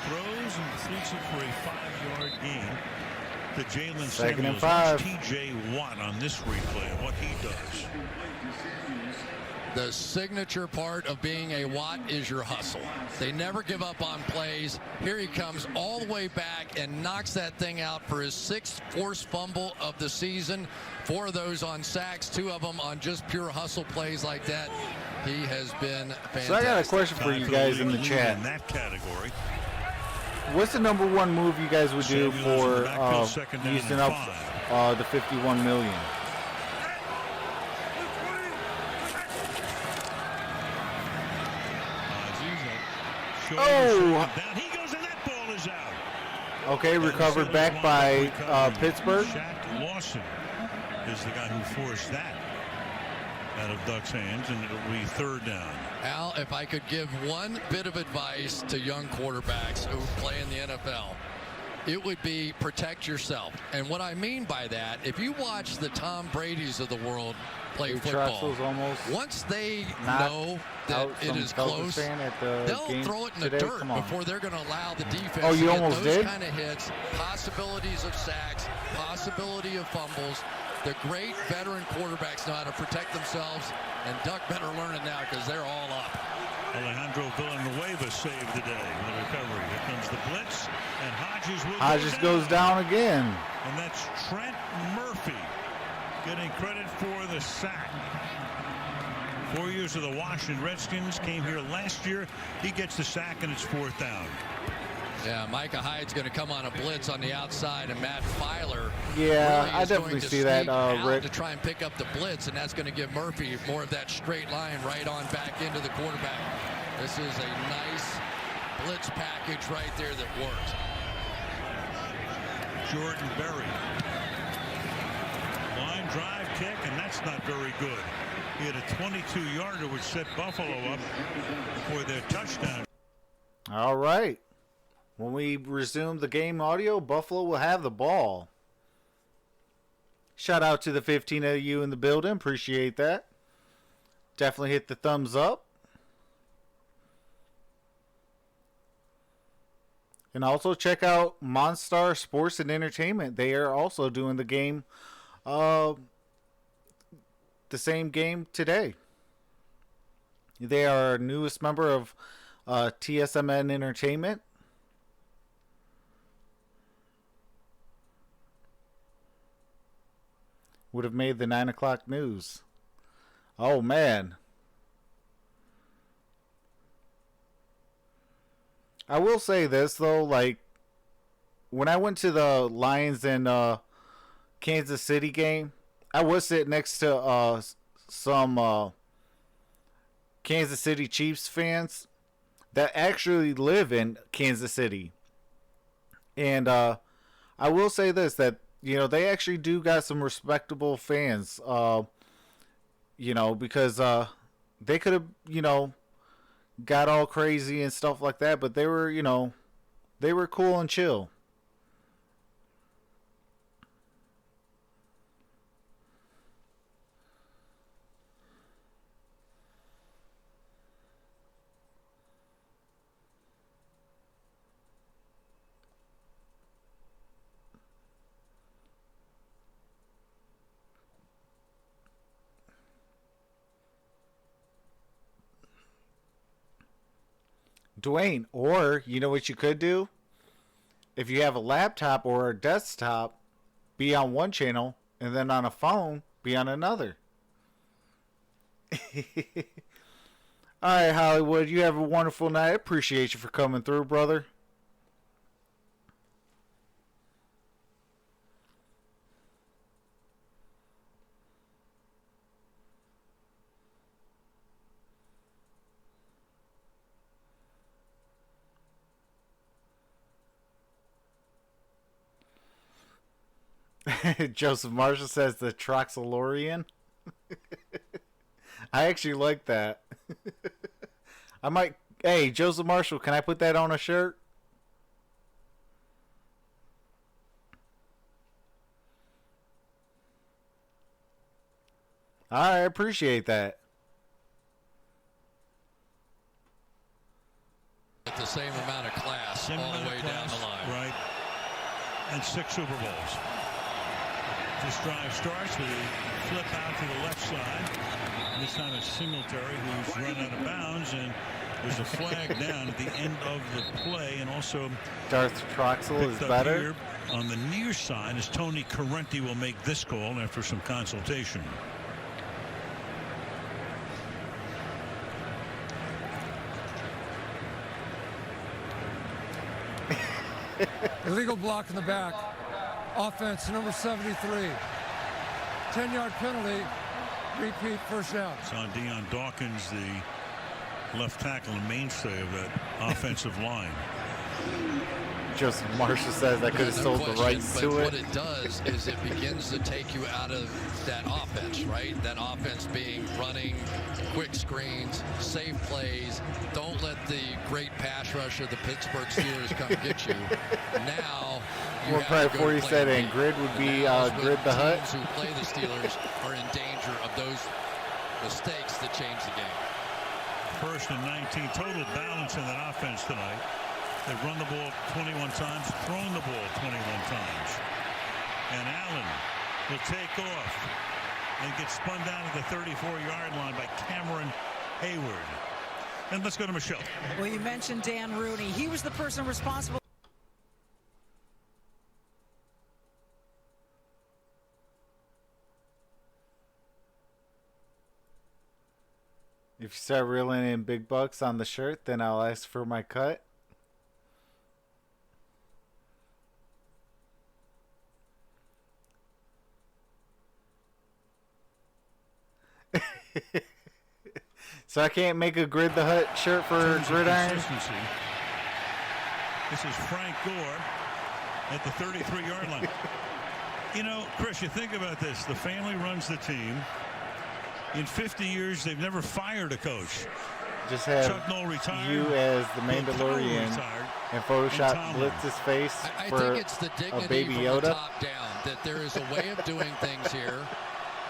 throws, and completes it for a 5-yard gain to Jalen Second and Samuels. 5. T.J. Watt on this replay and what he does. The signature part of being a Watt is your hustle. They never give up on plays. Here he comes all the way back and knocks that thing out for his 6th forced fumble of the season. 4 of those on sacks, 2 of them on just pure hustle plays like that. He has been fantastic. So I got a question for you guys in the chat. In that category. What's the number one move you guys would do for using up the $51 million? Oh! He goes and that ball is out. Okay, recovered back by Pittsburgh. Shaq Lawson is the guy who forced that out of Duck's hands, and it'll be 3rd down. Al, if I could give one bit of advice to young quarterbacks who play in the NFL, it would be protect yourself. And what I mean by that, if you watch the Tom Brady's of the world play football, once they know that it is close, they'll throw it in the dirt before they're going to allow the defense to get those kind of hits, possibilities of sacks, possibility of fumbles. The great veteran quarterbacks know how to protect themselves, and Duck better learn it now because they're all up. Alejandro Villanueva saved the day in the recovery. Here comes the blitz, and Hodges goes down again. And that's Trent Murphy getting credit for the sack. 4 years of the Washington Redskins, came here last year. He gets the sack, and it's 4th down. Yeah, Micah Hyde's going to come on a blitz on the outside, and Matt Filer really I definitely see that, Rick. To try and pick up the blitz, and that's going to give Murphy more of that straight line right on back into the quarterback. This is a nice blitz package right there that works. Jordan Berry. Line drive kick, and that's not very good. He had a 22-yarder, which set Buffalo up for their touchdown. All right. When we resume the game audio, Buffalo will have the ball. Shout out to the 15 of you in the building. Appreciate that. Definitely hit the thumbs up. And also check out MonStar Sports and Entertainment. They are also doing the game, the same game today. They are our newest member of TSMN Entertainment. Would have made the 9 o'clock news. Oh, man. I will say this, though. Like, when I went to the Lions and Kansas City game, I was sitting next to some Kansas City Chiefs fans that actually live in Kansas City. And I will say this, that you know, they actually do got some respectable fans, you know, because they could have, you know, got all crazy and stuff like that, but they were, you know, they were cool and chill. Dwayne, or you know what you could do? If you have a laptop or a desktop, be on one channel, and then on a phone, be on another. Alright, Hollywood, you have a wonderful night. I appreciate you for coming through, brother. Joseph Marshall says the Troxelorian. I actually like that. I might. Hey, Joseph Marshall, can I put that on a shirt? I appreciate that. At the same amount of class all the way down the line. Right. And 6 Super Bowls. This drive starts with a flip out to the left side. This time it's Singletary who's run out of bounds, and there's a flag down at the end of the play. And also Darth Troxel is better. On the near side as Tony Correnti will make this call after some consultation. Illegal block in the back. Offense number 73. 10-yard penalty. Repeat, first down. It's on Deion Dawkins, the left tackle and mainstay of that offensive line. Joseph Marshall says I could have No sold the question, rights but to what it. it does is it begins to take you out of that offense, right? That offense being running, quick screens, safe plays. Don't let the great pass rush of the Pittsburgh Steelers come get you. Now, you Well, have probably to go before you play said the it, game. grid would And be now is when Grid the Hut. teams who play the Steelers are in danger of those mistakes that change the game. First and 19. Total balance in that offense tonight. They've run the ball 21 times, thrown the ball 21 times. And Allen will take off and get spun down at the 34-yard line by Cameron Hayward. And let's go to Michelle. Well, you mentioned Dan Rooney. He was the person responsible. If you start reeling in big bucks on the shirt, then I'll ask for my cut. So I can't make a Grid the Hut shirt for Gridiron? Consistency. This is Frank Gore at the 33-yard line. You know, Chris, you think about this. The family runs the team. In 50 years, they've never fired a coach. Just have Chuck Noll retired. you as the Bill Connell Mandalorian retired, and Photoshop Tom Blitz's face I for think it's the a dignity baby from Yoda. the top down, that there is a way of doing things here.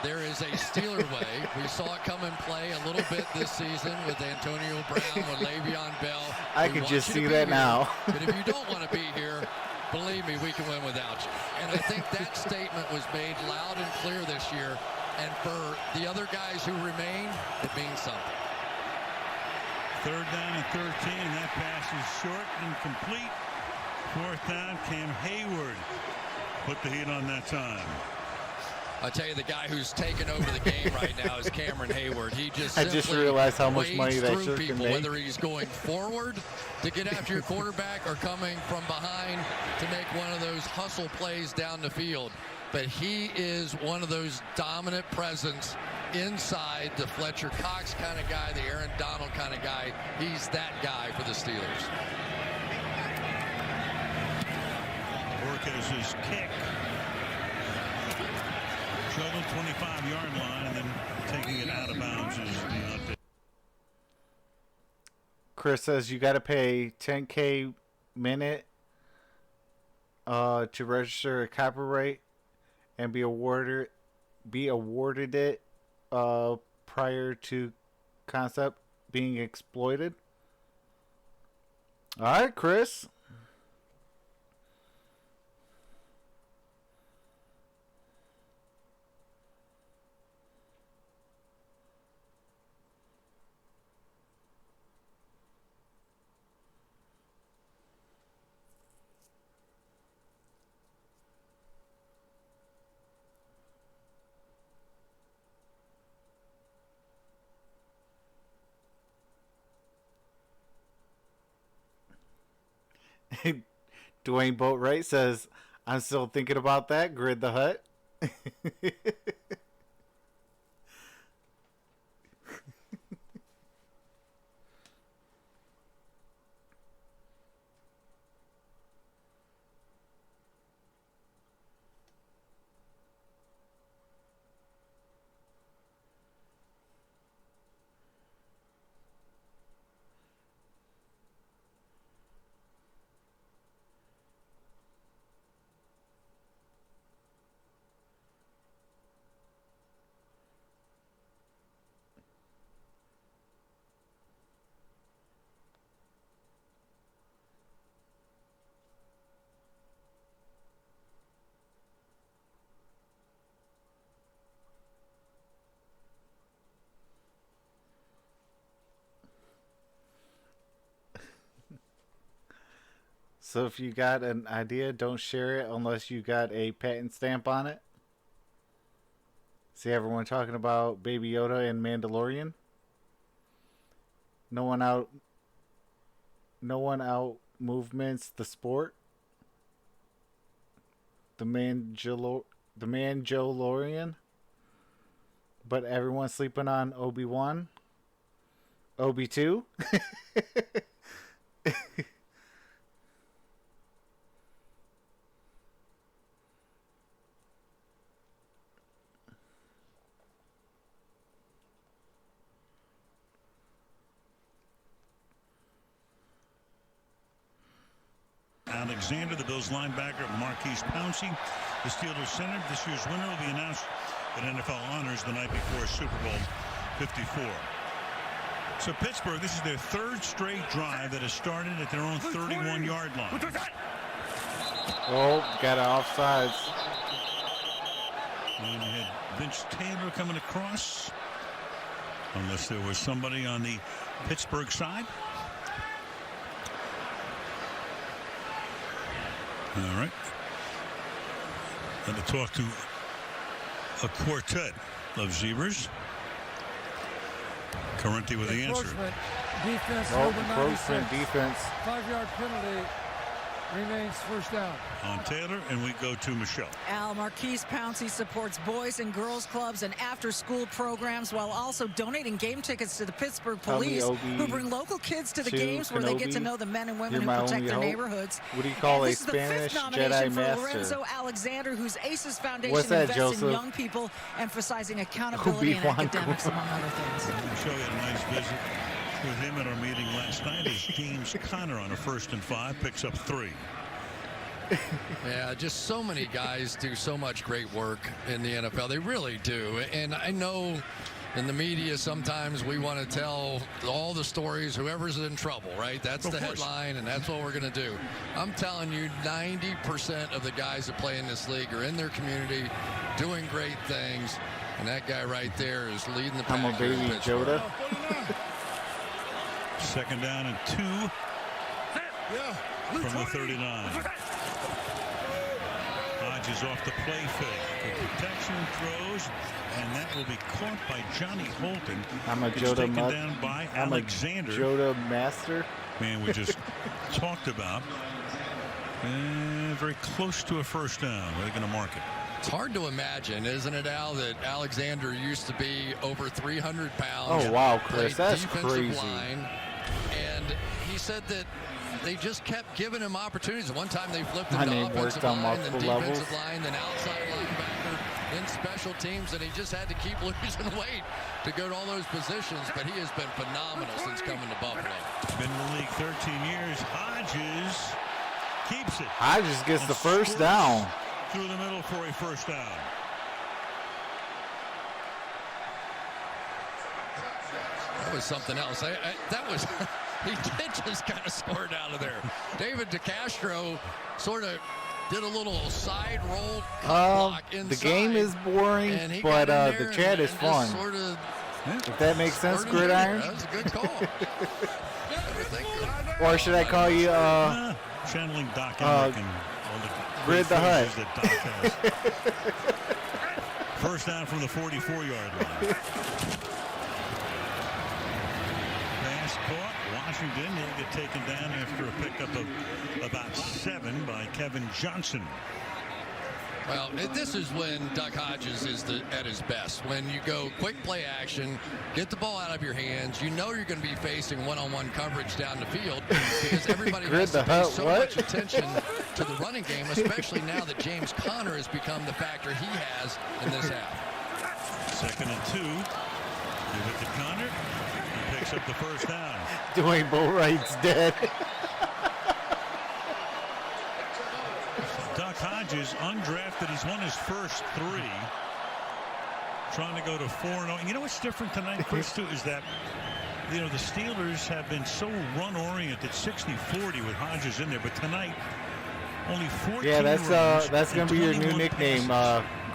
There is a Steeler way. We saw it come in play a little bit this season with Antonio Brown, with Le'Veon Bell. I We could want just you to see be that here, now. But if you don't want to be here, believe me, we can win without you. And I think that statement was made loud and clear this year. And for the other guys who remain, it means something. Third down and 13. That pass is short and complete. Fourth down, Cam Hayward put the heat on that time. I tell you, the guy who's taken over the game right now is Cameron Hayward. He just I just simply realized how much wades money that through shirt can people, make. whether he's going forward to get after your quarterback or coming from behind to make one of those hustle plays down the field. But he is one of those dominant presence inside, the Fletcher Cox kind of guy, the Aaron Donald kind of guy. He's that guy for the Steelers. Borges' kick. Juggled 25-yard line and then taking it out of bounds is Deontay. Chris says you got to pay $10K minute to register a copyright and be awarded it prior to concept being exploited. All right, Chris. Dwayne Boatwright says, I'm still thinking about that. Grid the Hut. So if you got an idea, don't share it unless you got a patent stamp on it. See everyone talking about Baby Yoda and Mandalorian? No one out movements the sport. The Mandalorian. But everyone's sleeping on Obi-Wan. Obi-2. Alexander, the Bills linebacker, Marquise Pouncey, the Steelers center. This year's winner will be announced at NFL Honors the night before Super Bowl 54. So Pittsburgh, this is their third straight drive that has started at their own 31-yard line. Oh, got it offsides. And you had Vince Taylor coming across. Unless there was somebody on the Pittsburgh side. All right. Going to talk to a quartet of Zebras. Currently with the answer. Defense, Encroachment defense. 5-yard penalty. Remains first down. On Taylor, and we go to Michelle. Al, Marquise Pouncey supports boys and girls clubs and after-school programs while also donating game tickets to the Pittsburgh Police, who bring local kids to the games where they get to know the men and women who protect their neighborhoods. What do you call a this Spanish is the 5th Jedi nomination for Master? Lorenzo Alexander, whose ACES Foundation What's that, invests Joseph? in young people, emphasizing accountability and academics, among other things. Michelle had a nice visit with him at our meeting last night as James Conner on a 1st and 5 picks up 3. Yeah, just so many guys do so much great work in the NFL. They really do. And I know in the media sometimes we want to tell all the stories, whoever's in trouble, right? That's the headline, and that's what we're going to do. I'm telling you, 90% of the guys that play in this league are in their community doing great things. And that guy right there is leading the pack. I'm a baby Joda. 2nd down and 2 from the 39. Hodges off the play fake. The protection throws, and that will be caught by Johnny Holton. I'm a It's Joda taken down by Alexander. Joda Master. Man, we just talked about. And very close to a first down. Where are they going to mark it? It's hard to imagine, isn't it, Al, that Alexander used to be over 300 pounds. Oh, wow, Chris, played that's defensive crazy. line, and he said that they just kept giving him opportunities. One time they flipped him to offensive line, then defensive line, then outside linebacker, then special teams, and he just had to keep losing weight to go to all those positions. But he has been phenomenal since coming to Buffalo. Been in the league 13 years. Hodges keeps it. Hodges gets the first down. Through the middle for a first down. That was something else. That was he did just kind of scored out of there. David DeCastro sort of did a little side roll block inside. The game is boring, but the chat is fun. Sort of, if that makes sense, Gridiron. That was a good call. Or should I call you channeling Doc Emmerich and all the Grid the Hut? that Doc has. First down from the 44-yard line. Pass caught. Washington will get taken down after a pickup of about 7 by Kevin Johnson. Well, this is when Duck Hodges is at his best. When you go quick play action, get the ball out of your hands, you know you're going to be facing one-on-one coverage down the field because everybody has to pay so much attention to the running game, especially now that James Conner has become the factor he has in this half. 2nd and 2. Give it to Conner. He picks up the first down. Dwayne Boatwright's dead. Duck Hodges, undrafted. He's won his first 3. Trying to go to 4-0. You know what's different tonight, Chris, too, is that, you know, the Steelers have been so run-oriented, 60-40 with Hodges in there. But tonight, only 14 Yeah, runs that's going to be your new nickname,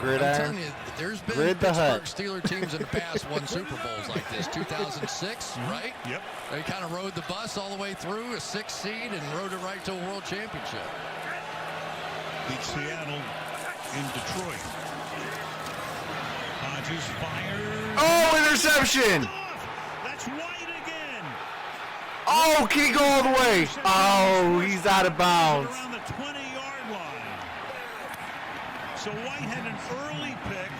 Gridiron. I'm telling you, there's been Grid the Hut. Pittsburgh Steelers teams in the past won Super Bowls like this. 2006, right? Yep. They kind of rode the bus all the way through, a 6th seed, and rode it right to a world championship. Beat Seattle in Detroit. Hodges fires. Oh, interception! That's White again. Oh, can he go all the way? Oh, he's out of bounds. Around the 20-yard line. So White had an early pick,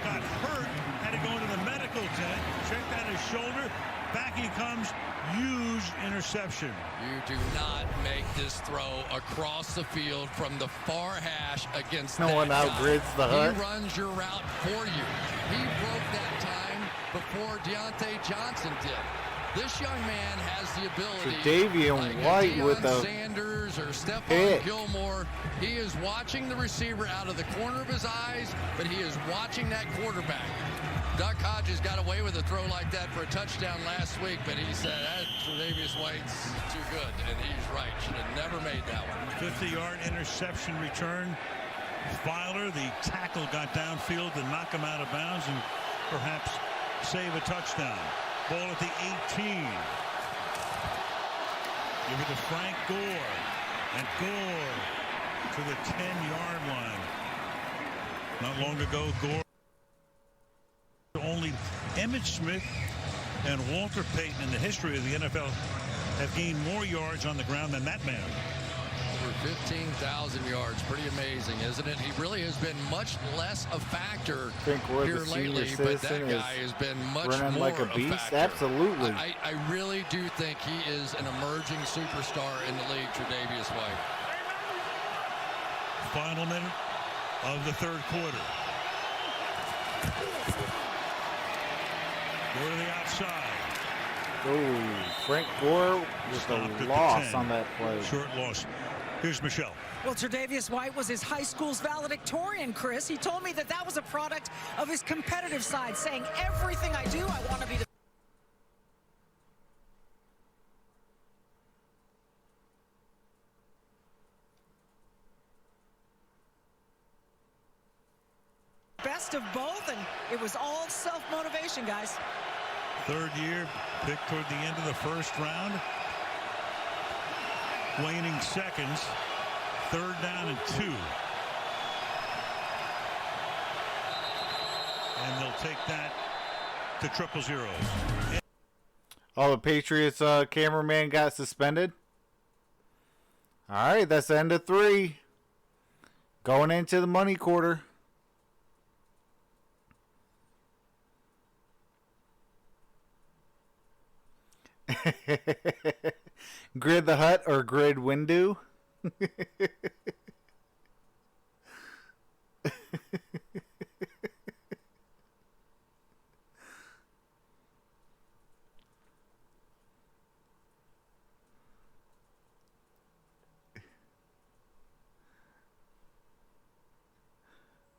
got hurt, had to go into the medical tent, checked out his shoulder. Back he comes, huge interception. You do not make this throw across the field from the far hash against No one outgrids the Hut. He runs your route for you. He broke that time before Deontay Johnson did. This young man has the ability. Tre'Davious White Deion with a Sanders or Stephon hit. Gilmore. He is watching the receiver out of the corner of his eyes, but he is watching that quarterback. Duck Hodges got away with a throw like that for a touchdown last week, but he said that Tre'Davious White's too good, and he's right. Should have never made that one. 50-yard interception return. Filer, the tackle, got downfield to knock him out of bounds and perhaps save a touchdown. Ball at the 18. Give it to Frank Gore. And Gore to the 10-yard line. Not long ago, Gore. Only Emmitt Smith and Walter Payton in the history of the NFL have gained more yards on the ground than that man. Over 15,000 yards. Pretty amazing, isn't it? He really has been much less a factor here lately, but that guy has been much more like a beast. factor. Absolutely. I really do think he is an emerging superstar in the league, Tre'Davious White. Final minute of the third quarter. Go to the outside. Oh, Frank Gore with a loss on that play. Short loss. Here's Michelle. Well, Tre'Davious White was his high school's valedictorian, Chris. He told me that was a product of his competitive side, saying everything I do, I want to be the best of both, and it was all self-motivation, guys. Third year, picked toward the end of the first round. Waning seconds. Third down and 2. And they'll take that to 000. Oh, the Patriots cameraman got suspended. All right, that's the end of 3. Going into the money quarter. Grid the hut or grid window?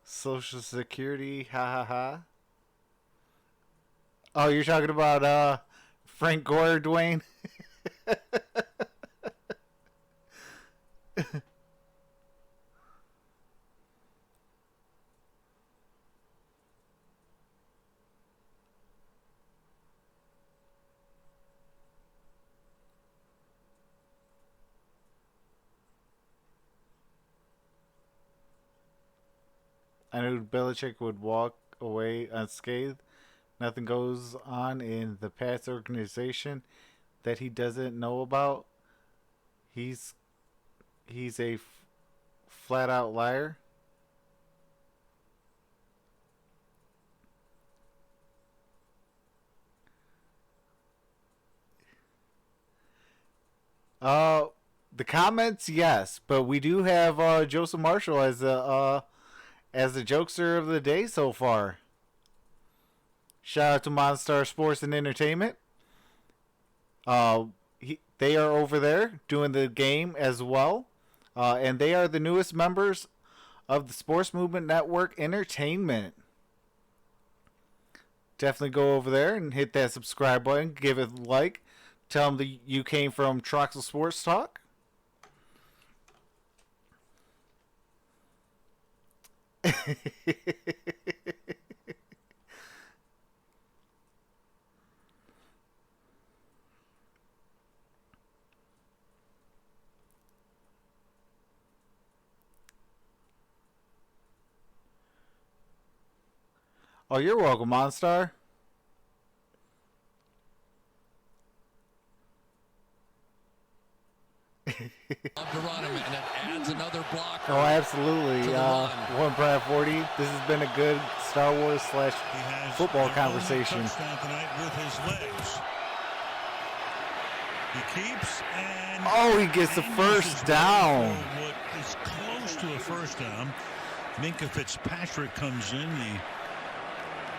Social Security, ha ha ha. Oh, you're talking about Frank Gore, Dwayne? I knew Belichick would walk away unscathed. Nothing goes on in the Pats organization that he doesn't know about. He's a flat out liar. The comments, yes, but we do have Joseph Marshall as the jokester of the day so far. Shout out to MonStar Sports and Entertainment. They are over there doing the game as well. And they are the newest members of the Sports Movement Network Entertainment. Definitely go over there and hit that subscribe button. Give it a like. Tell them that you came from Troxel Sports Talk. Oh, you're welcome, MonStar. Love to run him, and it adds another blocker. Oh, absolutely. 140. This has been a good Star Wars / football conversation. Tonight with his legs. He keeps and he gets the first down. What is close to a first down. Minka Fitzpatrick comes in,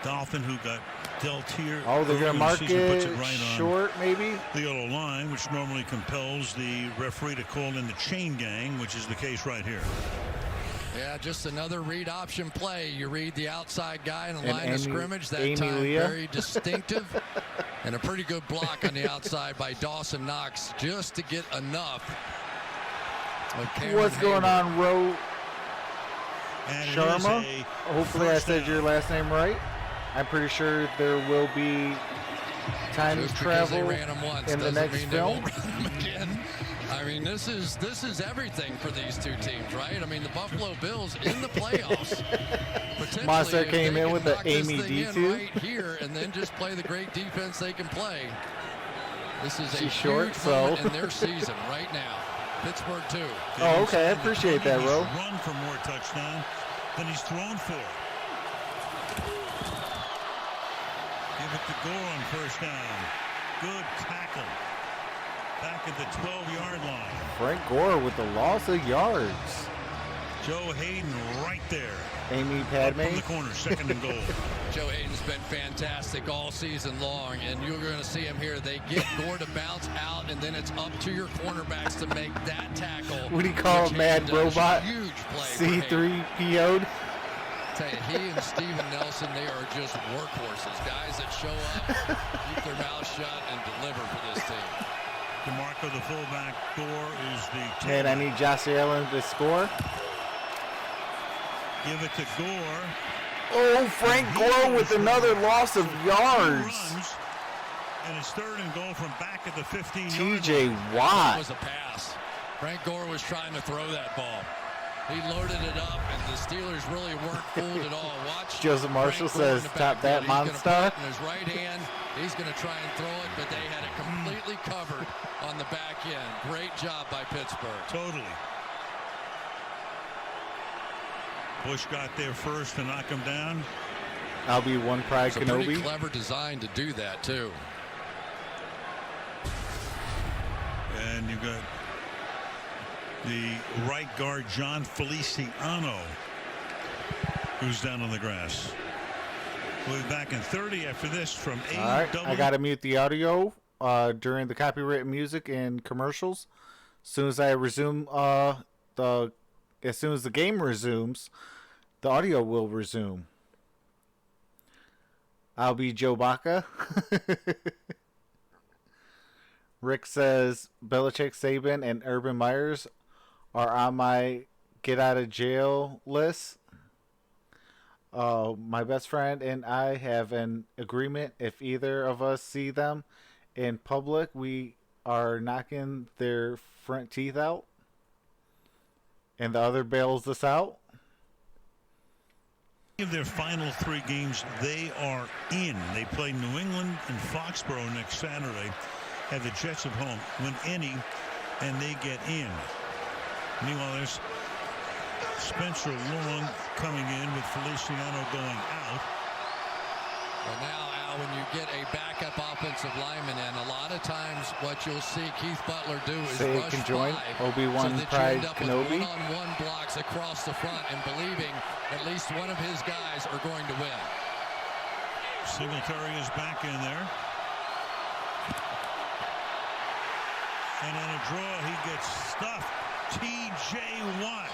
the Dolphin, who got dealt here. Oh, they're going to mark puts it right short, maybe? The yellow line, which normally compels the referee to call in the chain gang, which is the case right here. Yeah, just another read option play. You read the outside guy in the line of scrimmage. That Amy time Leah. very distinctive. And a pretty good block on the outside by Dawson Knox just to get enough of Cameron What's going Hayward. on, Ro And it is Sharma? a Hopefully I first said down. your last name right. I'm pretty sure there will be time Just travel because they ran him once in the doesn't next mean they film. won't run him again. I mean, this is everything for these two teams, right? I mean, the Buffalo Bills in the playoffs. Potentially, MonStar if came they in can with the knock this Amy thing in D2. right here, and then just play the great defense they can play. This is a She's short, huge so. moment in their season right now. Pittsburgh 2. Oh, okay. I appreciate that, Ro. He's run for more touchdown than he's thrown for. Give it to Gore on first down. Good tackle. Back at the 12-yard line. Frank Gore with the loss of yards. Joe Hayden right there. Amy Up Padme. from the corner, 2nd and goal. Joe Hayden's been fantastic all season long, and you're going to see him here. They get Gore to bounce out, and then it's up to your cornerbacks to make that tackle. What do you call which a mad Hayden does. robot? Huge play. for Hayden. C3PO'd. Tell you, he and Steven Nelson, they are just workhorses, guys that show up, keep their mouths shut, and deliver for this team. DeMarco, the fullback. Gore is the And I need Josh Allen to score. Give it to Gore. Oh, Frank Gore with another loss of yards. Runs, and it's 3rd and goal from back at the 15-yard TJ line. That Watt. was a pass. Frank Gore was trying to throw that ball. He loaded it up, and the Steelers really weren't fooled at all. Watch. Joseph Marshall Frank Gore in says, the "Tap backfield. that, He's gonna MonStar." put it in his right hand. He's going to try and throw it, but they had it completely covered on the back end. Great job by Pittsburgh. Totally. Bush got there first to knock him down. I'll be one pride It's a pretty Kenobi. clever design to do that, too. And you got the right guard, John Feliciano, who's down on the grass. We'll be back in 30 after this from AEW. All right, I gotta mute the audio during the copyrighted music and commercials. As soon as I resume as soon as the game resumes, the audio will resume. I'll be Joe Baca. Rick says Belichick, Saban, and Urban Myers are on my get out of jail list. My best friend and I have an agreement. If either of us see them in public, we are knocking their front teeth out. And the other bails us out. Of their final 3 games, they are in. They play New England and Foxborough next Saturday. Have the Jets at home. Win any, and they get in. Meanwhile, there's Spencer Long coming in with Feliciano going out. Well, now, Al, when you get a backup offensive lineman in, a lot of times what you'll see Keith Butler do is Say rush can join 5 Obi-Wan so that Pride you end up with Kenobi. one-on-one blocks across the front and believing at least one of his guys are going to win. Singletary is back in there. And on a draw, he gets stuffed. T.J. Watt.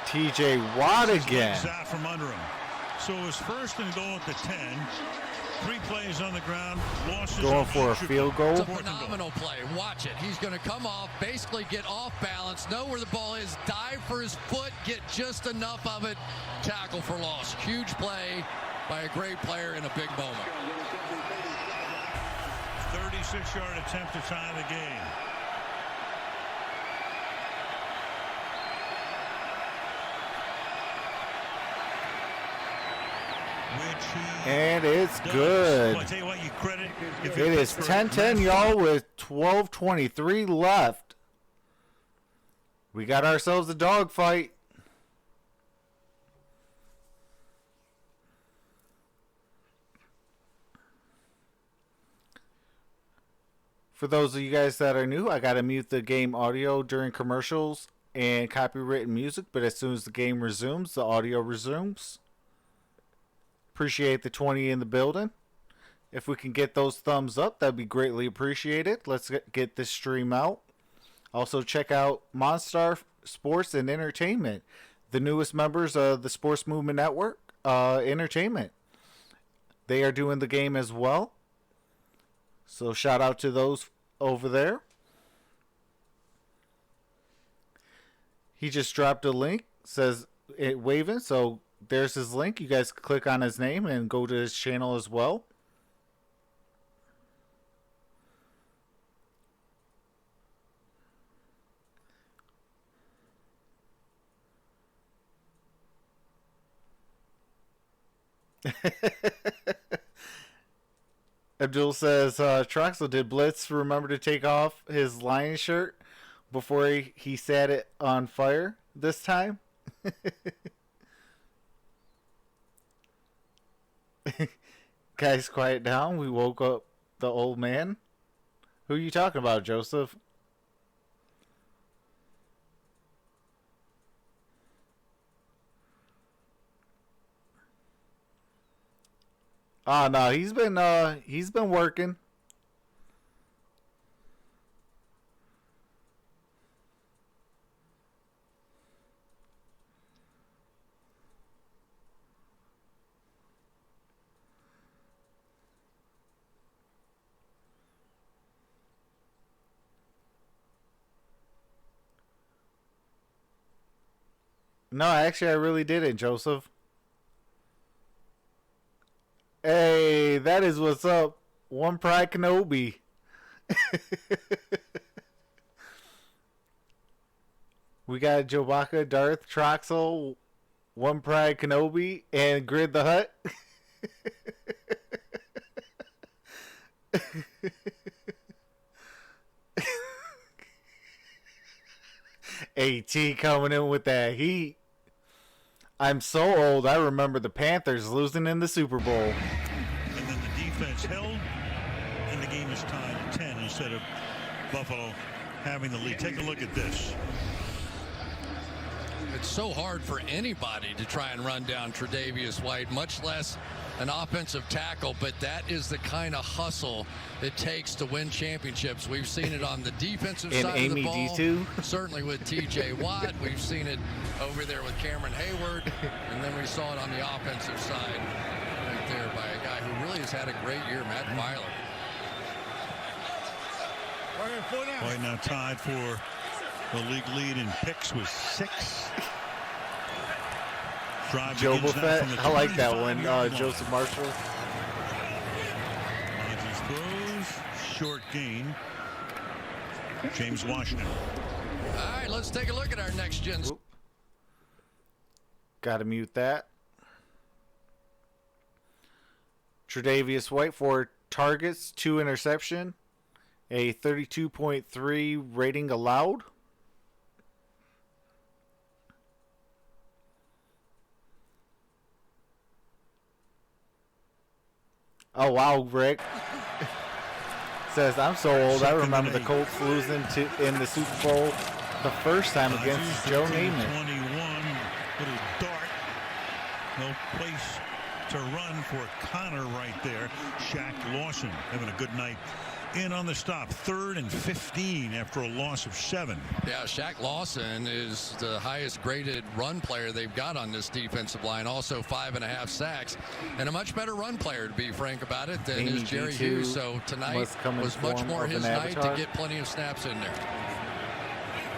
TJ Watt His again. legs out from under him. So it was 1st and goal at the 10. 3 plays on the ground. Losses Going on for a each of field them. goal. It's a phenomenal play. Watch it. He's going to come off, basically get off balance, know where the ball is, dive for his foot, get just enough of it, tackle for loss. Huge play by a great player in a big moment. 36-yard attempt to tie the game. And it's good. Well, I tell you what, you credit. If It is 10-10, y'all, with 12:23 left. We got ourselves a dogfight. For those of you guys that are new, I got to mute the game audio during commercials and copywritten music, but as soon as the game resumes, the audio resumes. Appreciate the 20 in the building. If we can get those thumbs up, that'd be greatly appreciated. Let's get this stream out. Also, check out MonStar Sports and Entertainment, the newest members of the Sports Movement Network Entertainment. They are doing the game as well. So shout out to those over there. He just dropped a link, says it waving. So there's his link. You guys click on his name and go to his channel as well. Abdul says, Troxel, did Blitz remember to take off his Lion shirt before he set it on fire this time? Guys, quiet down. We woke up the old man. Who are you talking about, Joseph? Oh no, he's been working. No, actually I really didn't, Joseph. Hey, that is what's up. One Pride Kenobi. We got Jobaka, Darth, Troxel, One Pride Kenobi, and Grid the Hut. AT coming in with that heat. I'm so old, I remember the Panthers losing in the Super Bowl. And then the defense held, and the game is tied at 10 instead of Buffalo having the lead. Take a look at this. It's so hard for anybody to try and run down Tre'Davious White, much less an offensive tackle, but that is the kind of hustle it takes to win championships. We've seen it on the defensive side of the ball. D2. Certainly with TJ Watt. We've seen it over there with Cameron Hayward, and then we saw it on the offensive side right there by a guy who really has had a great year, Matt Filer. White now tied for the league lead in picks with 6. Joe Buffett, I like that one. Joseph Marshall. Rodgers throws, short gain. James Washington. All right, let's take a look at our next gen. Gotta mute that. Tre'Davious White, 4 targets, 2 interception, a 32.3 rating allowed. Oh, wow, Rick. Says, I'm so old, I remember the Colts losing in the Super Bowl the first time against Joe Namath. 21, little dart. No place to run for Connor right there. Shaq Lawson having a good night in on the stop. 3rd and 15 after a loss of 7. Yeah, Shaq Lawson is the highest graded run player they've got on this defensive line. Also 5.5 sacks and a much better run player, to be frank about it, than is Jerry Hughes. So tonight was much more his night to get plenty of snaps in there.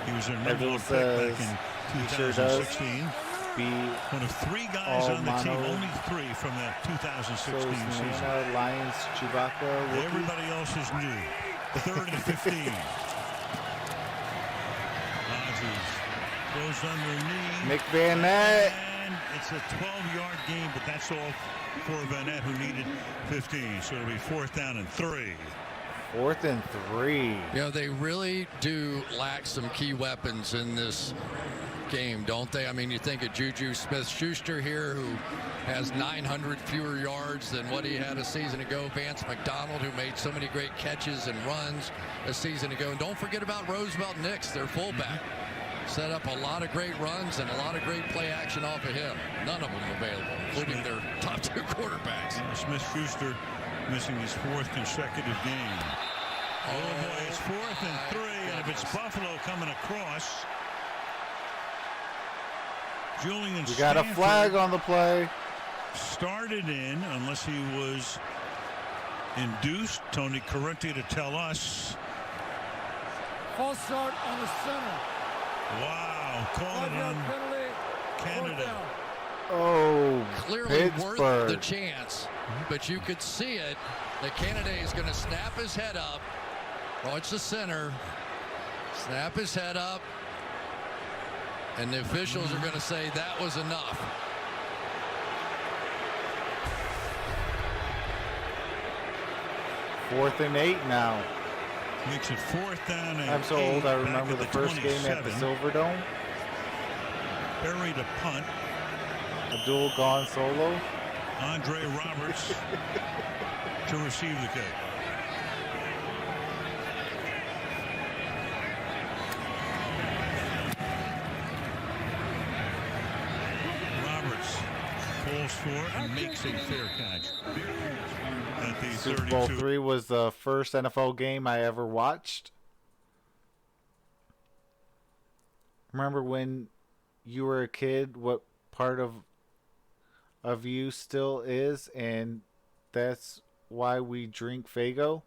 He was their number 1 pick back in 2016. One of 3 guys on the team, only 3 from that 2016 season. Lions, Chewbacca, everybody else is new. 3rd and 15. Rodgers goes underneath. Nick Van Ness. And it's a 12-yard game, but that's all for Van Ness, who needed 15. So it'll be 4th down and 3. 4th and 3. You know, they really do lack some key weapons in this game, don't they? I mean, you think of Juju Smith-Schuster here, who has 900 fewer yards than what he had a season ago. Vance McDonald, who made so many great catches and runs a season ago. And don't forget about Roosevelt Nix, their fullback. set up a lot of great runs and a lot of great play action off of him. None of them available, including their top 2 quarterbacks. Smith-Schuster missing his 4th consecutive game. Oh boy, it's 4th and 3, and if it's Buffalo coming across, Julian We got a flag on the play. Started in, unless he was induced. Tony Correnti to tell us. False start on the center. Wow, call it 5-yard on penalty. Canada. Oh, Clearly Pittsburgh. worth the chance, but you could see it. The Canada is going to snap his head up. Watch the center. Snap his head up. And the officials are going to say that was enough. Fourth and 8 now. Makes it 4th down and I'm so 8 old, I back remember at the first game at the 27. Silverdome. Buried a punt. Abdul gone solo. Andre Roberts to receive the kick. Roberts pulls for it and makes a fair catch. At the Super Bowl 32. 3 was the first NFL game I ever watched. Remember when you were a kid, what part of you still is, and that's why we drink Faygo?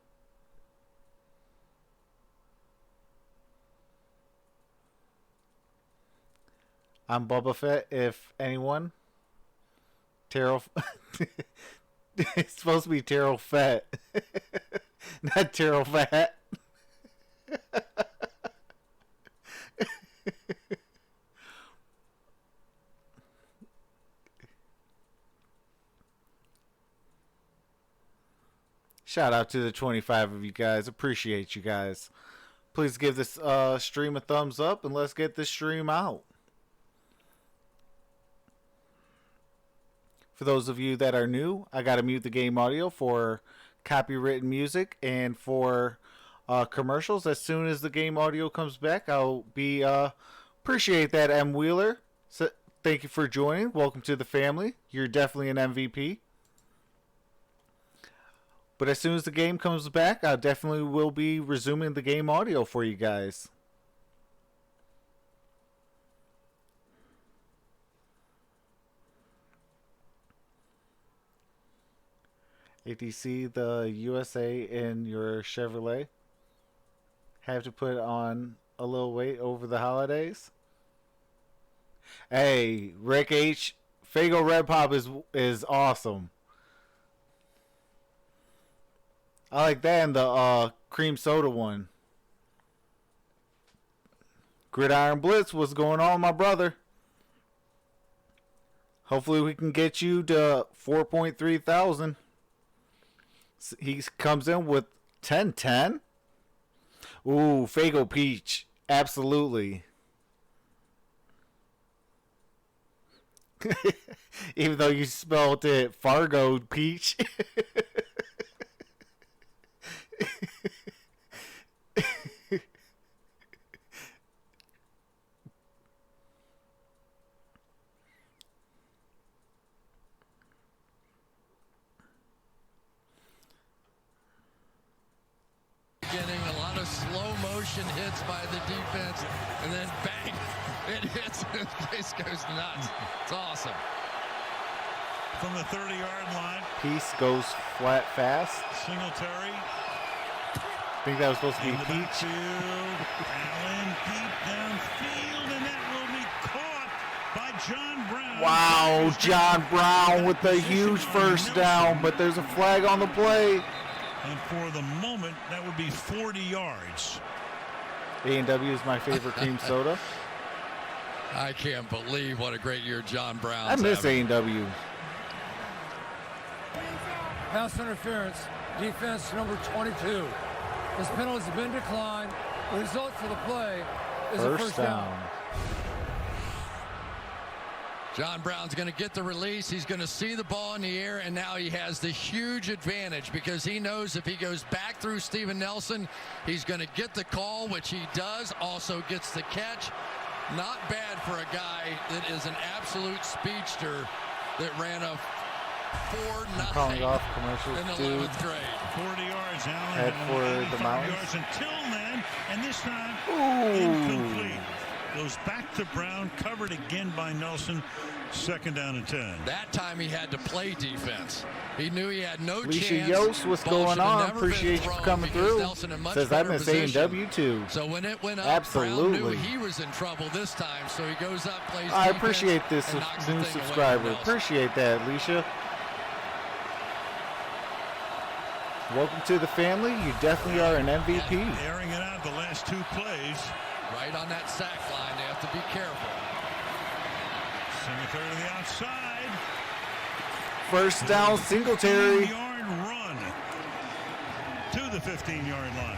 I'm Boba Fett, if anyone. Terrell. It's supposed to be Terrell Fett, not Terrell Fat. Shout out to the 25 of you guys. Appreciate you guys. Please give this stream a thumbs up and let's get this stream out. For those of you that are new, I got to mute the game audio for copywritten music and for commercials. As soon as the game audio comes back, I'll be appreciate that, M. Wheeler. So, thank you for joining. Welcome to the family. You're definitely an MVP. But as soon as the game comes back, I definitely will be resuming the game audio for you guys. ATC, the USA in your Chevrolet have to put on a little weight over the holidays. Hey, Rick H, Faygo Red Pop is awesome. I like that and the cream soda one. Gridiron Blitz, what's going on, my brother? Hopefully we can get you to 4.3 thousand. He comes in with 10-10. Ooh, Faygo Peach. Absolutely. Even though you spelled it Fargo Peach. Getting a lot of slow motion hits by the defense, and then bang, it hits, and the place goes nuts. It's awesome. From the 30-yard line. Peace goes flat fast. Singletary. I think that was supposed to be In the Peach. backfield. Allen deep downfield, and that will be caught by John Brown. Wow, John Brown with the huge first down, but there's a flag on the play. And for the moment, that would be 40 yards. A&W is my favorite cream soda. I can't believe what a great year John Brown's I miss having. A&W. Pass interference, defense number 22. This penalty has been declined. The result for the play is a first down. John Brown's going to get the release. He's going to see the ball in the air, and now he has the huge advantage because he knows if he goes back through Steven Nelson, he's going to get the call, which he does, also gets the catch. Not bad for a guy that is an absolute speedster that ran a 4.9 Calling off commercials, in dude. 11th grade. 40 yards, Allen. Head and for the 85 mountains. yards until then, and this time Ooh. incomplete. Goes back to Brown, covered again by Nelson. 2nd down and 10. That time he had to play defense. He knew he had no Alicia chance. Yost, what's Ball going should have on? never been Appreciate you thrown coming because through. Nelson in much Says I better miss A and position. W too. So when it went up, Absolutely. Brown knew he was in trouble this time. So he goes up, plays I defense, appreciate this and knocks the new thing away from subscriber. Nelson. Appreciate that, Alicia. Welcome to the family. You definitely are an MVP. Airing it out the last 2 plays. Right on that sack line, they have to be careful. Singletary to the outside. First down, Singletary. 15-yard run to the 15-yard line.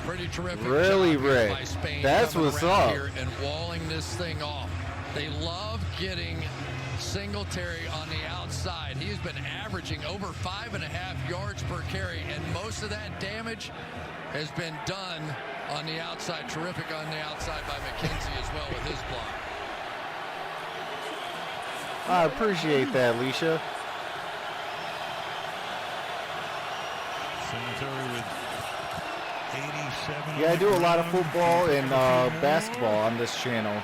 Pretty terrific Really, job here Rick. by Spain That's coming what's around up. here and walling this thing off. They love getting Singletary on the outside. He's been averaging over 5.5 yards per carry, and most of that damage has been done on the outside. Terrific on the outside by McKenzie as well with his block. I appreciate that, Alicia. Singletary with 87. Yeah, I do a lot of football and basketball on this channel.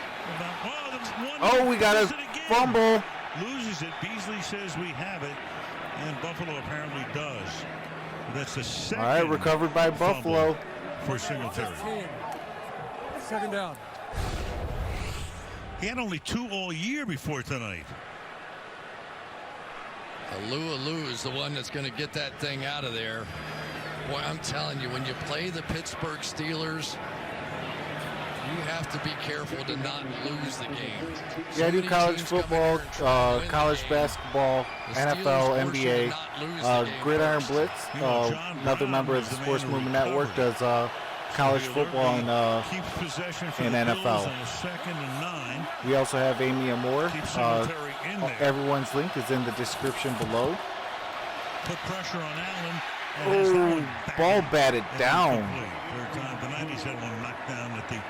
Oh, we got a fumble. Loses it. Beasley says we have it, and Buffalo apparently does. That's the second. All right, recovered by Buffalo. For Singletary. 15. 2nd down. He had only 2 all year before tonight. Alou is the one that's going to get that thing out of there. Boy, I'm telling you, when you play the Pittsburgh Steelers, you have to be careful to not lose the game. Yeah, I do many college teams come in football, here and try to win the college game. basketball, The NFL, Steelers force you to NBA, not lose the game Gridiron first. Blitz. You know, John Another Brown member of was the the Sports man who Movement Network recovered. does college football and Keeps possession for and the NFL. Bills on a 2nd and 9. we also have Amy Amor. Keep Singletary in there. Everyone's link is in the description below. Put pressure on Allen. And has that Oh, one back ball batted and down. incomplete. 3rd time tonight, he's had one knocked down at the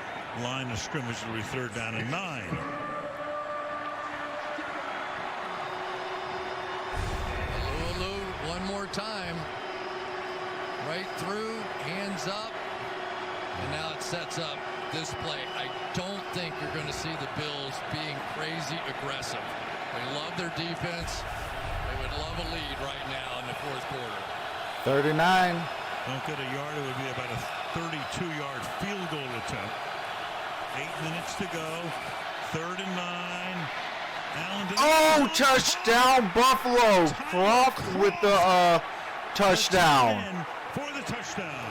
line of scrimmage. It'll be 3rd down and 9. Alou, one more time. Right through, hands up, and now it sets up this play. I don't think you're going to see the Bills being crazy aggressive. They love their defense. They would love a lead right now in the 4th quarter. 3rd and 9. Don't get a yard. It would be about a 32-yard field goal attempt. 8 minutes to go. 3rd and 9. Allen to the Oh, touchdown, Buffalo. Croft with the touchdown. 10 for the touchdown.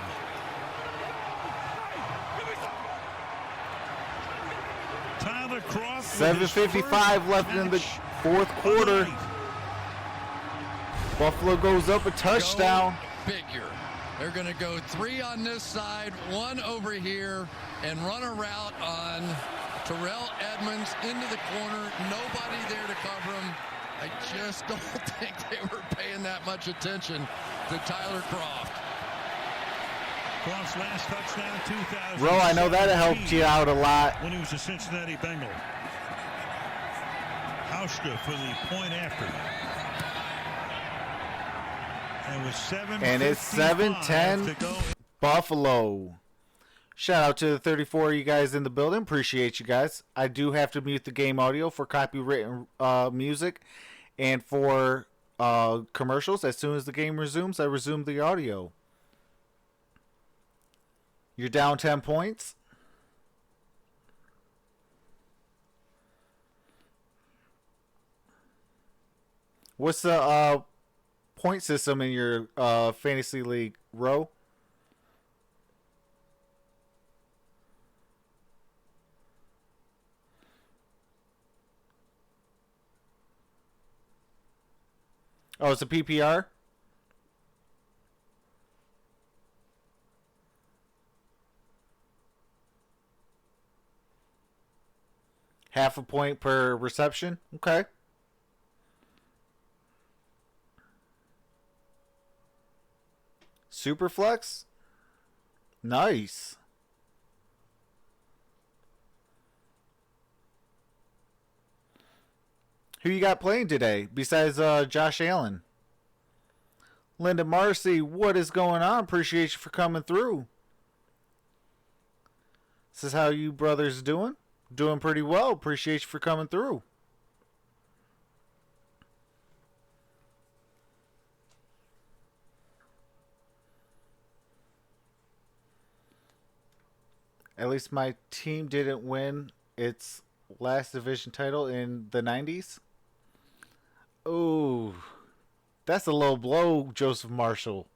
Tyler Croft. with his 7:55 first left in the catch 4th of the quarter. night. Buffalo goes up a touchdown. Go figure. They're going to go 3 on this side, 1 over here, and run a route on Terrell Edmonds into the corner. Nobody there to cover him. I just don't think they were paying that much attention to Tyler Croft. Croft's last touchdown, 2000. Bro, I know that helped you out a lot. When he was a Cincinnati Bengal. Hauschka for the point after. And with 7:55 And it's 7:10 to go. Buffalo. Shout out to the 34 of you guys in the building. Appreciate you guys. I do have to mute the game audio for copywritten music and for commercials. As soon as the game resumes, I resume the audio. You're down 10 points. What's the point system in your fantasy league, Row? Oh, it's a PPR? Half a point per reception? Okay. Superflex? Nice. Who you got playing today besides Josh Allen? Linda Marcy, what is going on? Appreciate you for coming through. This is how you brothers doing? Doing pretty well. Appreciate you for coming through. At least my team didn't win its last division title in the 90s. Oh, that's a low blow, Joseph Marshall.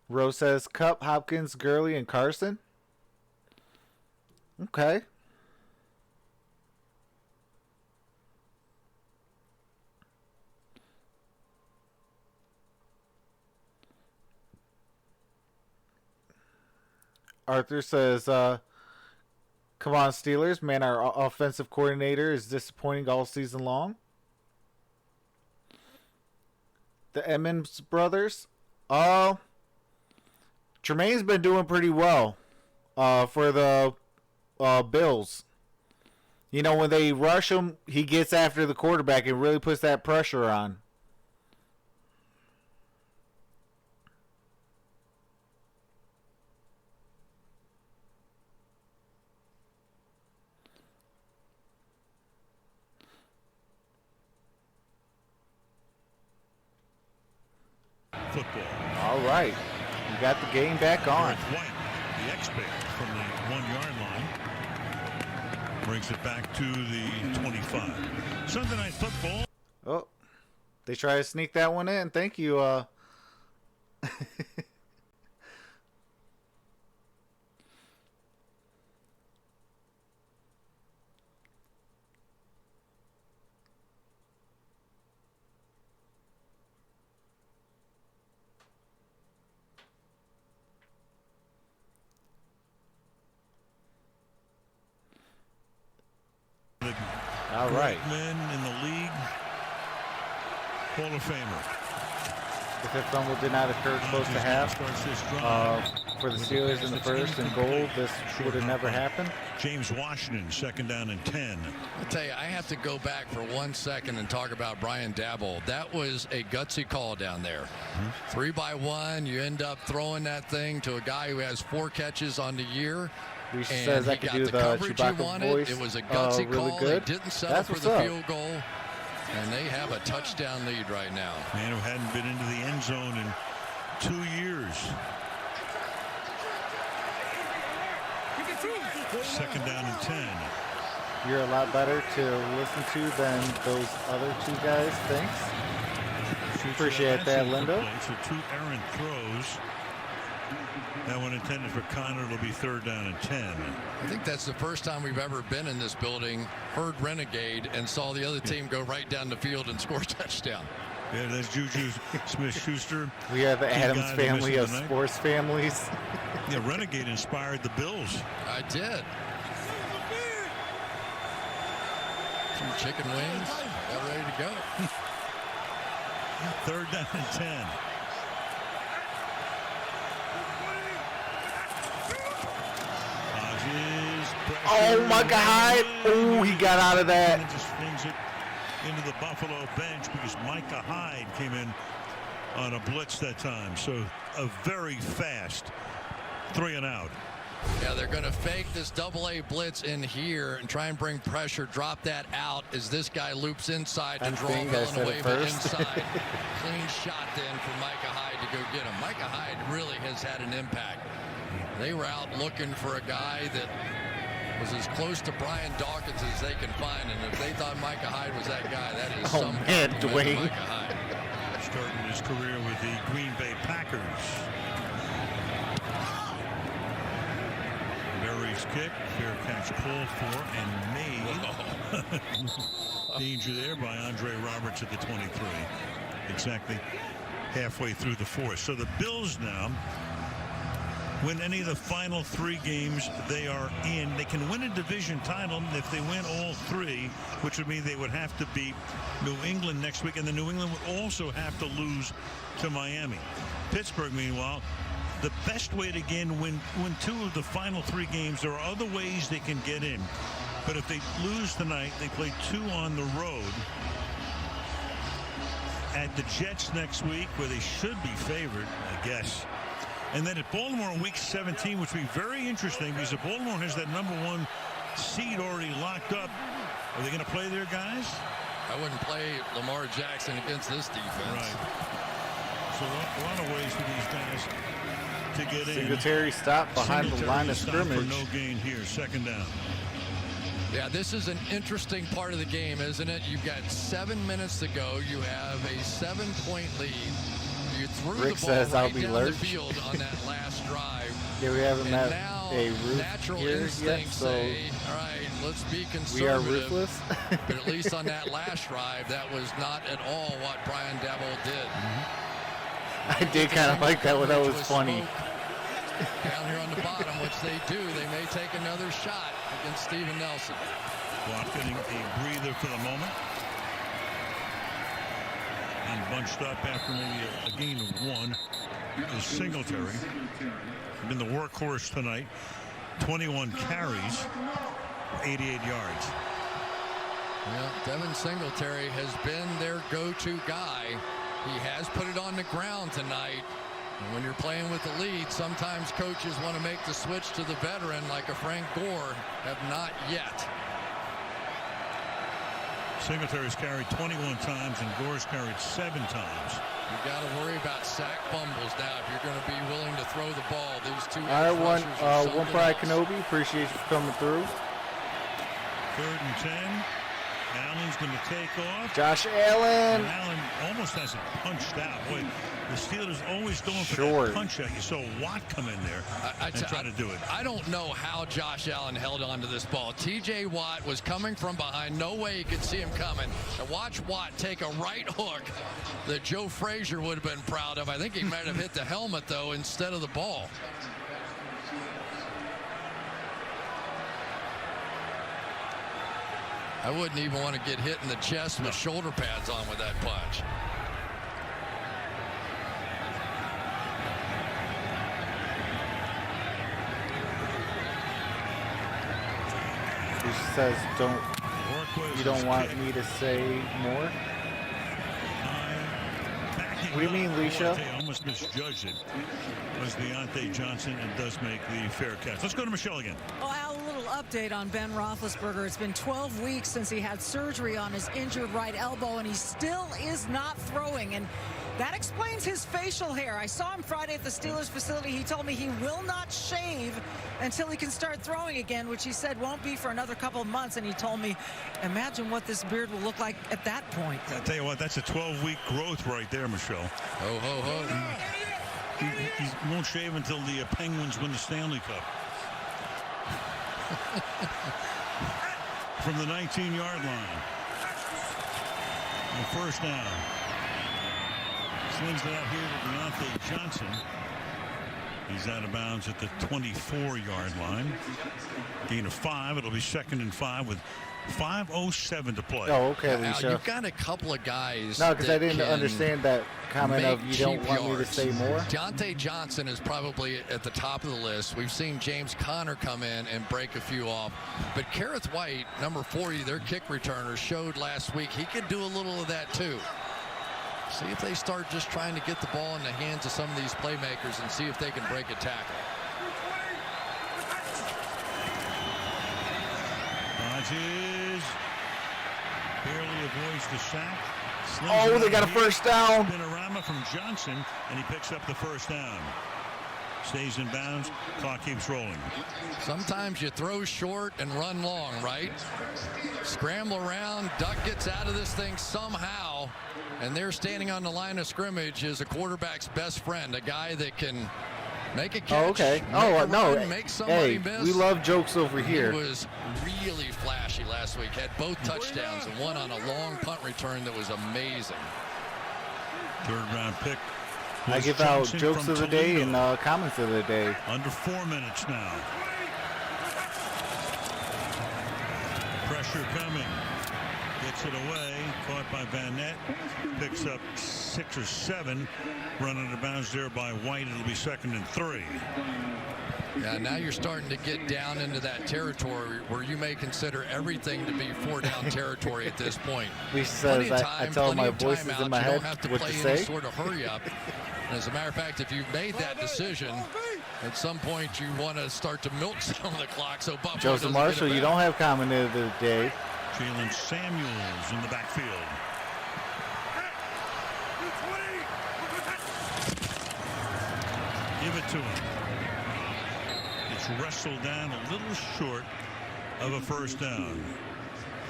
Rose says Cup, Hopkins, Gurley, and Carson. Okay. Arthur says, come on, Steelers. Man, our offensive coordinator is disappointing all season long. The Emmons brothers. Tremaine's been doing pretty well for the Bills. You know, when they rush him, he gets after the quarterback and really puts that pressure on. Football. All right. You got the game back on. White, the expert from the 1-yard line, brings it back to the 25. Sunday Night Football. Oh, they try to sneak that one in. Thank you. All right. Men in the league. Hall of Famer. If that fumble did not occur close to half for the Steelers in the first and goal, this would have never happened. James Washington, 2nd down and 10. I'll tell you, I have to go back for 1 second and talk about Brian Dabble. That was a gutsy call down there. 3-by-1, you end up throwing that thing to a guy who has 4 catches on the year. He And says I he could got do the the coverage you Chewbacca wanted. voice. It was a gutsy really call. good. They didn't settle That's for what's the up. field goal. And they have a touchdown lead right now. Man who hadn't been into the end zone in 2 years. 2nd down and 10. You're a lot better to listen to than those other 2 guys. Thanks. Appreciate that, Lindo. So 2 errant throws. That one intended for Connor. It'll be 3rd down and 10. I think that's the first time we've ever been in this building, heard Renegade, and saw the other team go right down the field and score a touchdown. Yeah, that's Juju Smith-Schuster. We are the 2 Adams guys family of missing tonight. sports families. Yeah, Renegade inspired the Bills. I did. Some chicken wings. Got ready to go. 3rd down and 10. Oh, Micah Hyde. Oh, he got out of that. And just flings it into the Buffalo bench because Micah Hyde came in on a blitz that time. So a very fast 3 and out. Yeah, they're going to fake this double-A blitz in here and try and bring pressure, drop that out as this guy loops inside to draw Villanueva inside. Clean shot then for Micah Hyde to go get him. Micah Hyde really has had an impact. They were out looking for a guy that was as close to Brian Dawkins as they can find, and if they thought Micah Hyde was that guy, that is some man, Dwayne. Micah Hyde. Starting his career with the Green Bay Packers. Berry's kick, fair catch called for and made. Danger there by Andre Roberts at the 23. Exactly halfway through the 4th. So the Bills now win any of the final 3 games they are in. They can win a division title if they win all 3, which would mean they would have to beat New England next week, and the New England would also have to lose to Miami. Pittsburgh, meanwhile, the best way to again win 2 of the final 3 games. There are other ways they can get in. But if they lose tonight, they play 2 on the road at the Jets next week, where they should be favored, I guess. And then at Baltimore in week 17, which will be very interesting because if Baltimore has that #1 seed already locked up, are they going to play their guys? I wouldn't play Lamar Jackson against this defense. Right. So a lot of ways for these guys to get in. Singletary stopped behind the line of scrimmage. For no gain here, 2nd down. Yeah, this is an interesting part of the game, isn't it? You've got 7 minutes to go. You have a 7-point lead. You threw Rick the ball says, "I'll right be down lurch." the field on that last drive. Yeah, we haven't And met now a roof natural here yet, instincts so say, all right, let's be conservative. we are roofless. But at least on that last drive, that was not at all what Brian Daboll did. I did kind of like that one. That was funny. Down here on the bottom, which they do. They may take another shot against Steven Nelson. Watt getting a breather for the moment. And bunched up after maybe a gain of 1 is Singletary. Been the workhorse tonight. 21 carries, 88 yards. Well, Devin Singletary has been their go-to guy. He has put it on the ground tonight. And when you're playing with the lead, sometimes coaches want to make the switch to the veteran like a Frank Gore. Have not yet. Singletary's carried 21 times and Gore's carried 7 times. You've got to worry about sack fumbles now if you're going to be willing to throw the ball. These two All right, one something for else. Kenobi. Appreciate you for coming through. 3rd and 10. Allen's going to take off. Josh Allen. And Allen almost has it punched out. Boy, the Steelers always going for Short. that punch out. You saw Watt come in there and try to do it. I don't know how Josh Allen held on to this ball. T.J. Watt was coming from behind. No way he could see him coming. And watch Watt take a right hook that Joe Frazier would have been proud of. I think he might have hit the helmet, though, instead of the ball. I wouldn't even want to get hit in the chest with shoulder pads on with that punch. He says, you don't want me to say more? What do you mean, Leisha? I almost misjudged it. It was Deontay Johnson and does make the fair catch. Let's go to Michelle again. Well, Al, a little update on Ben Roethlisberger. It's been 12 weeks since he had surgery on his injured right elbow, and he still is not throwing. And that explains his facial hair. I saw him Friday at the Steelers facility. He told me he will not shave until he can start throwing again, which he said won't be for another couple of months. And he told me, imagine what this beard will look like at that point. I'll tell you what, that's a 12-week growth right there, Michelle. Ho, ho, ho. He won't shave until the Penguins win the Stanley Cup. From the 19-yard line. And 1st down. Slings it out here to Deontay Johnson. He's out of bounds at the 24-yard line. Gain of 5. It'll be 2nd and 5 with 5:07 to play. Oh, okay, Now, Leisha. you've got a couple of guys. No, because I that didn't can understand that comment of make you don't cheap want me to yards. say more. Deontay Johnson is probably at the top of the list. We've seen James Conner come in and break a few off. But Kareth White, number 40, their kick returner, showed last week he could do a little of that too. See if they start just trying to get the ball in the hands of some of these playmakers and see if they can break a tackle. Rodgers barely avoids the sack. Oh, they got a 1st down. Panorama from Johnson, and he picks up the 1st down. Stays in bounds. Clock keeps rolling. Sometimes you throw short and run long, right? Scramble around. Duck gets out of this thing somehow. And they're standing on the line of scrimmage is a quarterback's best friend, a guy that can make a catch. Oh, okay. Make somebody miss. We love jokes over here. He was really flashy last week. Had both touchdowns and one on a long punt return that was amazing. 3rd round pick. I give out jokes of the day and comments of the day. Under 4 minutes now. Pressure coming. Gets it away. Caught by Van Nett. Picks up 6 or 7. Run out of bounds there by White. It'll be 2nd and 3. Yeah, now you're starting to get down into that territory where you may consider everything to be 4-down territory at this point. Lisa says I tell my voices in my head you don't have to what play to any say. sort of hurry up. And as a matter of fact, if you've made that decision, at some point you want to start to milk some of the clock. So Buffalo Joseph Marshall, you don't have comment of the day. Jalen Samuels in the backfield. Give it to him. It's wrestled down a little short of a first down.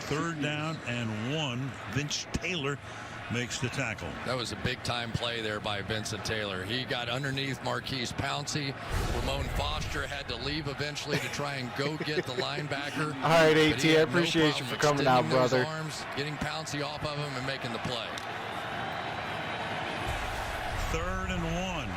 3rd down and 1. Vince Taylor makes the tackle. That was a big-time play there by Vincent Taylor. He got underneath Marquise Pouncey. Ramon Foster had to leave eventually to try and go get the linebacker. All right, But AT, he I had no appreciate you problem for coming out, extending those brother. Arms, getting Pouncey off of him and making the play. 3rd and 1.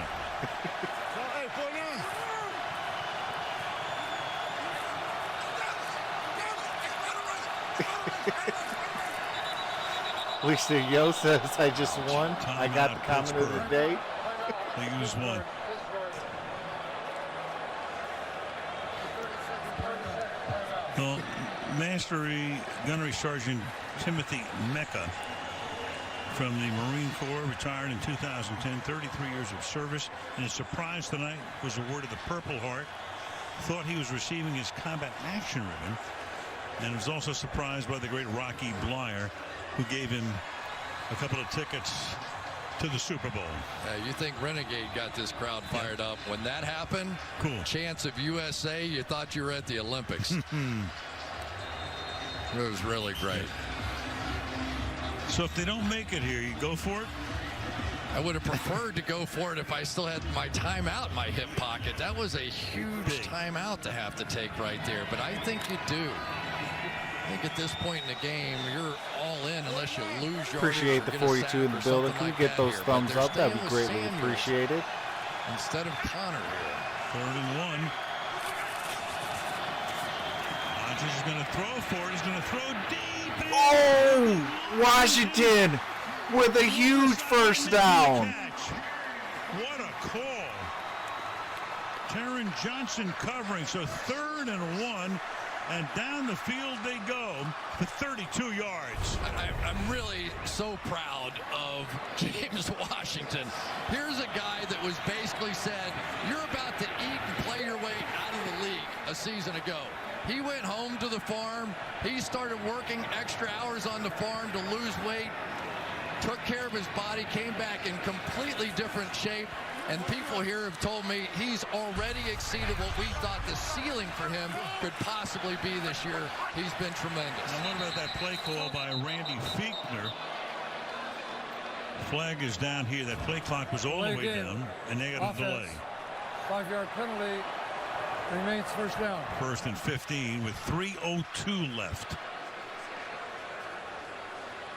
Lisa Yo says I just won. I got the comment of the day. They use one. Well, Gunnery Sergeant Timothy Mecca from the Marine Corps, retired in 2010, 33 years of service, and his surprise tonight was awarded the Purple Heart. Thought he was receiving his combat action ribbon, and was also surprised by the great Rocky Blyer, who gave him a couple of tickets to the Super Bowl. You think Renegade got this crowd fired up. When that happened, cool chance of USA, you thought you were at the Olympics. It was really great. So if they don't make it here, you go for it? I would have preferred to go for it if I still had my timeout in my hip pocket. That was a huge timeout to have to take right there, but I think you do. I think at this point in the game, you're all in unless you lose your. Appreciate the 42 in the building. Can you get those thumbs up? That'd be greatly appreciated. Instead of Connor here. 3rd and 1. Rodgers is going to throw for it. He's going to throw deep. Oh, Washington with a huge first down. What a call. Taron Johnson covering. So 3rd and 1. And down the field they go for 32 yards. I'm really so proud of James Washington. Here's a guy that was basically said, you're about to eat and play your way out of the league a season ago. He went home to the farm. He started working extra hours on the farm to lose weight, took care of his body, came back in completely different shape. And people here have told me he's already exceeded what we thought the ceiling for him could possibly be this year. He's been tremendous. Now, what about that play call by Randy Fichtner? Flag is down here. That play clock was all the way down, and they got a delay. 5-yard penalty. Remains first down. 1st and 15 with 3:02 left.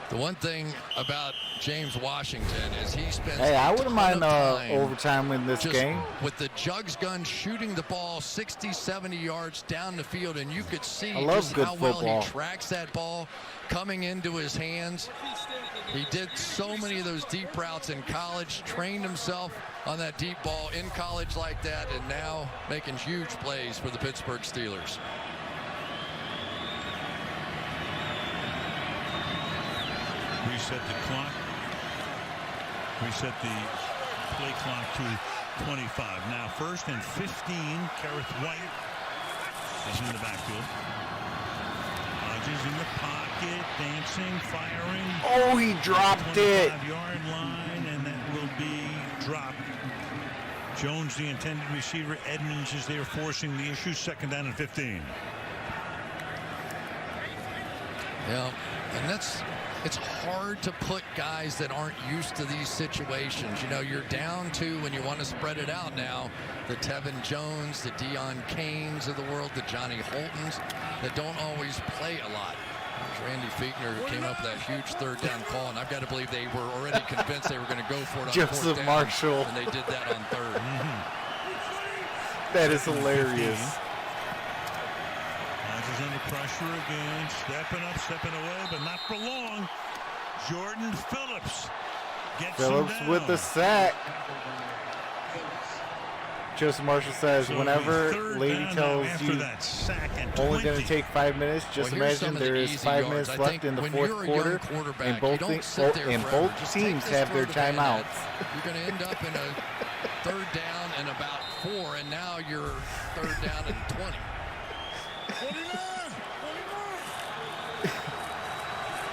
The one thing about James Washington is he spends I a wouldn't ton mind of time overtime in this just game. with the jugs gun shooting the ball 60, 70 yards down the field, and you could see I love just good how well football. he tracks that ball coming into his hands. He did so many of those deep routes in college, trained himself on that deep ball in college like that, and now making huge plays for the Pittsburgh Steelers. Reset the clock. Reset the play clock to 25. Now 1st and 15. Kareth White is in the backfield. Rodgers in the pocket, dancing, firing. Oh, he dropped it. 25-yard line, and that will be dropped. Jones, the intended receiver. Edmonds is there forcing the issue. 2nd down and 15. Yeah, and it's hard to put guys that aren't used to these situations. You know, you're down to, when you want to spread it out now, the Tevin Jones, the Deion Keynes of the world, the Johnny Holtons that don't always play a lot. There's Randy Fichtner who came up with that huge 3rd down call, and I've got to believe they were already convinced they were going to go for it on Joseph 4th down, Marshall. and they did that on 3rd. That is hilarious. Rodgers under pressure again, stepping up, stepping away, but not for long. Jordan Phillips gets him down. With the sack. Joseph Marshall says, So whenever third lady down tells now after you that sack and only going 20. to take 5 minutes, just Well, here's imagine some of the there is easy 5 yards. minutes I left think in the when fourth you're a young quarter, quarterback, and both, you don't sit there and forever. both Just take teams this have throw their to bayonet. timeouts. You're going to end up in a third down and about 4, and now you're third down and 20.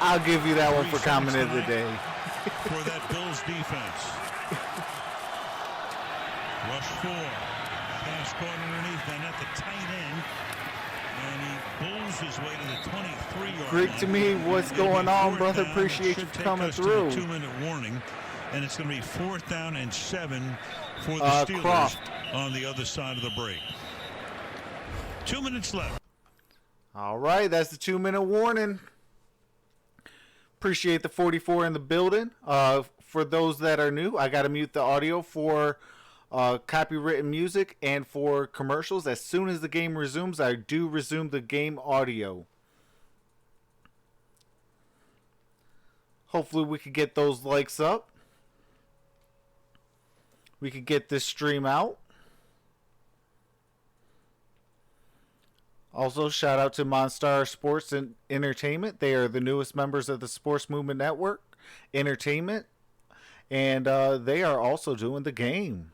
I'll give you that one for 3 comment seconds of the day. for that Bills defense. Rush 4. Pass caught underneath, and at the tight end. And he pulls his way to the 23-yard Greg, line. to me, what's It'll be going on, fourth brother? down. Appreciate It you should take coming us to through. the 2-minute warning, and it's going to be 4th down and 7 for the Steelers Croft. on the other side of the break. 2 minutes left. All right, that's the 2-minute warning. Appreciate the 44 in the building. For those that are new, I got to mute the audio for copywritten music and for commercials. As soon as the game resumes, I do resume the game audio. Hopefully we can get those likes up. We can get this stream out. Also, shout out to MonStar Sports and Entertainment. They are the newest members of the Sports Movement Network Entertainment. And they are also doing the game.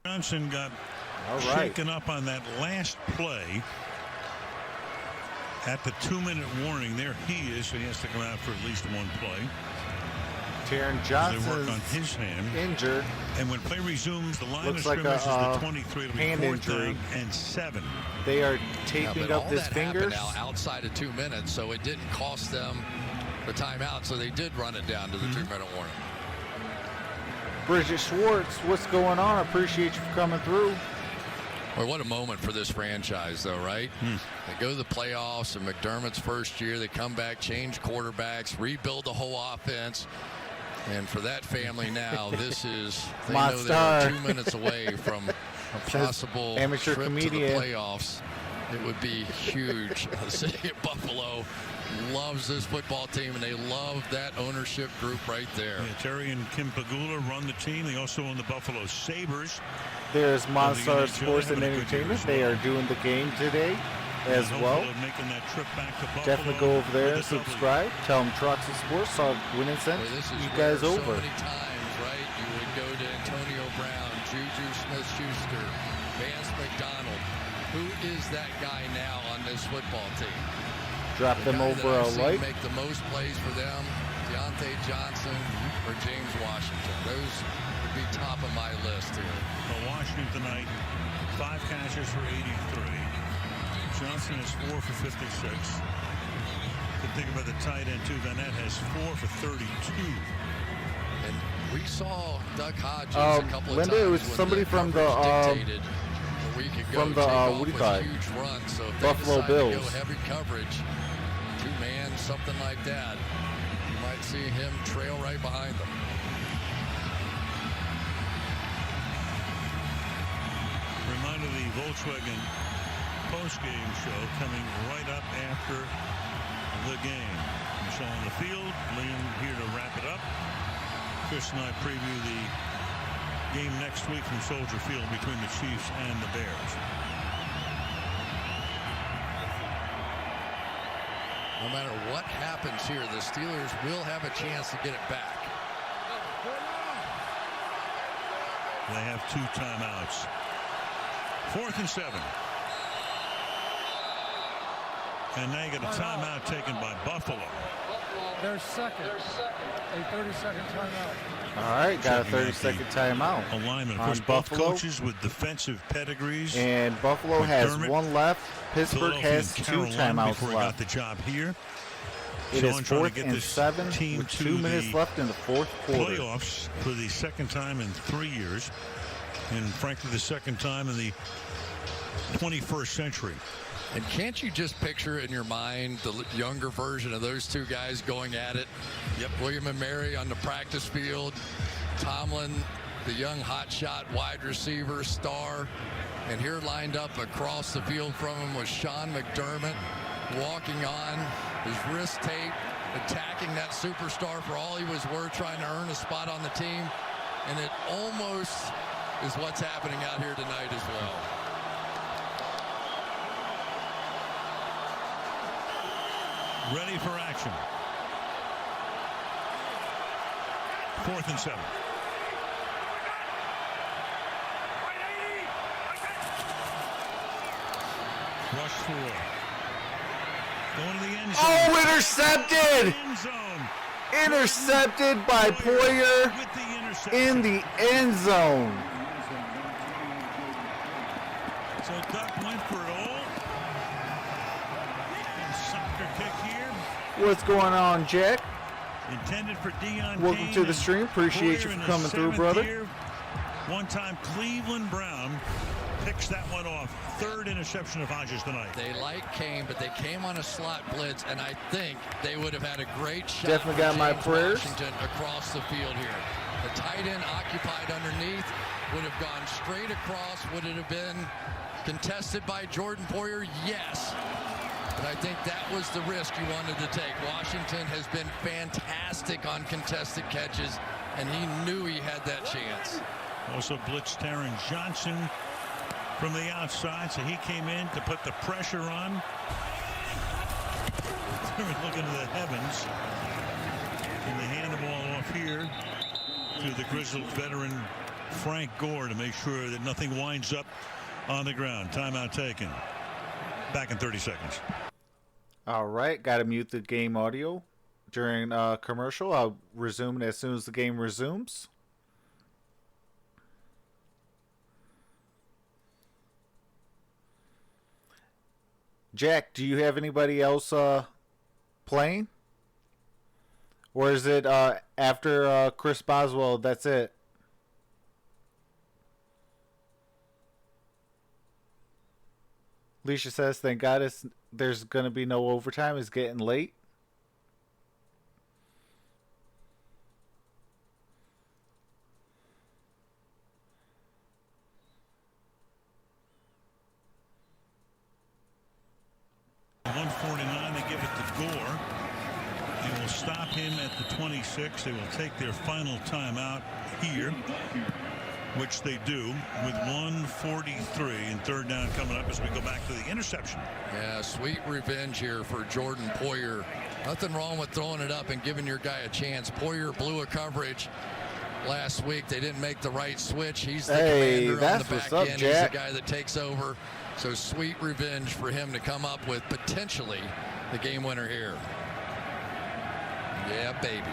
Johnson got All right. shaken up on that last play at the 2-minute warning. There he is, so he has to come out for at least one play. Taron They Johnson work on his hand. injured. And when play resumes, the line Looks of like scrimmage a, is the 23. It'll be hand 4th injury. down and 7. They are Yeah, taping but up all his that fingers. happened now outside of 2 minutes, so it didn't cost them the timeout, so they did run it down to the 2-minute warning. Bridget Schwartz, what's going on? I appreciate you for coming through. Boy, what a moment for this franchise, though, right? They go to the playoffs in McDermott's first year. They come back, change quarterbacks, rebuild the whole offense. And for that family now, this is, they know they're 2 minutes away from a possible amateur trip comedian. to the playoffs. It would be huge. The city of Buffalo loves this football team, and they love that ownership group right there. Yeah, Terry and Kim Pagula run the team. They also own the Buffalo Sabres. There's MonStar NHL Sports and having a good year Entertainment. as They well. are doing the game today as And well. hopefully making that trip back to Buffalo Definitely go over there and with a W. subscribe. Tell them Troxel Sports saw winning Boy, sense. this is You where guys over. so many times, right? You would go to Antonio Brown, Juju Smith-Schuster, Vance McDonald. Who is that guy now on this football team? Drop The them guy over that a I've seen like. make the most plays for them, Deontay Johnson or James Washington. Those would be top of my list here. Well, Washington tonight, 5 catches for 83. Johnson is 4 for 56. Could think about the tight end too. Vanette has 4 for 32. And we saw Doug Hodges a couple of Linda, times it was when somebody the from the, coverage dictated a week ago, from the, take off what do you with call it? huge run. So if Buffalo they decide to Bills. go heavy coverage, 2-man, something like that, you might see him trail right behind them. Reminder the Volkswagen post-game show coming right up after the game. Michelle on the field, Liam here to wrap it up. Chris and I preview the game next week from Soldier Field between the Chiefs and the Bears. No matter what happens here, the Steelers will have a chance to get it back. They have 2 timeouts. 4th and 7. And now you get a timeout taken by Buffalo. Their second. A 30-second timeout. All right, got a 30-second timeout. Alignment. Of on course, both Buffalo. coaches with defensive pedigrees. And Buffalo has McDermott, one left. Pittsburgh Philadelphia has and 2 Carolina timeouts before he left. got the job here. It is Sean trying to 4th get and this 7 team with to 2 minutes the left in the 4th quarter. Playoffs for the second time in 3 years. And frankly, the second time in the 21st century. And can't you just picture in your mind the younger version of those two guys going at it? Yep. William and Mary on the practice field. Tomlin, the young hotshot wide receiver star. And here lined up across the field from him was Sean McDermott, walking on, his wrist tape, attacking that superstar for all he was worth, trying to earn a spot on the team. And it almost is what's happening out here tonight as well. Ready for action. 4th and 7. Rush 4. Going to the end zone. Oh, intercepted! End zone. Intercepted by Poyer With the interception. in the end zone. So Duck went for it all. And soccer kick here. What's going on, Jack? Intended for Deion Welcome Kane to the and stream. Appreciate Poyer you in for the coming through, 7th brother. year. One time Cleveland Brown picks that one off. 3rd interception of Hodges tonight. They like Kane, but they came on a slot blitz, and I think they would have had a great shot. Definitely for got my James prayers. Washington across the field here. The tight end occupied underneath would have gone straight across. Would it have been contested by Jordan Poyer? Yes. But I think that was the risk you wanted to take. Washington has been fantastic on contested catches, and he knew he had that chance. Also blitzed Taron Johnson from the outside, so he came in to put the pressure on. Looking to the heavens. And they hand the ball off here to the Grizzled veteran Frank Gore to make sure that nothing winds up on the ground. Timeout taken. Back in 30 seconds. All right, got to mute the game audio during commercial. I'll resume it as soon as the game resumes. Jack, do you have anybody else playing? Or is it after Chris Boswell, that's it? Alicia says, thank God there's going to be no overtime. It's getting late. .149, they give it to Gore. They will stop him at the 26. They will take their final timeout here, which they do with 1:43 and 3rd down coming up as we go back to the interception. Yeah, sweet revenge here for Jordan Poyer. Nothing wrong with throwing it up and giving your guy a chance. Poyer blew a coverage last week. They didn't make the right switch. He's the commander on the back end. He's the guy that takes over. So sweet revenge for him to come up with potentially the game winner here. Yeah, baby.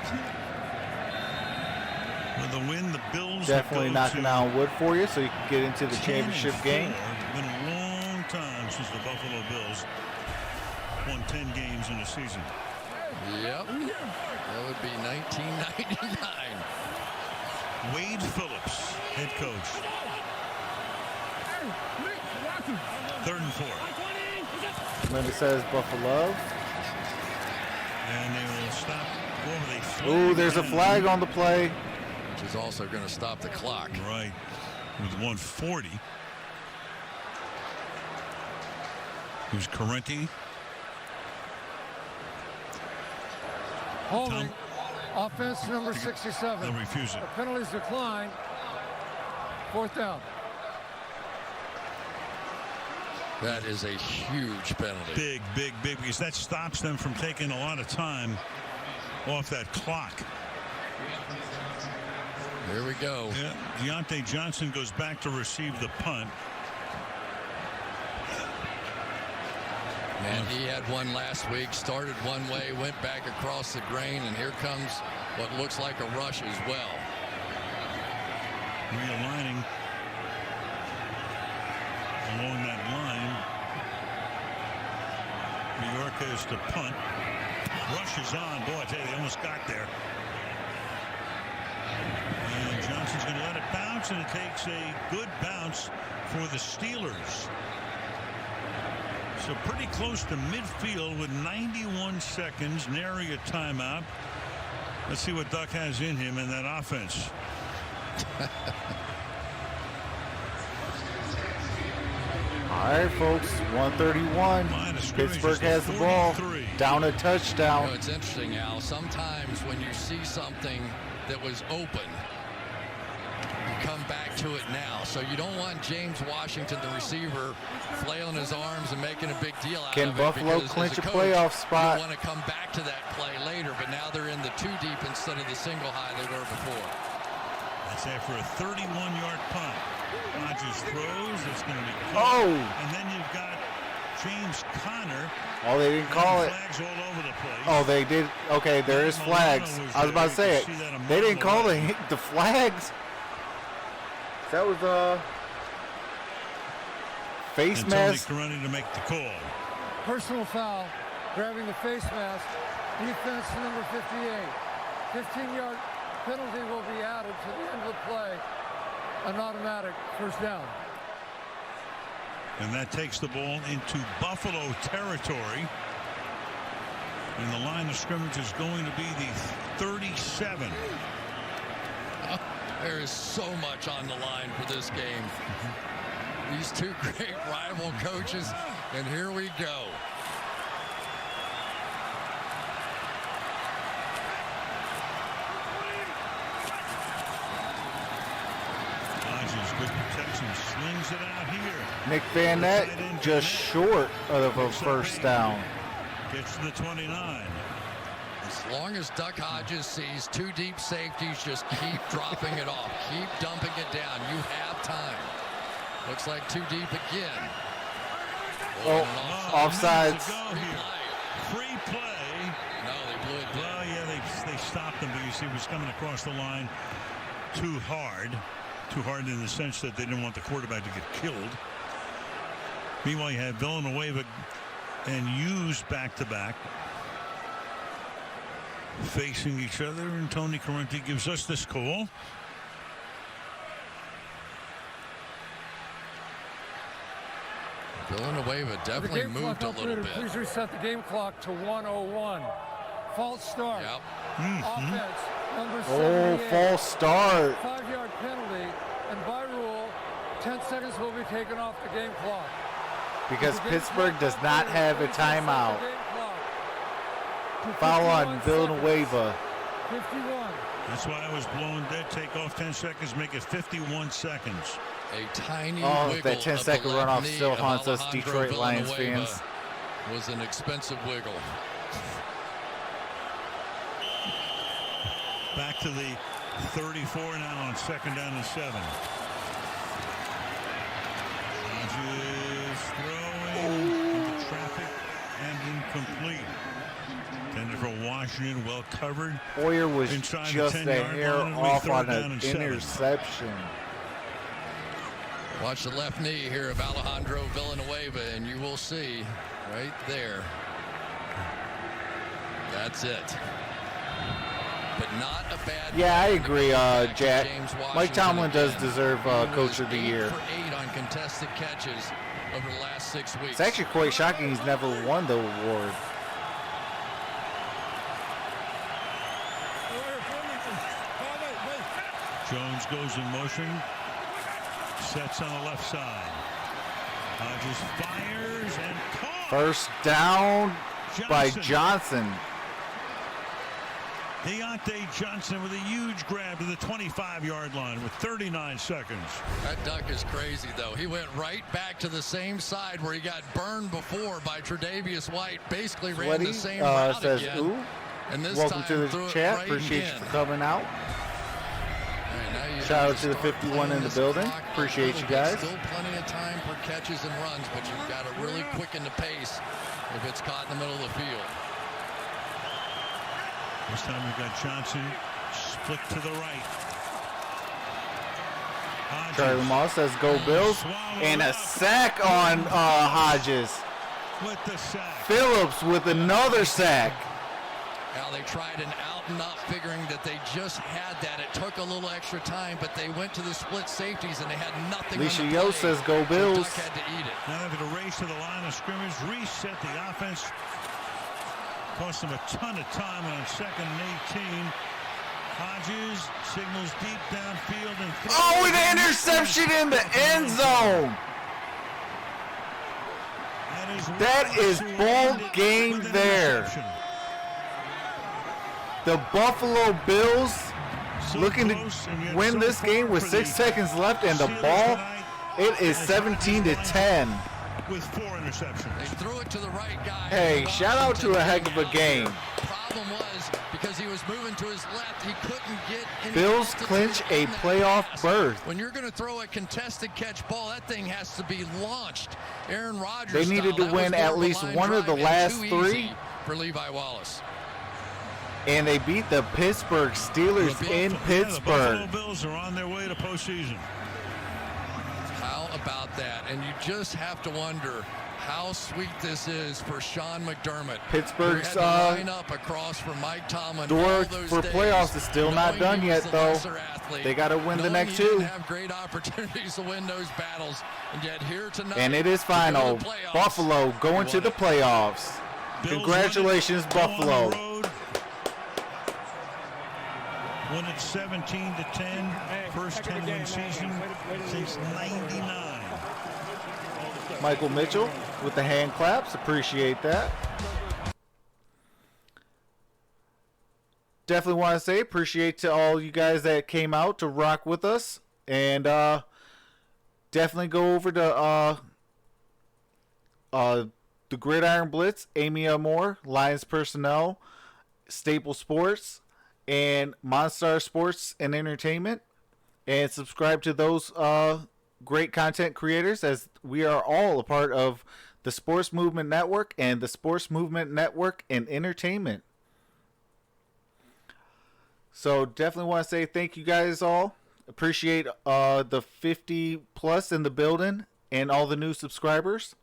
With the win, the Bills definitely knocking down wood for you so you can get into the championship game. It's been a long time since the Buffalo Bills won 10 games in a season. Yep. That would be 1999. Wade Phillips, head coach. 3rd and 4. Linda says Buffalo. And they will stop. Ooh, there's a flag on the play. Which is also going to stop the clock. Right. With 140. Who's Correnti? Holding. Offense number 67. They'll refuse it. The penalties decline. 4th down. That is a huge penalty. Big, big, big, because that stops them from taking a lot of time off that clock. Here we go. Yeah, Deontay Johnson goes back to receive the punt. And he had one last week, started one way, went back across the grain, and here comes what looks like a rush as well. Realigning along that line. New York is to punt. Rush is on. Boy, I tell you, they almost got there. And Johnson's going to let it bounce, and it takes a good bounce for the Steelers. So pretty close to midfield with 91 seconds, nary a timeout. Let's see what Duck has in him in that offense. All right, folks, 131. Pittsburgh has the ball. Down a touchdown. You know, it's interesting, Al. Sometimes when you see something that was open, you come back to it now. So you don't want James Washington, the receiver, flailing his arms and making a big deal out of it. Can Buffalo clinch a playoff spot? You want to come back to that play later, but now they're in the two deep instead of the single high they were before. That's after a 31-yard punt. Rodgers throws. It's going to be caught. Oh! And then you've got James Conner. Oh, they didn't call it. Flags all over the place. Oh, they did. Okay, there is flags. I was about to say it. They didn't call the flags. That was face and mask. Tony Correnti to make the call. Personal foul, grabbing the face mask. Defense number 58. 15-yard penalty will be added to the end of the play. An automatic first down. And that takes the ball into Buffalo territory. And the line of scrimmage is going to be the 37. There is so much on the line for this game. These two great rival coaches, and here we go. Good protection, slings it out here. Nick Van Nett just short of a first down. Gets to the 29. As long as Duck Hodges sees two deep safeties, just keep dropping it off. Keep dumping it down. You have time. Looks like two deep again. Oh, offsides. Free play. No, they blew it down. Well, yeah, they stopped him because he was coming across the line too hard. Too hard in the sense that they didn't want the quarterback to get killed. Meanwhile, you had Villanueva and Hughes back-to-back facing each other, and Tony Correnti gives us this call. Villanueva definitely moved a little bit. Please reset the game clock to 1:01. False start. Yep. Offense number 78. Oh, false start. 5-yard penalty, and by rule, 10 seconds will be taken off the game clock. Because Pittsburgh does not have a timeout. Foul on Villanueva. 51. That's why I was blown dead. Take off 10 seconds, make it 51 seconds. A tiny that 10-second runoff still haunts us Alejandro Detroit Lions Villanueva fans. Was an expensive wiggle. Back to the 34 now on 2nd down and 7. Rodgers throwing into traffic and incomplete. Intended for Washington, well covered. Boyer was inside just the a 10-yard hair line, off on down an and 7. interception. Watch the left knee here of Alejandro Villanueva, and you will see right there. That's it. But not a bad. Yeah, I agree, Jack. James Mike Tomlin Washington does deserve Coach of the 8 Year. for 8 on contested catches over the last 6 weeks. It's actually quite shocking he's never won the award. Jones goes in motion. Sets on the left side. Hodges fires and caught. First down by Johnson. Deontay Johnson with a huge grab to the 25-yard line with 39 seconds. That Duck is crazy, though. He went right back to the same side where he got burned before by Tre'Davious White. Basically ran the same route says, again. ooh. And this Welcome time to the threw it chat. right Appreciate in. you for coming out. All right, now you Shout out to the 51 in the building. Appreciate you guys. Still plenty of time for catches and runs, but you've got to really quicken the pace if it's caught in the middle of the field. This time we've got Johnson split to the right. Hodges. Charlie Moss says go Bills. And a sack on Hodges. With the sack. Phillips with another sack. Now they tried an out and up, figuring that they just had that. It took a little extra time, but they went to the split safeties and they had nothing. Alicia on the Yo play. says go Bills. So Duck had to eat it. Now they're going to race to the line of scrimmage, reset the offense. Cost them a ton of time on 2nd and 18. Hodges signals deep downfield and throws. Oh, an interception in the end zone. That is ball game there. The Buffalo Bills looking to win this game with 6 seconds left, and the ball, it is 17-10. With 4 interceptions. They threw it to the right guy. Hey, shout out to a heck of a game. Problem was, because he was moving to his left, he couldn't get any. Bills clinch a playoff berth. When you're going to throw a contested catch ball, that thing has to be launched. Aaron Rodgers. They needed to win at least one of the last 3. For Levi Wallace. And they beat the Pittsburgh Steelers in Pittsburgh. The Buffalo Bills are on their way to postseason. How about that? And you just have to wonder how sweet this is for Sean McDermott. Pittsburgh's who had to line up across from Mike Tomlin door all those for days, playoffs is still not done he was yet, the though. lesser athlete, They got to win the knowing next he 2. didn't have great opportunities to win those battles, and yet here tonight. And it is final. Buffalo going to the playoffs. Congratulations, Buffalo. Won it 17-10. First 10-win season since '99. Michael Mitchell with the hand claps. Appreciate that. Definitely want to say appreciate to all you guys that came out to rock with us. And definitely go over to the Gridiron Blitz, Amy Amor, Lions Personnel, Staple Sports, and MonStar Sports and Entertainment, and subscribe to those great content creators, as we are all a part of the Sports Movement Network and the Sports Movement Network and Entertainment. So definitely want to say thank you guys all. Appreciate the 50 plus in the building and all the new subscribers.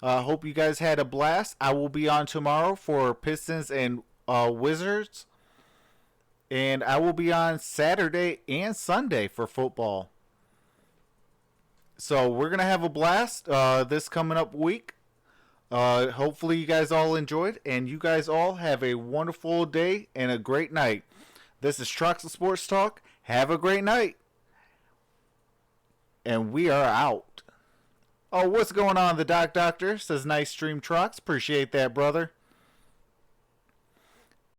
Hope you guys had a blast. I will be on tomorrow for Pistons and Wizards. And I will be on Saturday and Sunday for football. So we're going to have a blast this coming up week. Hopefully you guys all enjoyed. And you guys all have a wonderful day and a great night. This is Troxel Sports Talk. Have a great night. And we are out. Oh, what's going on? The Doctor says, nice stream, Trox. Appreciate that, brother.